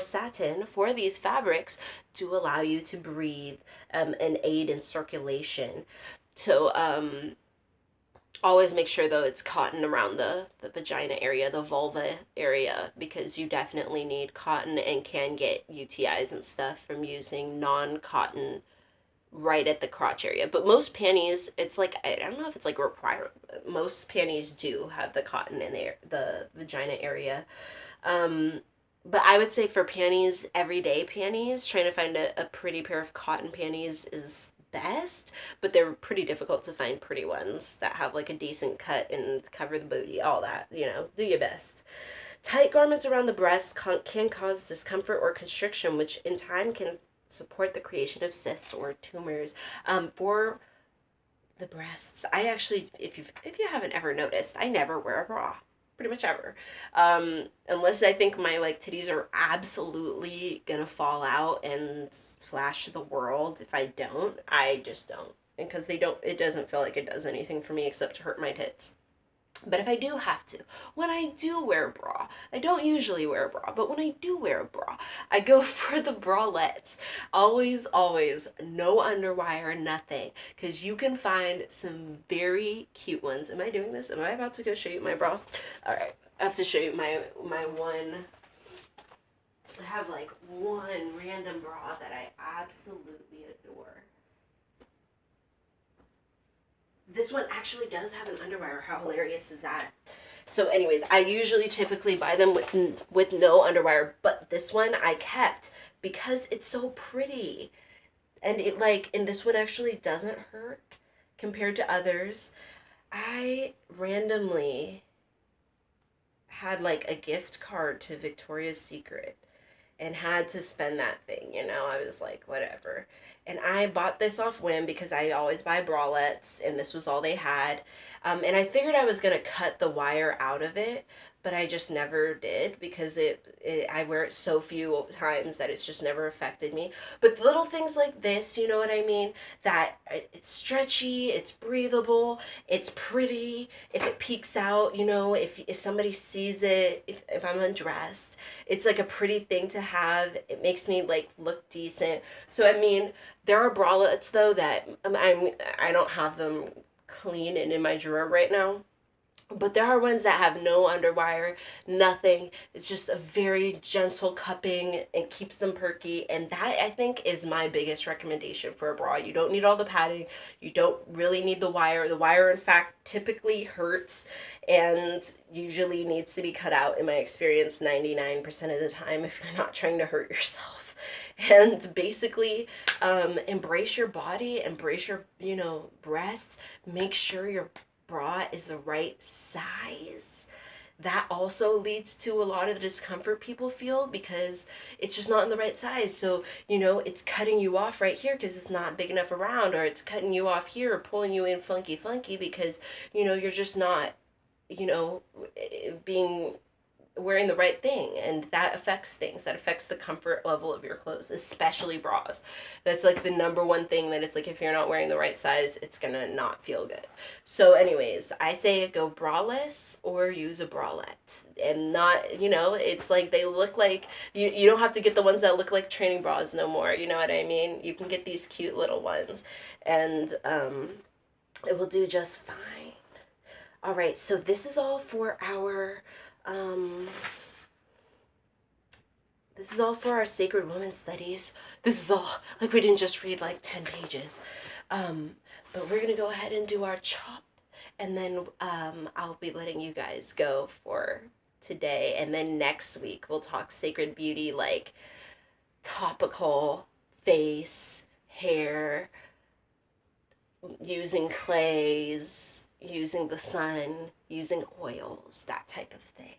satin for these fabrics do allow you to breathe and aid in circulation. So always make sure though it's cotton around the vagina area, the vulva area, because you definitely need cotton and can get UTIs and stuff from using non-cotton right at the crotch area. But most panties, it's like, I don't know if it's like required, most panties do have the cotton in the vagina area. But I would say for panties, everyday panties, trying to find a pretty pair of cotton panties is best, but they're pretty difficult to find pretty ones that have like a decent cut and cover the booty, all that, do your best. Tight garments around the breasts can cause discomfort or constriction, which in time can support the creation of cysts or tumors. For the breasts, I actually, if you haven't ever noticed, I never wear a bra, pretty much ever, unless I think my titties are absolutely gonna fall out and flash the world. If I don't, I just don't, and because it doesn't feel like it does anything for me except to hurt my tits. But if I do have to, when I do wear a bra, I don't usually wear a bra, but when I do wear a bra, I go for the bralettes. Always, always, no underwire, nothing. Because you can find some very cute ones. Am I doing this? Am I about to go show you my bra? Alright, I have to show you my one I have like one random bra that I absolutely adore. This one actually does have an underwire. How hilarious is that? So anyways, I usually typically buy them with no underwire, but this one I kept because it's so pretty. And it like, and this one actually doesn't hurt compared to others. I randomly had like a gift card to Victoria's Secret and had to spend that thing, you know. I was like, whatever. And I bought this off whim because I always buy bralettes, and this was all they had. And I figured I was gonna cut the wire out of it, but I just never did because I wear it so few times that it's just never affected me. But little things like this, you know what I mean? That it's stretchy, it's breathable, it's pretty. If it peeks out, you know, if somebody sees it, if I'm undressed, it's like a pretty thing to have. It makes me like look decent. So I mean, there are bralettes though that I don't have them clean and in my drawer right now. But there are ones that have no underwire, nothing. It's just a very gentle cupping and keeps them perky. And that, I think, is my biggest recommendation for a bra. You don't need all the padding. You don't really need the wire. The wire, in fact, typically hurts and usually needs to be cut out, in my experience, 99% of the time if you're not trying to hurt yourself. And basically, embrace your body, embrace your, you know, breasts. Make sure your bra is the right size. That also leads to a lot of the discomfort people feel because it's just not in the right size. So, you know, it's cutting you off right here because it's not big enough around, or it's cutting you off here or pulling you in funky because, you know, you're just not, you know, being wearing the right thing, and that affects things. That affects the comfort level of your clothes, especially bras. That's like the number one thing that it's like, if you're not wearing the right size, it's gonna not feel good. So anyways, I say go braless or use a bralette. And not, you know, it's like they look like, you don't have to get the ones that look like training bras no more, you know what I mean? You can get these cute little ones, and it will do just fine. All right, so this is all for our um, this is all for our Sacred Women Studies. This is all, like, we didn't just read like 10 pages. But we're going to go ahead and do our chop, and then I'll be letting you guys go for today. And then next week we'll talk Sacred Beauty, like topical, face, hair, using clays, using the sun, using oils, that type of thing.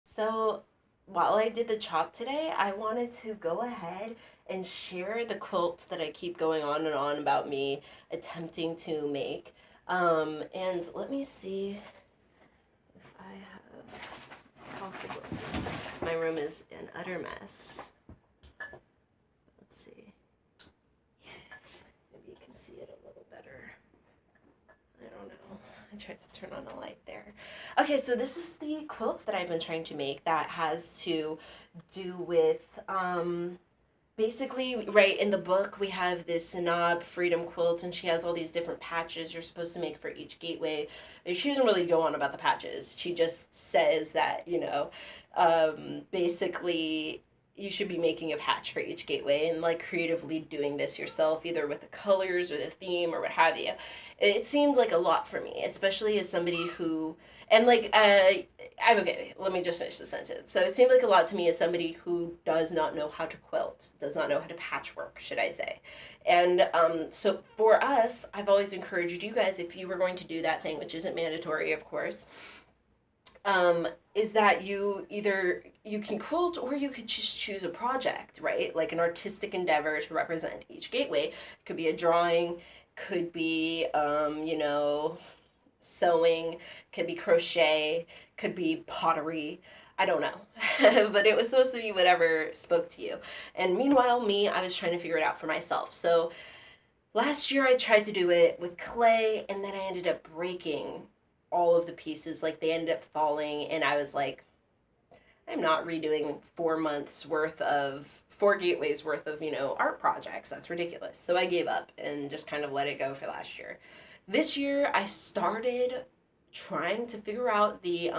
So while I did the chop today, I wanted to go ahead and share the quilt that I keep going on and on about me attempting to make. And let me see if I have possibly. My room is an utter mess. Let's see. Maybe you can see it a little better. I don't know. I tried to turn on a light there. Okay, so this is the quilt that I've been trying to make that has to do with, basically, right, in the book we have this Sanab freedom quilt, and she has all these different patches you're supposed to make for each gateway. She doesn't really go on about the patches. She just says that, you know, basically you should be making a patch for each gateway and like creatively doing this yourself, either with the colors or the theme or what have you. It seemed like a lot for me, especially as somebody who, and like, I'm okay, let me just finish the sentence. So it seemed like a lot to me as somebody who does not know how to quilt, does not know how to patchwork, should I say. And so for us, I've always encouraged you guys, if you were going to do that thing, which isn't mandatory, of course, is that you can quilt, or you could just choose a project, right? Like an artistic endeavor to represent each gateway. It could be a drawing, could be, you know, sewing, could be crochet, could be pottery. I don't know. But it was supposed to be whatever spoke to you. And meanwhile, I was trying to figure it out for myself. So last year I tried to do it with clay, and then I ended up breaking all of the pieces. Like, they ended up falling, and I was like, I'm not redoing 4 gateways worth of, you know, art projects. That's ridiculous. So I gave up and just kind of let it go for last year. This year I started trying to figure out the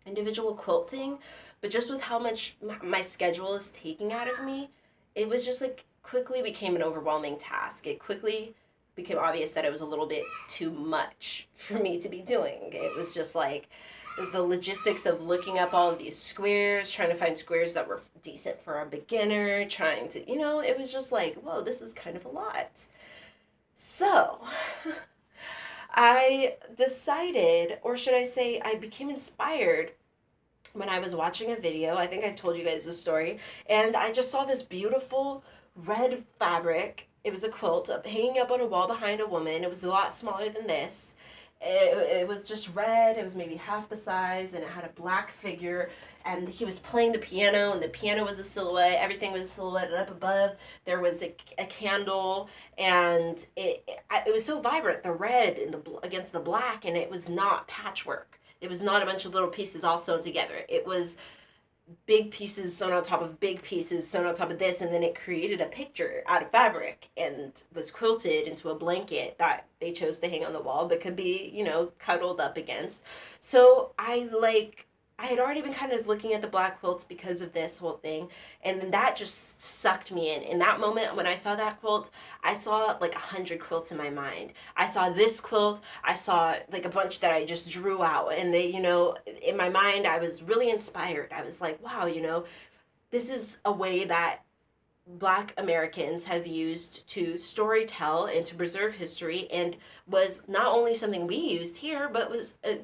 individual quilt thing, but just with how much my schedule is taking out of me, it was just like quickly became an overwhelming task. It quickly became obvious that it was a little bit too much for me to be doing. It was just like the logistics of looking up all of these squares, trying to find squares that were decent for a beginner, trying to, it was just like, whoa, this is kind of a lot. So, I decided, or should I say, I became inspired when I was watching a video. I think I told you guys the story, and I just saw this beautiful red fabric. It was a quilt hanging up on a wall behind a woman. It was a lot smaller than this. It was just red. It was maybe half the size, and it had a black figure. And he was playing the piano, and the piano was a silhouette. Everything was silhouetted up above. There was a candle, and it was so vibrant. The red and against the black, and it was not patchwork. It was not a bunch of little pieces all sewn together. It was big pieces sewn on top of big pieces sewn on top of this, and then it created a picture out of fabric and was quilted into a blanket that they chose to hang on the wall but could be, cuddled up against. So I had already been kind of looking at the black quilts because of this whole thing, and then that just sucked me in. In that moment, when I saw that quilt, I saw like 100 quilts in my mind. I saw this quilt, I saw like a bunch that I just drew out, and they, in my mind, I was really inspired. I was like, wow, this is a way that Black Americans have used to storytell and to preserve history, and was not only something we used here, but was a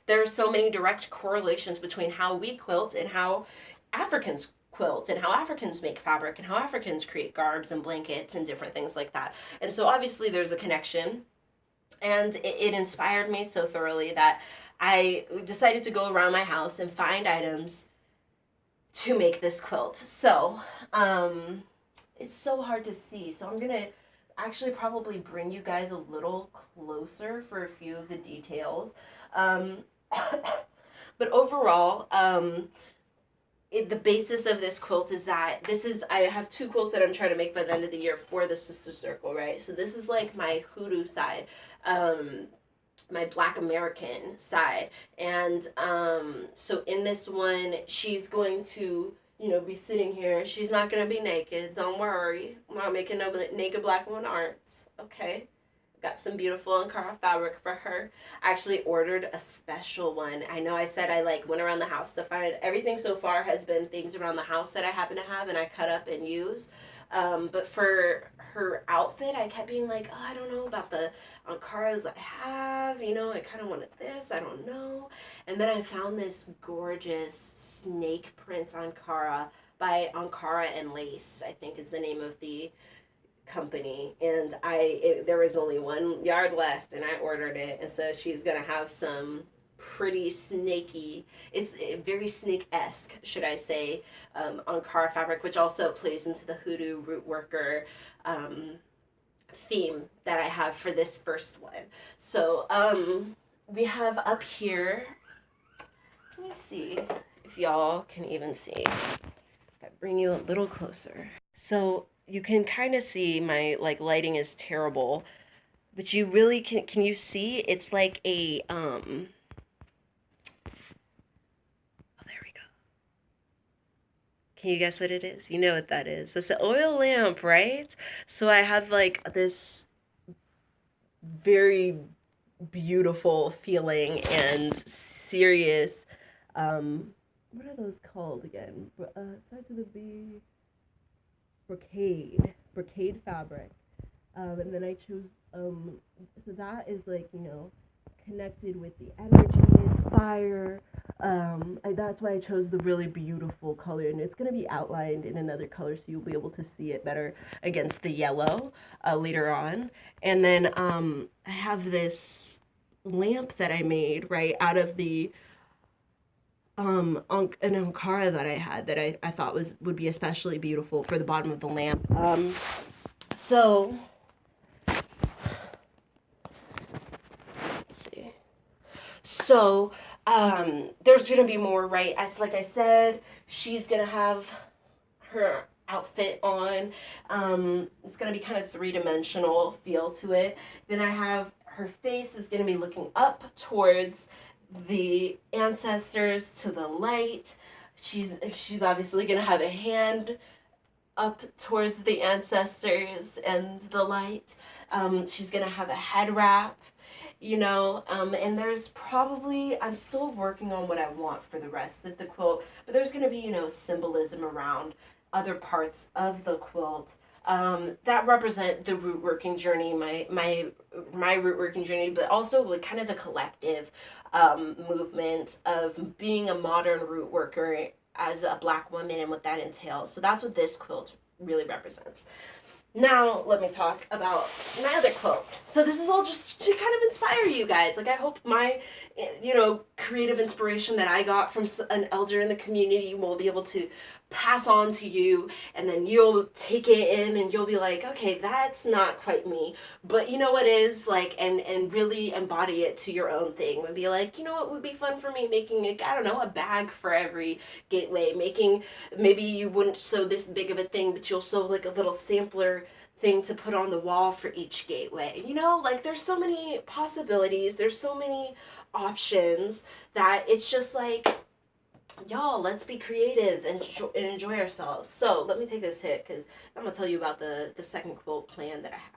there are so many direct correlations between how we quilt and how Africans quilt, and how Africans make fabric, and how Africans create garbs and blankets and different things like that. And so obviously there's a connection, and it inspired me so thoroughly that I decided to go around my house and find items to make this quilt. So, it's so hard to see. So I'm gonna actually probably bring you guys a little closer for a few of the details. But overall, the basis of this quilt is that I have 2 quilts that I'm trying to make by the end of the year for the Sister Circle, right? So this is like my hoodoo side. My Black American side, and so in this one, she's going to be sitting here. She's not going to be naked, don't worry. I'm not making no naked Black woman arts, okay? Got some beautiful Ankara fabric for her. I actually ordered a special one. I know I said I went around the house to find everything. So far has been things around the house that I happen to have and I cut up and use, but for her outfit, I kept being like, oh, I don't know about the Ankaras I have, I kind of wanted this, I don't know. And then I found this gorgeous snake print Ankara by Ankara and Lace, I think is the name of the company. And there was only 1 yard left, and I ordered it. And so she's going to have some pretty snaky, it's very snake-esque, should I say, Ankara fabric, which also plays into the hoodoo Rootworker theme that I have for this first one. So we have up here, let me see if y'all can even see. If I bring you a little closer. So you can kind of see my lighting is terrible, but you really can you see it's like a oh, there we go. Can you guess what it is? You know what that is. It's an oil lamp, right? So I have this very beautiful feeling and serious, what are those called again? It starts with a B. Brocade fabric. And then I chose, so that is connected with the energies, fire. That's why I chose the really beautiful color, and it's going to be outlined in another color so you'll be able to see it better against the yellow later on. And then I have this lamp that I made right out of the an Ankara that I had that I thought would be especially beautiful for the bottom of the lamp. So let's see. So there's gonna be more, right? Like I said, she's gonna have her outfit on. It's gonna be kind of 3-dimensional feel to it. Then I have her face is gonna be looking up towards the ancestors to the light. She's obviously gonna have a hand up towards the ancestors and the light. She's gonna have a head wrap, and there's probably, I'm still working on what I want for the rest of the quilt, but there's gonna be, symbolism around other parts of the quilt that represent the root working journey, my root working journey, but also like kind of the collective movement of being a modern root worker as a Black woman and what that entails. So that's what this quilt really represents. Now, let me talk about my other quilts. So this is all just to kind of inspire you guys. Like, I hope my, creative inspiration that I got from an elder in the community will be able to pass on to you, and then you'll take it in and you'll be like, okay, that's not quite me, but you know what is, like, and really embody it to your own thing, and be like, you know what would be fun for me, making a bag for every gateway, maybe you wouldn't sew this big of a thing, but you'll sew like a little sampler thing to put on the wall for each gateway. Like, there's so many possibilities, there's so many options, that it's just like, y'all, let's be creative and enjoy ourselves. So let me take this hit, because I'm gonna tell you about the second quilt plan that I have.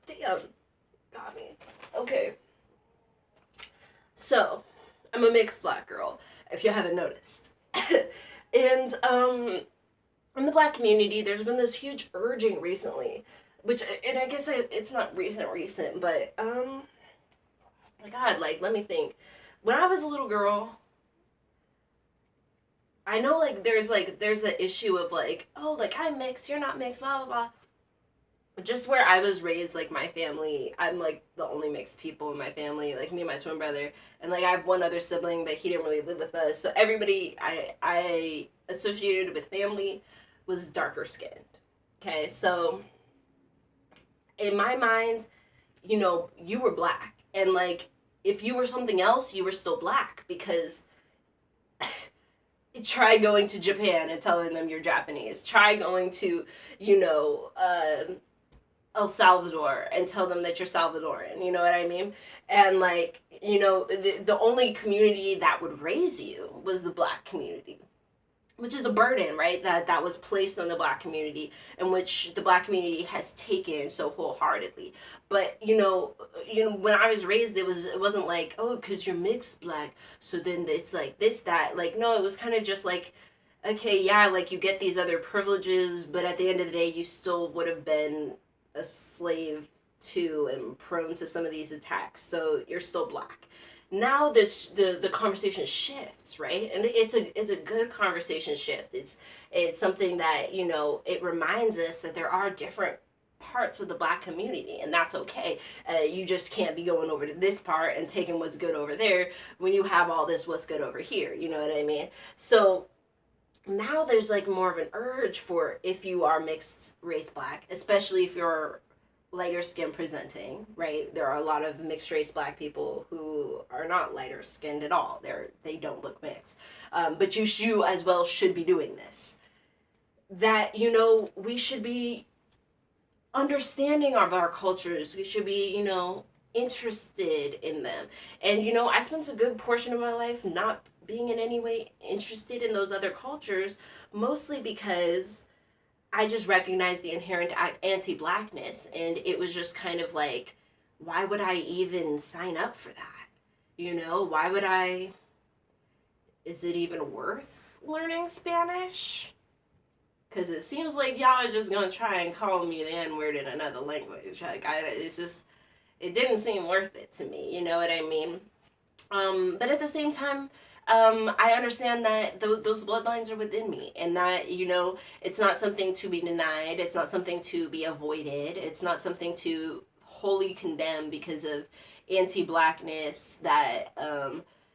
Damn, got me. Okay. So, I'm a mixed Black girl, if you haven't noticed. And in the Black community, there's been this huge urging recently, and I guess it's not recent, but my God, like, let me think. When I was a little girl, I know, like, there's an issue of like, oh, like, I'm mixed, you're not mixed, blah blah blah. Just where I was raised, like, my family, I'm like the only mixed people in my family, like me and my twin brother, and like I have one other sibling, but he didn't really live with us. So everybody I associated with family was darker skinned. Okay, so in my mind, you were Black, and like if you were something else, you were still Black, because try going to Japan and telling them you're Japanese. Try going to, El Salvador and tell them that you're Salvadoran, you know what I mean? And like, the only community that would raise you was the Black community, which is a burden, right? That was placed on the Black community, and which the Black community has taken so wholeheartedly. But when I was raised, it wasn't like, oh, because you're mixed Black, so then it's like this, that. Like, no, it was kind of just like, okay, yeah, like you get these other privileges, but at the end of the day, you still would have been a slave to and prone to some of these attacks, so you're still Black. Now the conversation shifts, right? And it's a good conversation shift. It's something that, it reminds us that there are different parts of the Black community, and that's okay. You just can't be going over to this part and taking what's good over there when you have all this what's good over here, you know what I mean? So now there's like more of an urge for, if you are mixed race Black, especially if you're lighter skin presenting, right? There are a lot of mixed race Black people who are not lighter skinned at all. They don't look mixed. But you as well should be doing this. That, we should be understanding of our cultures. We should be, interested in them. And, I spent a good portion of my life not being in any way interested in those other cultures, mostly because I just recognized the inherent anti-Blackness, and it was just kind of like, why would I even sign up for that? Why would I? Is it even worth learning Spanish? Because it seems like y'all are just gonna try and call me the N-word in another language. Like, it didn't seem worth it to me. You know what I mean? But at the same time, I understand that those bloodlines are within me, and that, it's not something to be denied. It's not something to be avoided. It's not something to wholly condemn because of anti-Blackness that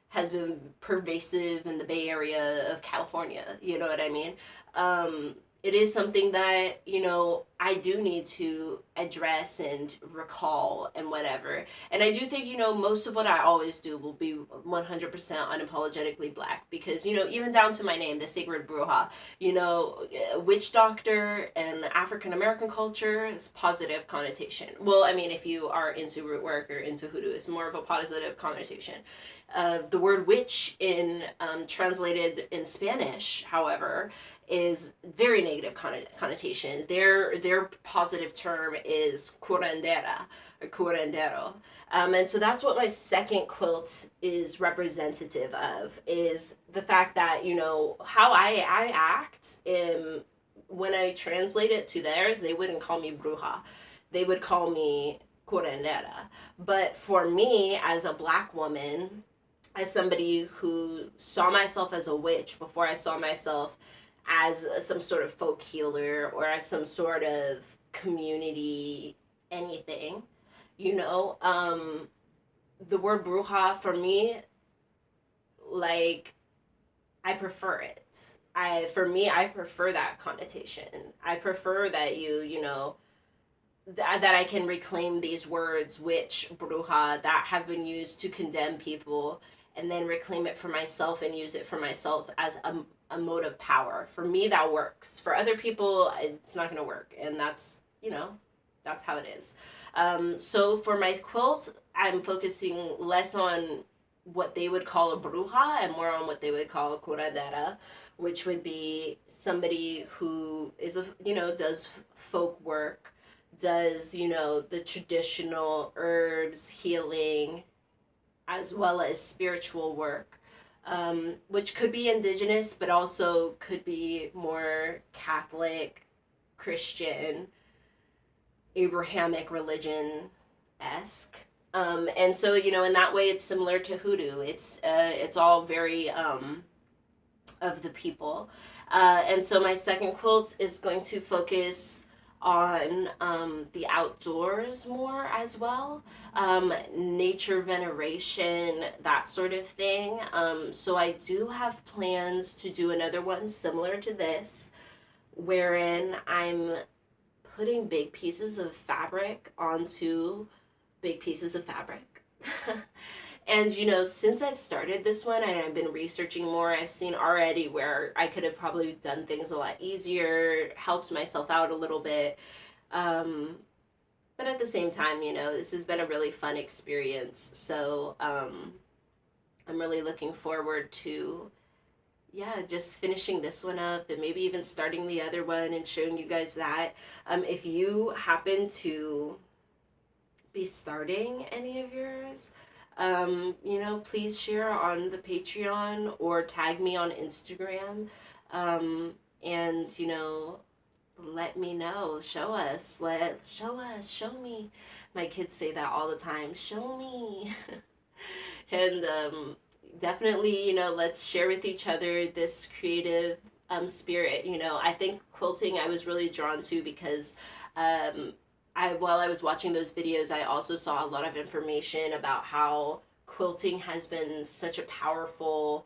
has been pervasive in the Bay Area of California. You know what I mean? it is something that, I do need to address and recall and whatever. And I do think, most of what I always do will be 100% unapologetically black, because, even down to my name, the sacred bruja, witch doctor and African American culture is positive connotation. Well, I mean, if you are into root work or into hoodoo, it's more of a positive connotation. The word witch in translated in Spanish, however, is very negative connotation. Their positive term is curandera or curandero. And so that's what my second quilt is representative of, is the fact that, how I act when I translate it to theirs, they wouldn't call me bruja. They would call me curandera. But for me, as a black woman, as somebody who saw myself as a witch before I saw myself as some sort of folk healer or as some sort of community anything, the word bruja for me, like, I prefer it. I prefer that connotation. I prefer that that I can reclaim these words, witch, bruja, that have been used to condemn people, and then reclaim it for myself and use it for myself as a mode of power. For me, that works. For other people, it's not going to work. And that's, that's how it is. So for my quilt, I'm focusing less on what they would call a bruja and more on what they would call a curadera, which would be somebody who is does folk work, does, the traditional herbs, healing, as well as spiritual work, which could be indigenous, but also could be more Catholic, Christian, Abrahamic religion-esque. And so, in that way, it's similar to hoodoo. It's all very of the people. And so my second quilt is going to focus on the outdoors more as well, nature veneration, that sort of thing. So I do have plans to do another one similar to this, wherein I'm putting big pieces of fabric onto big pieces of fabric. And, since I've started this one and I've been researching more, I've seen already where I could have probably done things a lot easier, helped myself out a little bit. But at the same time, this has been a really fun experience. So I'm really looking forward to, just finishing this one up and maybe even starting the other one and showing you guys that. If you happen to be starting any of yours, please share on the Patreon or tag me on Instagram, and, let me know, show me. My kids say that all the time, show me. And, definitely, let's share with each other this creative, spirit. I think quilting I was really drawn to because, while I was watching those videos, I also saw a lot of information about how quilting has been such a powerful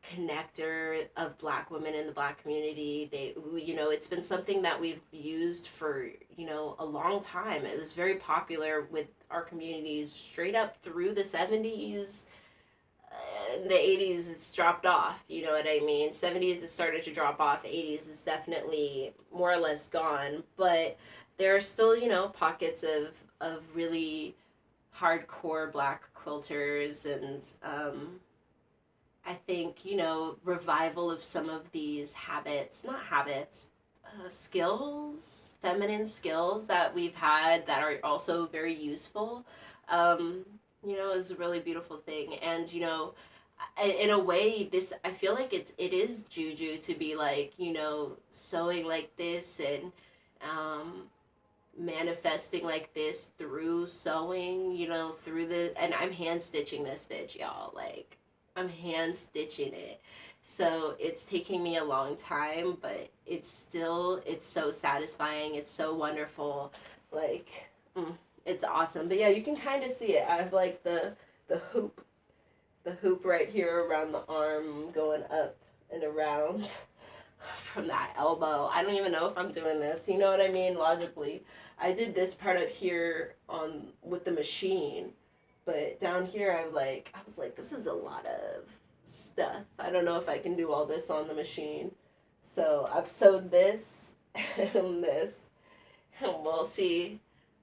connector of Black women in the Black community. It's been something that we've used for, a long time. It was very popular with our communities straight up through the 70s. In the 80s, it's dropped off, you know what I mean? 70s, it started to drop off. 80s is definitely more or less gone, but there are still, pockets of really hardcore Black quilters, and I think, revival of some of these skills, feminine skills that we've had that are also very useful, is a really beautiful thing. And, in a way, I feel like it is juju to be like, sewing like this and, manifesting like this through sewing, and I'm hand stitching this bitch, y'all. Like, I'm hand stitching it. So it's taking me a long time, but it's so satisfying. It's so wonderful. Like, it's awesome. But yeah, you can kind of see it. I have like the hoop right here around the arm going up and around. from that elbow. I don't even know if I'm doing this. You know what I mean? Logically. I did this part up here on with the machine, but down here I was like, this is a lot of stuff. I don't know if I can do all this on the machine. So I've sewed this and this, and we'll see.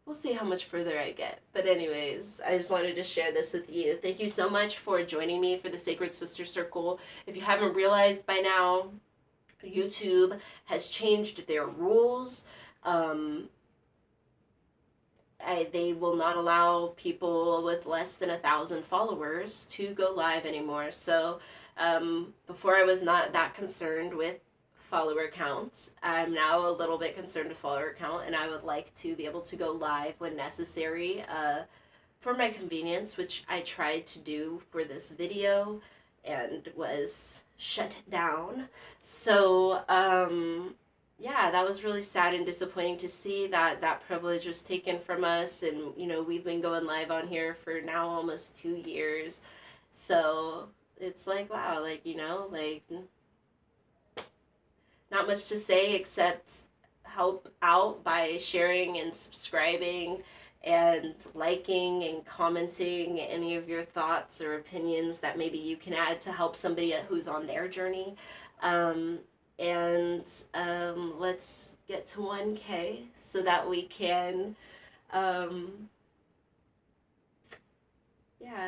We'll see how much further I get. But anyways, I just wanted to share this with you. Thank you so much for joining me for the Sacred Sister Circle. If you haven't realized by now, YouTube has changed their rules. They will not allow people with less than 1,000 followers to go live anymore. So before I was not that concerned with follower counts. I'm now a little bit concerned with follower count, and I would like to be able to go live when necessary for my convenience, which I tried to do for this video and was shut down. So yeah, that was really sad and disappointing to see that that privilege was taken from us. And, you know, we've been going live on here for now almost 2 years. So it's like, wow, like, you know, like, not much to say except help out by sharing and subscribing and liking and commenting any of your thoughts or opinions that maybe you can add to help somebody who's on their journey. And let's get to 1K so that we can, yeah,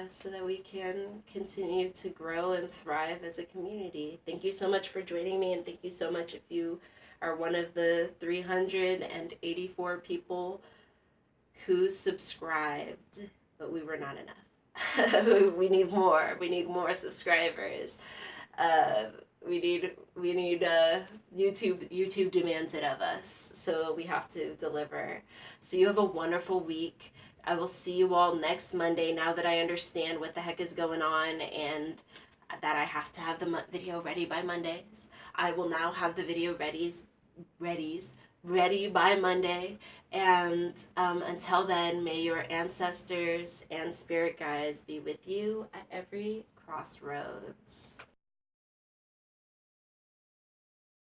so that we can continue to grow and thrive as a community. Thank you so much for joining me, and thank you so much if you are one of the 384 people who subscribed, but we were not enough. We need more. We need more subscribers. We need YouTube demands it of us, so we have to deliver. So you have a wonderful week. I will see you all next Monday now that I understand what the heck is going on and that I have to have the video ready by Mondays. I will now have the video ready by Monday. And until then, may your ancestors and spirit guides be with you at every crossroads.